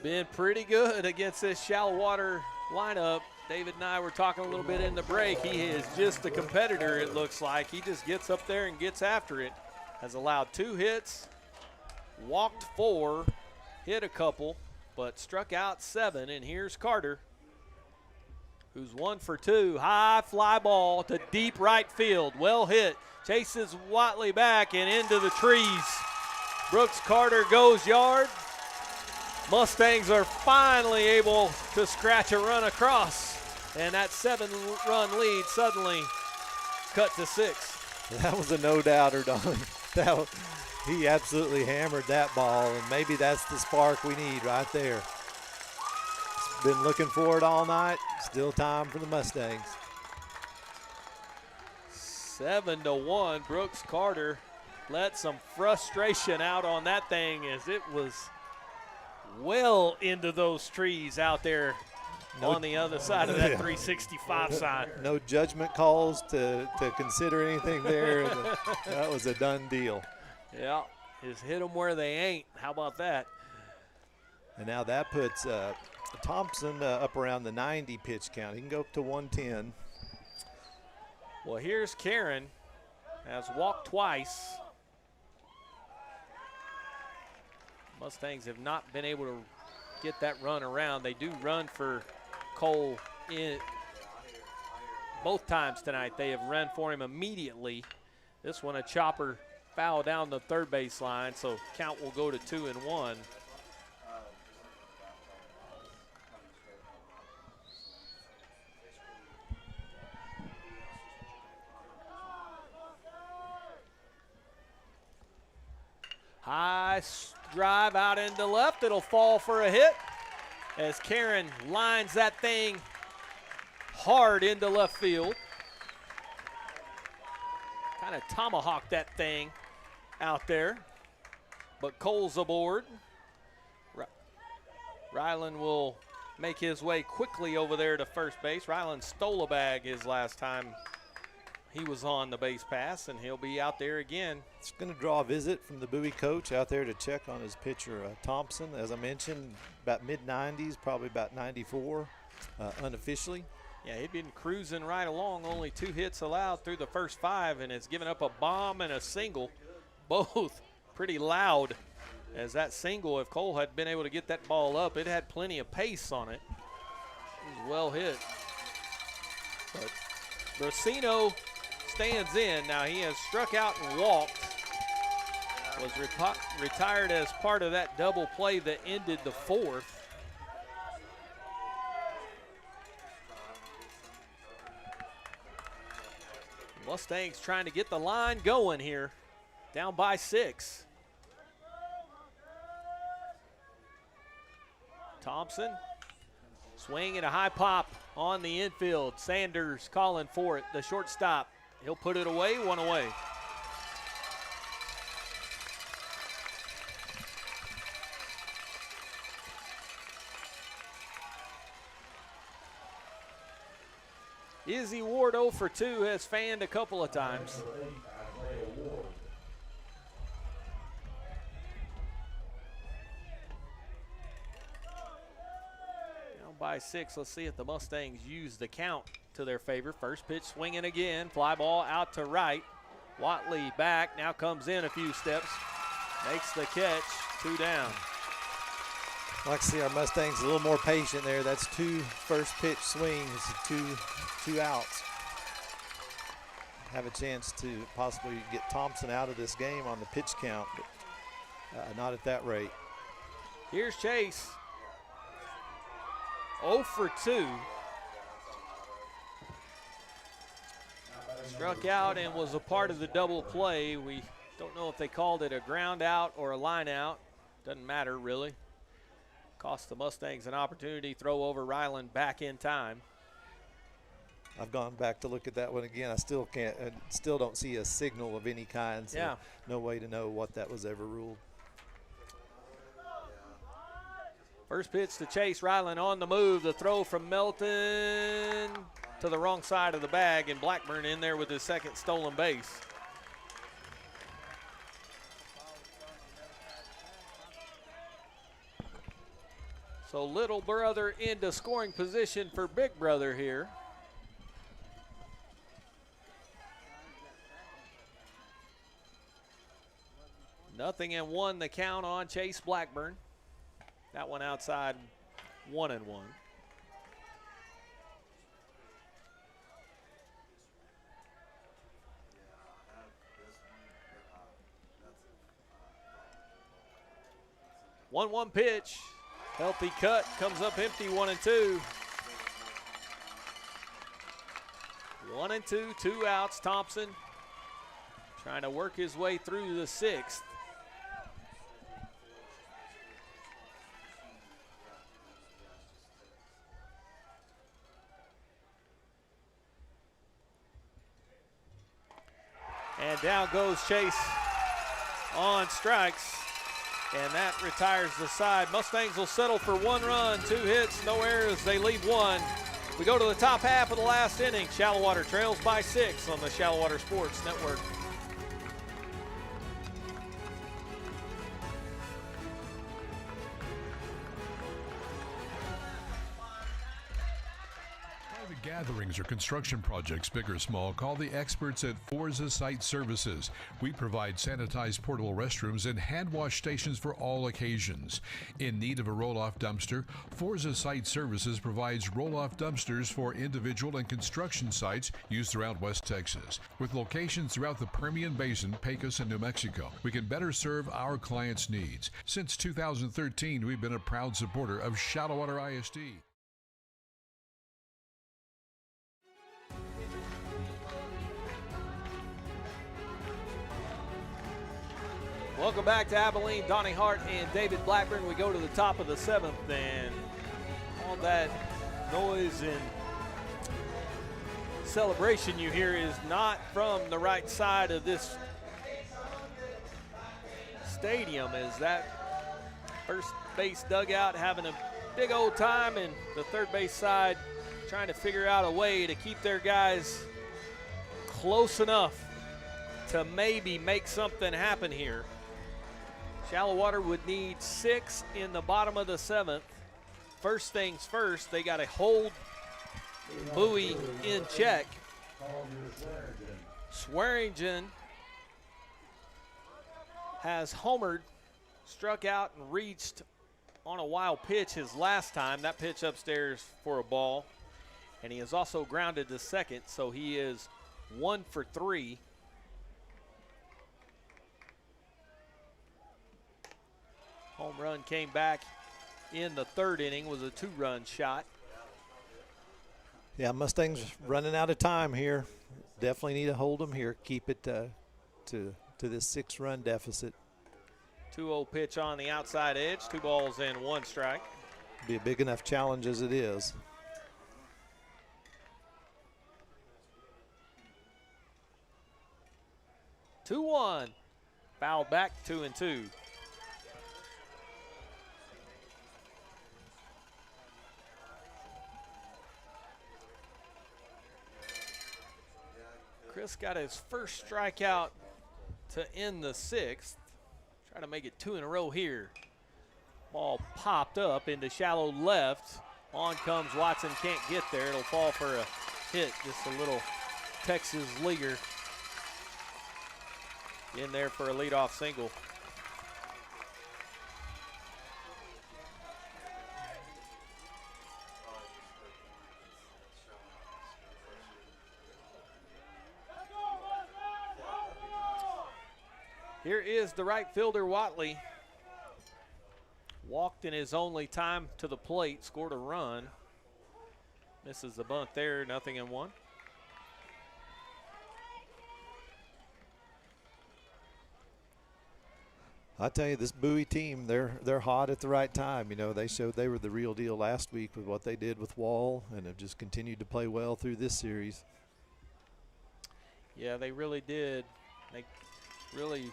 been pretty good against this Shallowater lineup. David and I were talking a little bit in the break. He is just a competitor, it looks like. He just gets up there and gets after it. Has allowed 2 hits, walked 4, hit a couple, but struck out 7. And here's Carter, who's 1 for 2. High fly ball to deep right field. Well hit. Chases Watley back and into the trees. Brooks Carter goes yard. Mustangs are finally able to scratch a run across, and that 7-run lead suddenly cut to 6. That was a no-doubter, Don. He absolutely hammered that ball, and maybe that's the spark we need right there. Been looking for it all night. Still time for the Mustangs. 7-1. Brooks Carter let some frustration out on that thing as it was well into those trees out there on the other side of that 365 sign. No judgment calls to consider anything there. That was a done deal. Yeah, Just hit them where they ain't. How about that? And now that puts Thompson up around the 90 pitch count. He can go up to 110. Well, here's Karen. Has walked twice. Mustangs have not been able to get that run around. They do run for Cole in both times tonight. They have run for him immediately. This one, a chopper foul down the third base line, so count will go to 2-1. High drive out into left. It'll fall for a hit as Karen lines that thing hard into left field. Kind of tomahawked that thing out there, but Cole's aboard. Ryland will make his way quickly over there to first base. Ryland stole a bag his last time he was on the base pass, and he'll be out there again. It's going to draw a visit from the Bowie coach out there to check on his pitcher, Thompson. As I mentioned, about mid-90s, probably about 94 unofficially. Yeah, he'd been cruising right along, only 2 hits allowed through the first 5, and has given up a bomb and a single, both pretty loud. As that single, if Cole had been able to get that ball up, it had plenty of pace on it. It was well hit. But Brasino stands in. Now he has struck out and walked. Was retired as part of that double play that ended the 4th. Mustangs trying to get the line going here. Down by 6. Thompson swinging a high pop on the infield. Sanders calling for it, the shortstop. He'll put it away, 1 away. Izzy Ward 0 for 2 has fanned a couple of times. Down by 6. Let's see if the Mustangs use the count to their favor. First pitch swinging again. Fly ball out to right. Watley back. Now comes in a few steps. Makes the catch. 2 down. I'd like to see our Mustangs a little more patient there. That's 2 first pitch swings, two outs. Have a chance to possibly get Thompson out of this game on the pitch count, but not at that rate. Here's Chase. 0 for 2. Struck out and was a part of the double play. We don't know if they called it a ground out or a line out. Doesn't matter really. Cost the Mustangs an opportunity. Throw over Ryland back in time. I've gone back to look at that one again. I still don't see a signal of any kind. So yeah. No way to know what that was ever ruled. First pitch to Chase. Ryland on the move. The throw from Melton to the wrong side of the bag, and Blackburn in there with his second stolen base. So little brother into scoring position for big brother here. Nothing and 1 the count on Chase Blackburn. That one outside, 1-1. One pitch. Healthy cut, comes up empty, 1-2. 1-2, 2 outs. Thompson trying to work his way through the 6th. And down goes Chase on strikes. And that retires the side. Mustangs will settle for 1 run, 2 hits, no errors. They leave 1. We go to the top half of the last inning. Shallowater trails by 6 on the Shallowater Sports Network. Gatherings or construction projects, big or small, call the experts at Forza Site Services. We provide sanitized portable restrooms and hand wash stations for all occasions. In need of a roll-off dumpster, Forza Site Services provides roll-off dumpsters for individual and construction sites used throughout West Texas. With locations throughout the Permian Basin, Pecos, and New Mexico, we can better serve our clients' needs. Since 2013, we've been a proud supporter of Shallowater ISD. Welcome back to Abilene. Donnie Hart and David Blackburn. We go to the top of the 7th, and all that noise and celebration you hear is not from the right side of this stadium, as that first base dugout having a big old time, and the third base side trying to figure out a way to keep their guys close enough to maybe make something happen here. Shallowater would need 6 in the bottom of the 7th. First things first, they got to hold Bowie in check. Swearingen has homered, struck out, and reached on a wild pitch his last time. That pitch upstairs for a ball. And he has also grounded to second, so he is 1 for 3. Home run came back in the 3rd inning, was a 2-run shot. Yeah, Mustangs running out of time here. Definitely need to hold them here, keep it to this 6-run deficit. 2-0 pitch on the outside edge, 2 balls and 1 strike. Be a big enough challenge as it is. Two 2-1, foul back, 2-2. Chris got his first strikeout to end the 6th. Try to make it 2 in a row here. Ball popped up into shallow left. On comes Watson, can't get there. It'll fall for a hit, just a little Texas leaguer in there for a leadoff single. Here is the right fielder, Watley. Walked in his only time to the plate, scored a run. Misses the bunt there, 0-1. I tell you, this Bowie team, they're hot at the right time. You know, they showed they were the real deal last week with what they did with Wall, and have just continued to play well through this series. Yeah, they really did. They really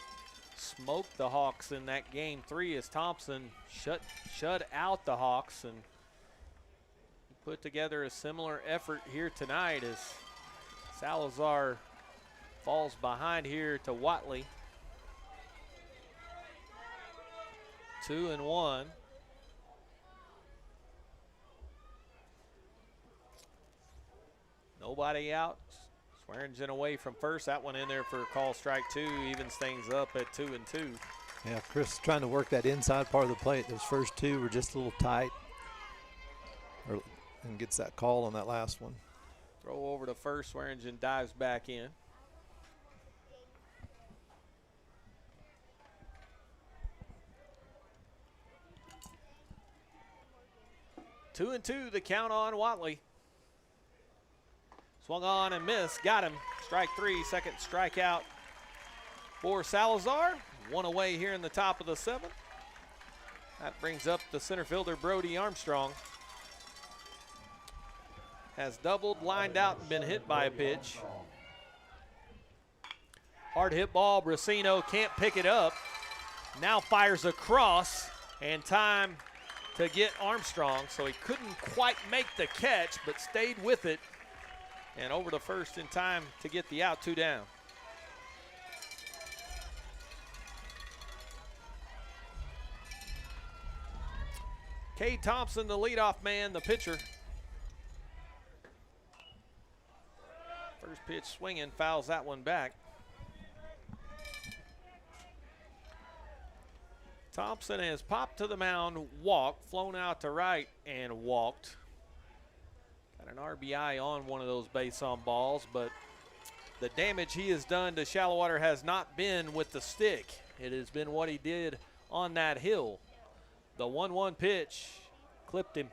smoked the Hawks in that game 3 as Thompson shut out the Hawks, and put together a similar effort here tonight as Salazar falls behind here to Watley. 2-1. Nobody out. Swearingen away from first. That one in there for a call strike 2. Evens things up at 2-2. Yeah, Chris trying to work that inside part of the plate. Those first 2 were just a little tight. And gets that call on that last one. Throw over to first. Swearingen dives back in. Two and 2, the count on Watley. Swung on and missed, got him. Strike 3, second strikeout for Salazar. 1 away here in the top of the 7th. That brings up the center fielder, Brody Armstrong. Has doubled, lined out, and been hit by a pitch. Hard hit ball, Brasino can't pick it up. Now fires across, and time to get Armstrong, so he couldn't quite make the catch, but stayed with it, and over to first in time to get the out, 2 down. Cade Thompson, the leadoff man, the pitcher. First pitch swinging, fouls that one back. Thompson has popped to the mound, walked, flown out to right, and walked. Got an RBI on one of those base on balls, but the damage he has done to Shallowater has not been with the stick. It has been what he did on that hill. The 1-1 pitch clipped him.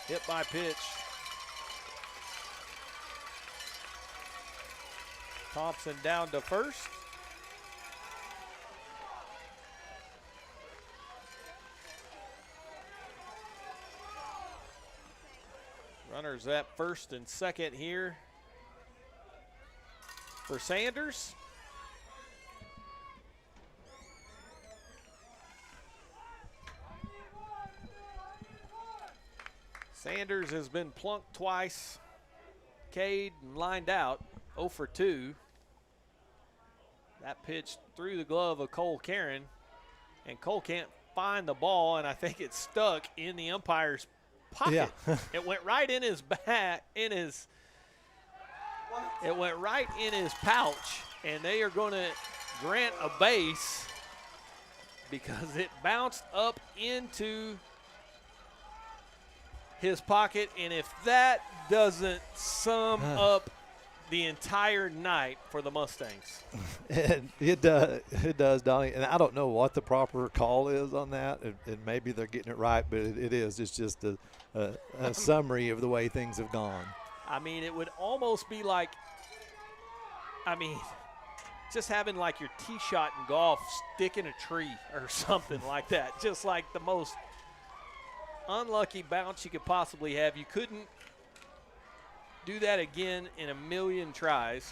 Hit by pitch. Thompson down to first. Runners at first and second here for Sanders. Sanders has been plunked twice, K'd and lined out, 0 for 2. That pitch through the glove of Cole Karen, and Cole can't find the ball, and I think it's stuck in the umpire's pocket. Yeah. It went right in his back, it went right in his pouch, and they are going to grant a base because it bounced up into his pocket, and if that doesn't sum up the entire night for the Mustangs. It does, Donnie. And I don't know what the proper call is on that, and maybe they're getting it right, but it is. It's just a summary of the way things have gone. I mean, it would almost be like, just having like your tee shot in golf stick in a tree or something like that. Just like the most unlucky bounce you could possibly have. You couldn't do that again in a million tries.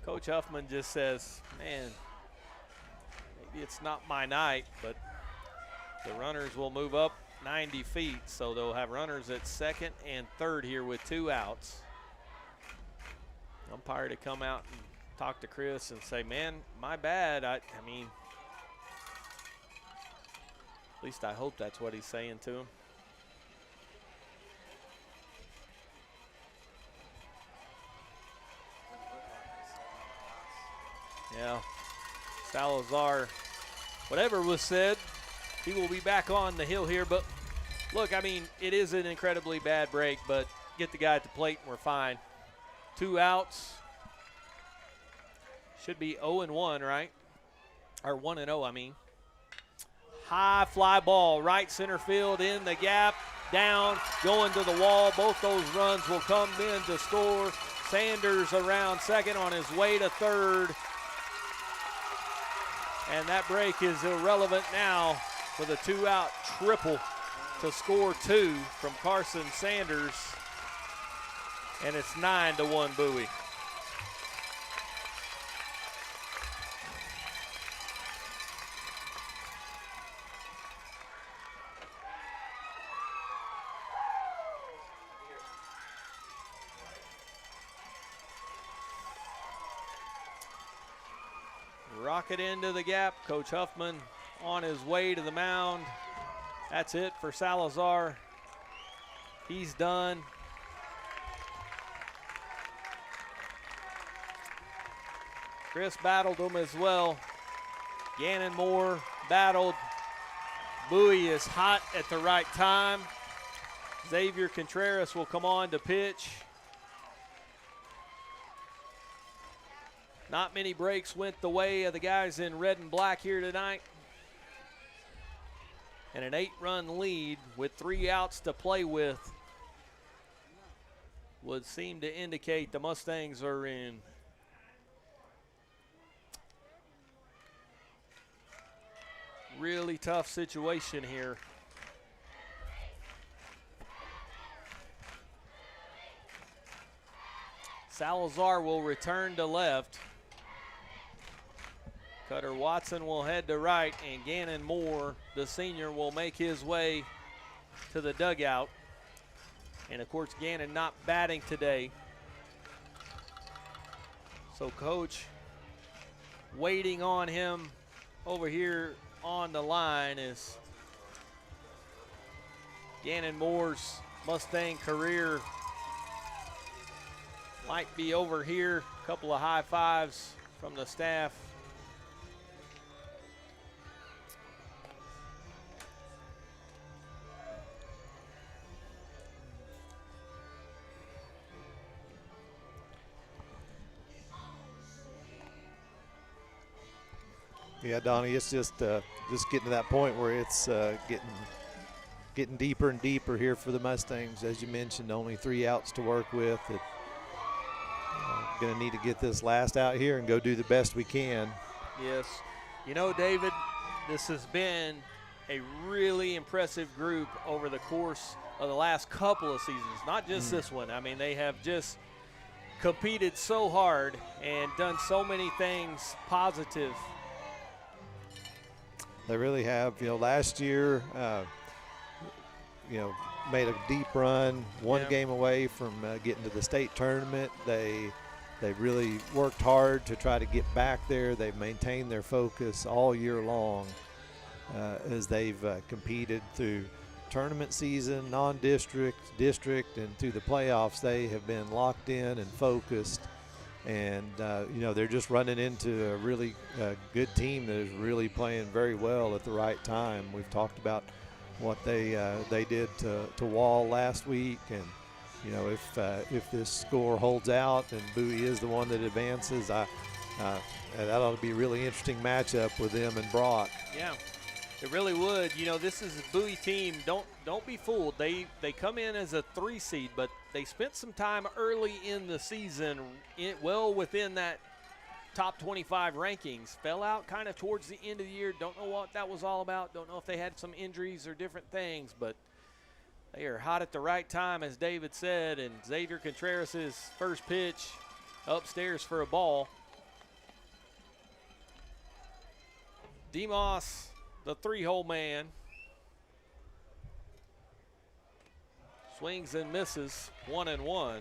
Coach Huffman just says, man, maybe it's not my night, but the runners will move up 90 feet, so they'll have runners at second and third here with 2 outs. Umpire to come out and talk to Chris and say, man, my bad. I mean, at least I hope that's what he's saying to him. Yeah, Salazar, whatever was said, he will be back on the hill here. But look, I mean, it is an incredibly bad break, but get the guy at the plate and we're fine. 2 outs. Should be 0-1, right? Or 1-0, I mean. High fly ball, right center field, in the gap, down, going to the wall. Both those runs will come in to score. Sanders around second on his way to third. And that break is irrelevant now for the 2-out triple to score 2 from Carson Sanders. And it's 9-1 Bowie. Rocket into the gap. Coach Huffman on his way to the mound. That's it for Salazar. He's done. Chris battled him as well. Gannon Moore battled. Bowie is hot at the right time. Xavier Contreras will come on to pitch. Not many breaks went the way of the guys in red and black here tonight. And an 8-run lead with 3 outs to play with would seem to indicate the Mustangs are in really tough situation here. Salazar will return to left. Cutter Watson will head to right, and Gannon Moore, the senior, will make his way to the dugout. And of course, Gannon not batting today. So coach waiting on him over here on the line is Gannon Moore's Mustang career Might be over here. A couple of high fives from the staff. Yeah, Donnie, it's just getting to that point where it's getting deeper and deeper here for the Mustangs. As you mentioned, only 3 outs to work with. Going to need to get this last out here and go do the best we can. Yes. You know, David, this has been a really impressive group over the course of the last couple of seasons, not just this one. I mean, they have just competed so hard and done so many things positive. They really have. You know, last year, made a deep run, one game away from getting to the state tournament. They really worked hard to try to get back there. They've maintained their focus all year long as they've competed through tournament season, non-district, district, and through the playoffs. They have been locked in and focused. And, they're just running into a really good team that is really playing very well at the right time. We've talked about what they did to Wall last week. And, if this score holds out and Bowie is the one that advances, that ought to be a really interesting matchup with them and Brock. Yeah, it really would. You know, this is a Bowie team. Don't be fooled. They come in as a 3 seed, but they spent some time early in the season well within that top 25 rankings. Fell out kind of towards the end of the year. Don't know what that was all about. Don't know if they had some injuries or different things, but they are hot at the right time, as David said, and Xavier Contreras' first pitch upstairs for a ball. DeMoss, the 3-hole man, swings and misses, 1-1.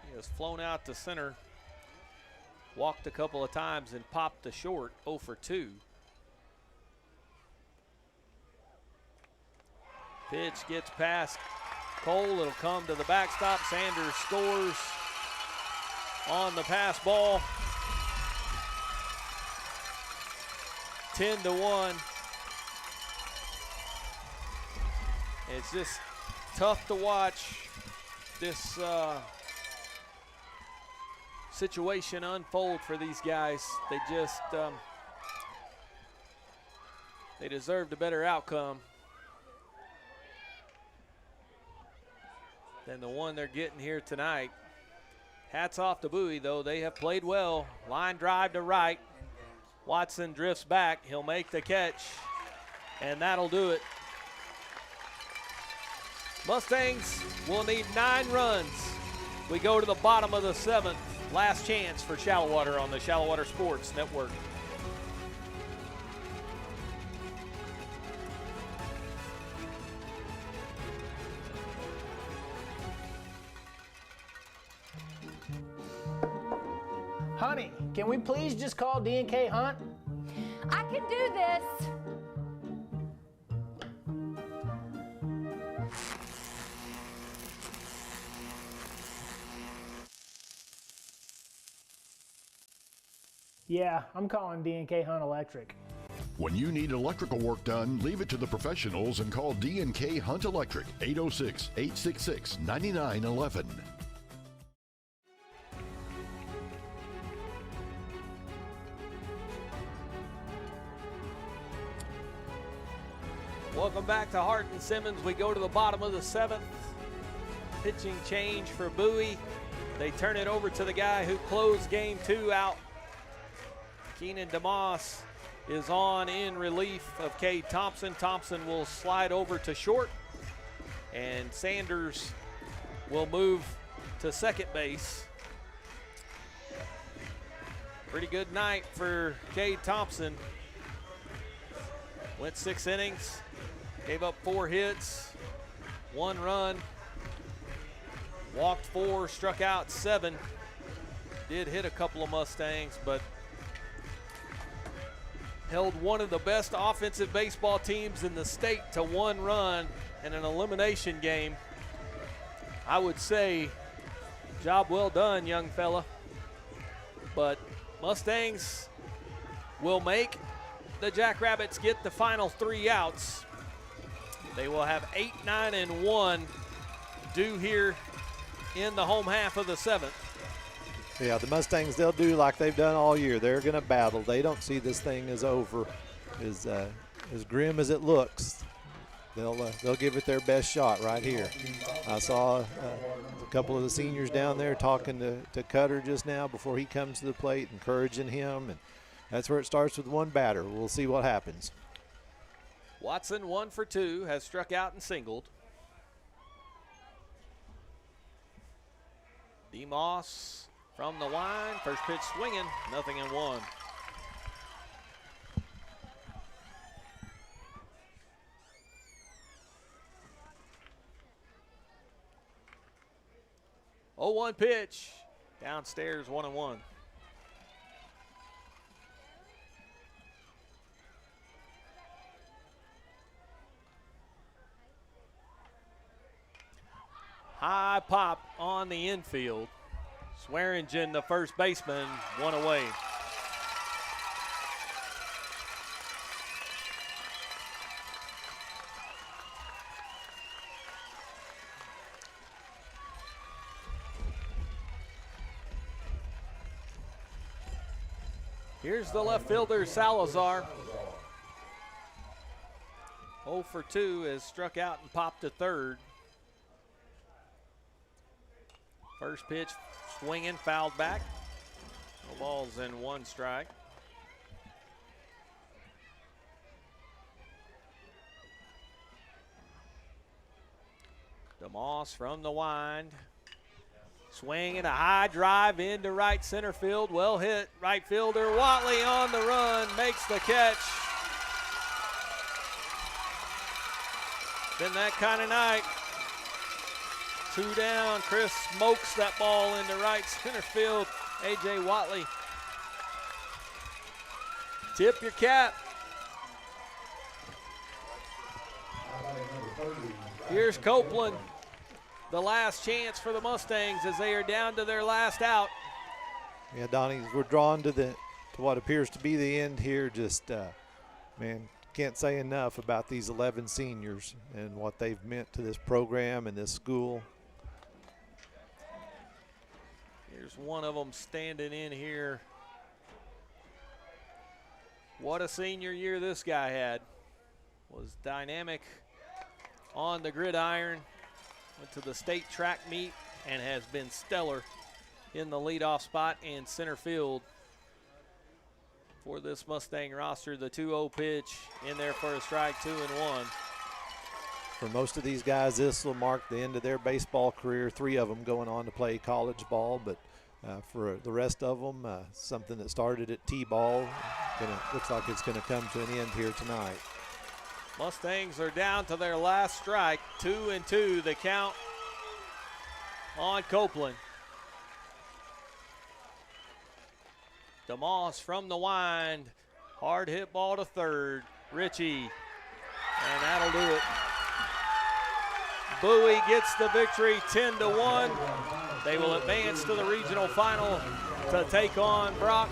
He has flown out to center, walked a couple of times and popped the short, 0 for 2. Pitch gets past Cole. It'll come to the backstop. Sanders scores on the pass ball. 10-1. It's just tough to watch this situation unfold for these guys. They just they deserved a better outcome than the one they're getting here tonight. Hats off to Bowie, though. They have played well. Line drive to right. Watson drifts back. He'll make the catch, and that'll do it. Mustangs will need 9 runs. We go to the bottom of the 7th. Last chance for Shallowater on the Shallowater Sports Network. Honey, can we please just call D&K Hunt? I can do this. Yeah, I'm calling D&K Hunt Electric. When you need electrical work done, leave it to the professionals and call D&K Hunt Electric, 806-866-9911. Welcome back to Hardin Simmons. We go to the bottom of the 7th. Pitching change for Bowie. They turn it over to the guy who closed game 2 out. Keenan DeMoss is on in relief of Cade Thompson. Thompson will slide over to short, and Sanders will move to second base. Pretty good night for Cade Thompson. Went 6 innings, gave up 4 hits, 1 run, walked 4, struck out 7. Did hit a couple of Mustangs, but held one of the best offensive baseball teams in the state to 1 run in an elimination game. I would say Job well done, young fella. But Mustangs will make the Jackrabbits get the final 3 outs. They will have 8, 9, and 1 due here in the home half of the 7th. Yeah, the Mustangs, they'll do like they've done all year. They're going to battle. They don't see this thing as over. As grim as it looks, they'll give it their best shot right here. I saw a couple of the seniors down there talking to Cutter just now before he comes to the plate, encouraging him, and that's where it starts with one batter. We'll see what happens. Watson, 1 for 2, has struck out and singled. DeMoss from the line, first pitch swinging, 0-1. Oh, 1 pitch, downstairs, 1-1. High pop on the infield. Swearingen, the first baseman, 1 away. Here's the left fielder, Salazar. 0 for 2 has struck out and popped to third. First pitch swinging, fouled back. No balls and 1 strike. DeMoss from the wind. Swinging a high drive into right center field. Well hit. Right fielder Watley on the run. Makes the catch. Been that kind of night. 2 down. Chris smokes that ball into right center field. A.J. Watley. Tip your cap. Here's Copeland. The last chance for the Mustangs as they are down to their last out. Yeah, Donnie, we're drawn to what appears to be the end here. Just, man, can't say enough about these 11 seniors and what they've meant to this program and this school. Here's one of them standing in here. What a senior year this guy had. Was dynamic on the gridiron. Went to the state track meet and has been stellar in the leadoff spot and center field for this Mustang roster. The 2-0 pitch in there for a strike, 2-1. For most of these guys, this will mark the end of their baseball career. 3 of them going on to play college ball, but for the rest of them, something that started at T-ball, looks like it's going to come to an end here tonight. Mustangs are down to their last strike, 2-2, the count on Copeland. DeMoss from the wind, hard hit ball to third, Ritchie, and that'll do it. Bowie gets the victory, 10-1. They will advance to the regional final to take on Brock.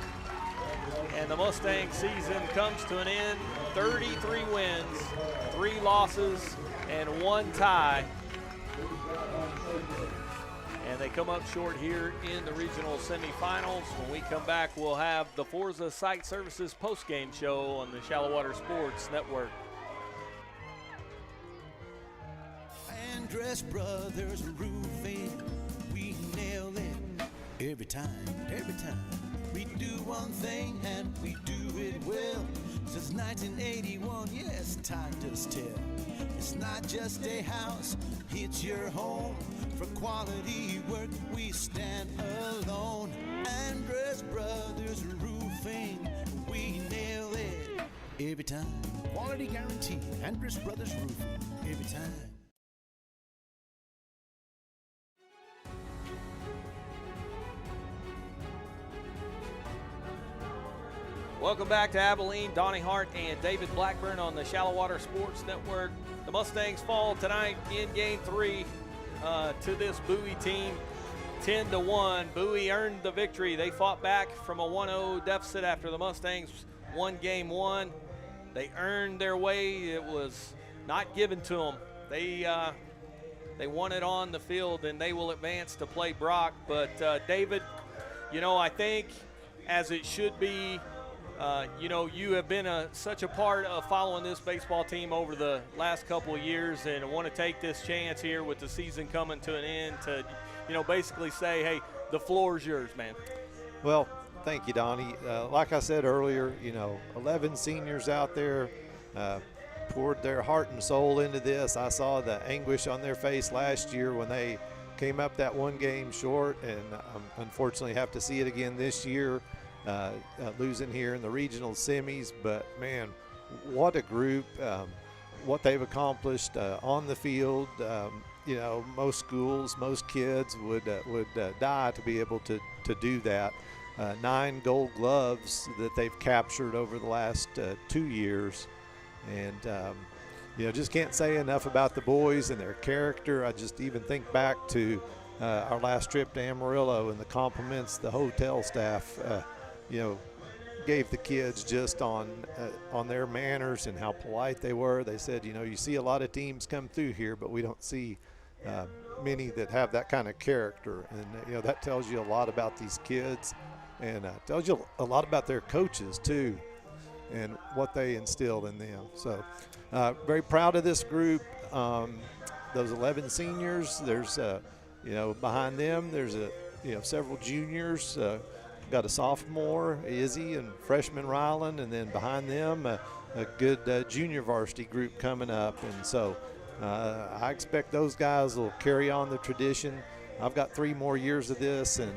And the Mustang season comes to an end. 33 wins, 3 losses, and 1 tie. And they come up short here in the regional semifinals. When we come back, we'll have the Forza Site Services postgame show on the Shallowater Sports Network. Andress Brothers Roofing, we nail it every time, every time. We do one thing and we do it well. Since 1981, yes, time does tell. It's not just a house, it's your home. For quality work, we stand alone. Andress Brothers Roofing, we nail it every time. Quality guarantee, Andress Brothers Roofing, every time. Welcome back to Abilene. Donnie Hart and David Blackburn on the Shallowater Sports Network. The Mustangs fall tonight in Game 3 to this Bowie team. 10-1. Bowie earned the victory. They fought back from a 1-0 deficit after the Mustangs won game 1. They earned their way. It was not given to them. They won it on the field, and they will advance to play Brock. But, David, I think as it should be, you have been such a part of following this baseball team over the last couple of years, and I want to take this chance here with the season coming to an end to, basically say, hey, the floor is yours, man. Well, thank you, Donnie. Like I said earlier, 11 seniors out there poured their heart and soul into this. I saw the anguish on their face last year when they came up that one game short, and unfortunately have to see it again this year, losing here in the regional semis. But, man, what a group, what they've accomplished on the field. Most schools, most kids would die to be able to do that. 9 gold gloves that they've captured over the last 2 years. And, just can't say enough about the boys and their character. I just even think back to our last trip to Amarillo and the compliments the hotel staff, gave the kids just on their manners and how polite they were. They said, you see a lot of teams come through here, but we don't see many that have that kind of character. And, that tells you a lot about these kids, and tells you a lot about their coaches, too, and what they instilled in them. So very proud of this group. Those 11 seniors, there's, behind them, there's several juniors. Got a sophomore, Izzy, and freshman Ryland, and then behind them a good junior varsity group coming up. And so I expect those guys will carry on the tradition. I've got 3 more years of this, and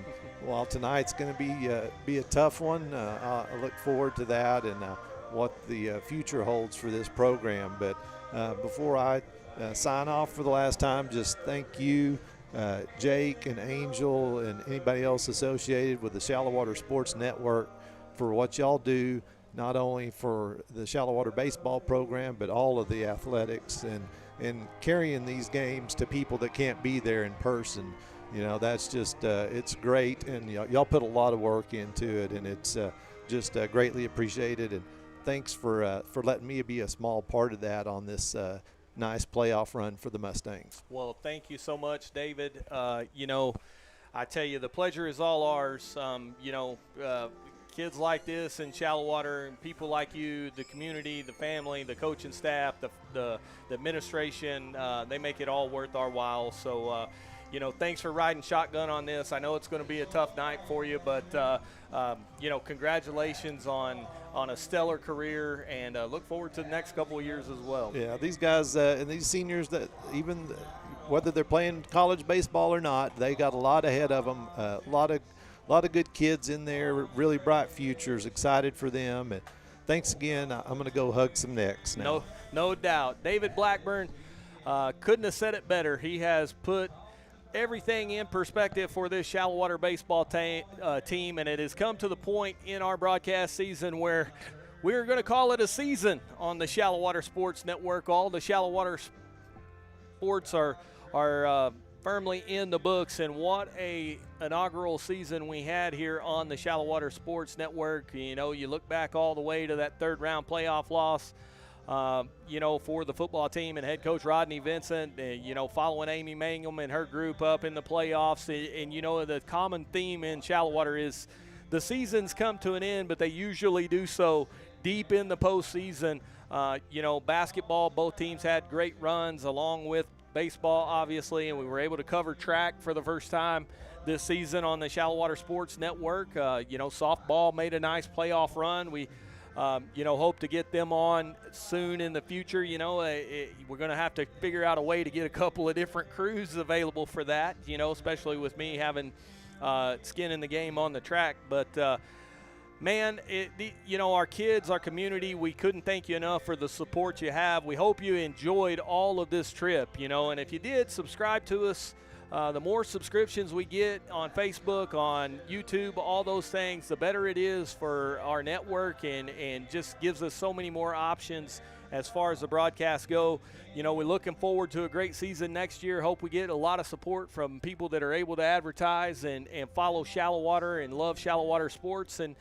while tonight's going to be a tough one, I look forward to that and what the future holds for this program. But before I sign off for the last time, just thank you, Jake and Angel and anybody else associated with the Shallowater Sports Network for what y'all do, not only for the Shallowater baseball program, but all of the athletics and carrying these games to people that can't be there in person. That's just it's great, and y'all put a lot of work into it, and it's just greatly appreciated. And thanks for letting me be a small part of that on this nice playoff run for the Mustangs. Well, thank you so much, David. I tell you, the pleasure is all ours. Kids like this in Shallowater, and people like you, the community, the family, the coaching staff, the administration, they make it all worth our while. So, thanks for riding shotgun on this. I know it's going to be a tough night for you, but, congratulations on a stellar career, and look forward to the next couple of years as well. Yeah, these guys and these seniors, that even whether they're playing college baseball or not, they got a lot ahead of them, a lot of good kids in there, really bright futures, excited for them. And thanks again. I'm going to go hug some necks now. No doubt. David Blackburn couldn't have said it better. He has put everything in perspective for this Shallowater baseball team, and it has come to the point in our broadcast season where we're going to call it a season on the Shallowater Sports Network. All the Shallowater sports are firmly in the books, and what a inaugural season we had here on the Shallowater Sports Network. You look back all the way to that 3rd round playoff loss, for the football team and head coach Rodney Vincent, following Amy Mangum and her group up in the playoffs. And the common theme in Shallowater is the seasons come to an end, but they usually do so deep in the postseason. Basketball, both teams had great runs along with baseball, obviously, and we were able to cover track for the first time this season on the Shallowater Sports Network. Softball made a nice playoff run. We hope to get them on soon in the future. We're going to have to figure out a way to get a couple of different crews available for that, especially with me having skin in the game on the track. But, man, our kids, our community, we couldn't thank you enough for the support you have. We hope you enjoyed all of this trip, and if you did, subscribe to us. The more subscriptions we get on Facebook, on YouTube, all those things, the better it is for our network, and just gives us so many more options as far as the broadcasts go. You know, we're looking forward to a great season next year. Hope we get a lot of support from people that are able to advertise and follow Shallowater and love Shallowater sports. And,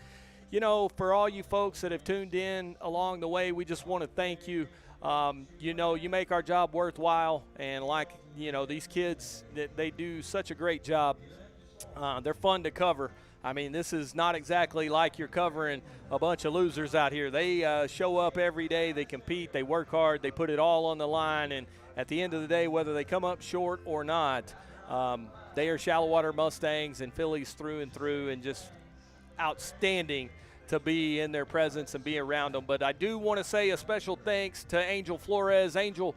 you know, for all you folks that have tuned in along the way, we just want to thank you. You know, you make our job worthwhile, and like, you know, these kids, they do such a great job. They're fun to cover. I mean, this is not exactly like you're covering a bunch of losers out here. They show up every day, they compete, they work hard, they put it all on the line, and at the end of the day, whether they come up short or not, they are Shallowater Mustangs and Phillies through and through, and just outstanding to be in their presence and be around them. But I do want to say a special thanks to Angel Flores. Angel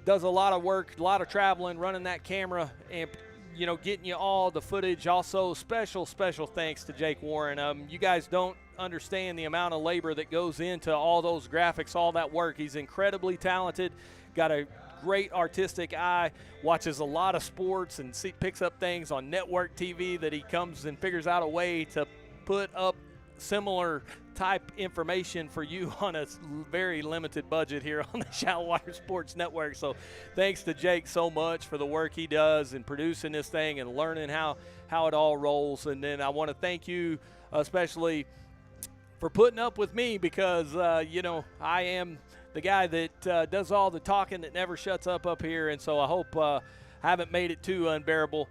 does a lot of work, a lot of traveling, running that camera, and you know, getting you all the footage. Also, special thanks to Jake Warren. You guys don't understand the amount of labor that goes into all those graphics, all that work. He's incredibly talented, got a great artistic eye, watches a lot of sports, and picks up things on network TV that he comes and figures out a way to put up similar type information for you on a very limited budget here on the Shallowater Sports Network. So thanks to Jake so much for the work he does in producing this thing and learning how it all rolls. And then I want to thank you especially for putting up with me, because you know, I am the guy that does all the talking that never shuts up here, and so I hope I haven't made it too unbearable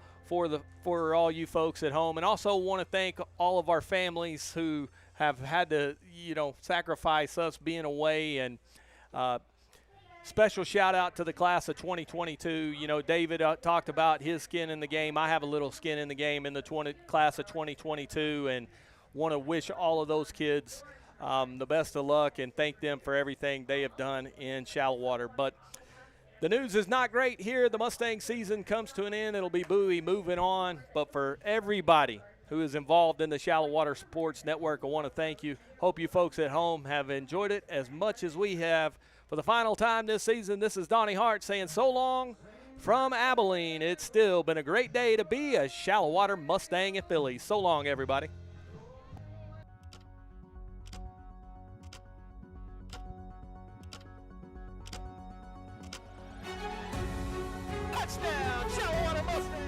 for all you folks at home. And also want to thank all of our families who have had to, you know, sacrifice us being away. And special shout out to the class of 2022. You know, David talked about his skin in the game. I have a little skin in the game in the class of 2022, and want to wish all of those kids the best of luck and thank them for everything they have done in Shallowater. But the news is not great here. The Mustang season comes to an end. It'll be Bowie moving on. But for everybody who is involved in the Shallowater Sports Network, I want to thank you. Hope you folks at home have enjoyed it as much as we have. For the final time this season, this is Donnie Hart saying so long from Abilene. It's still been a great day to be a Shallowater Mustang and Phillies. So long, everybody. Touchdown, Shallowater Mustang!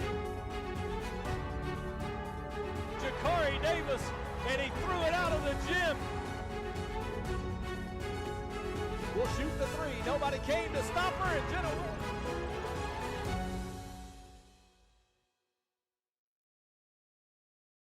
Jakari Davis, and he threw it out of the gym. We'll shoot the three. Nobody came to stop her, and Jenna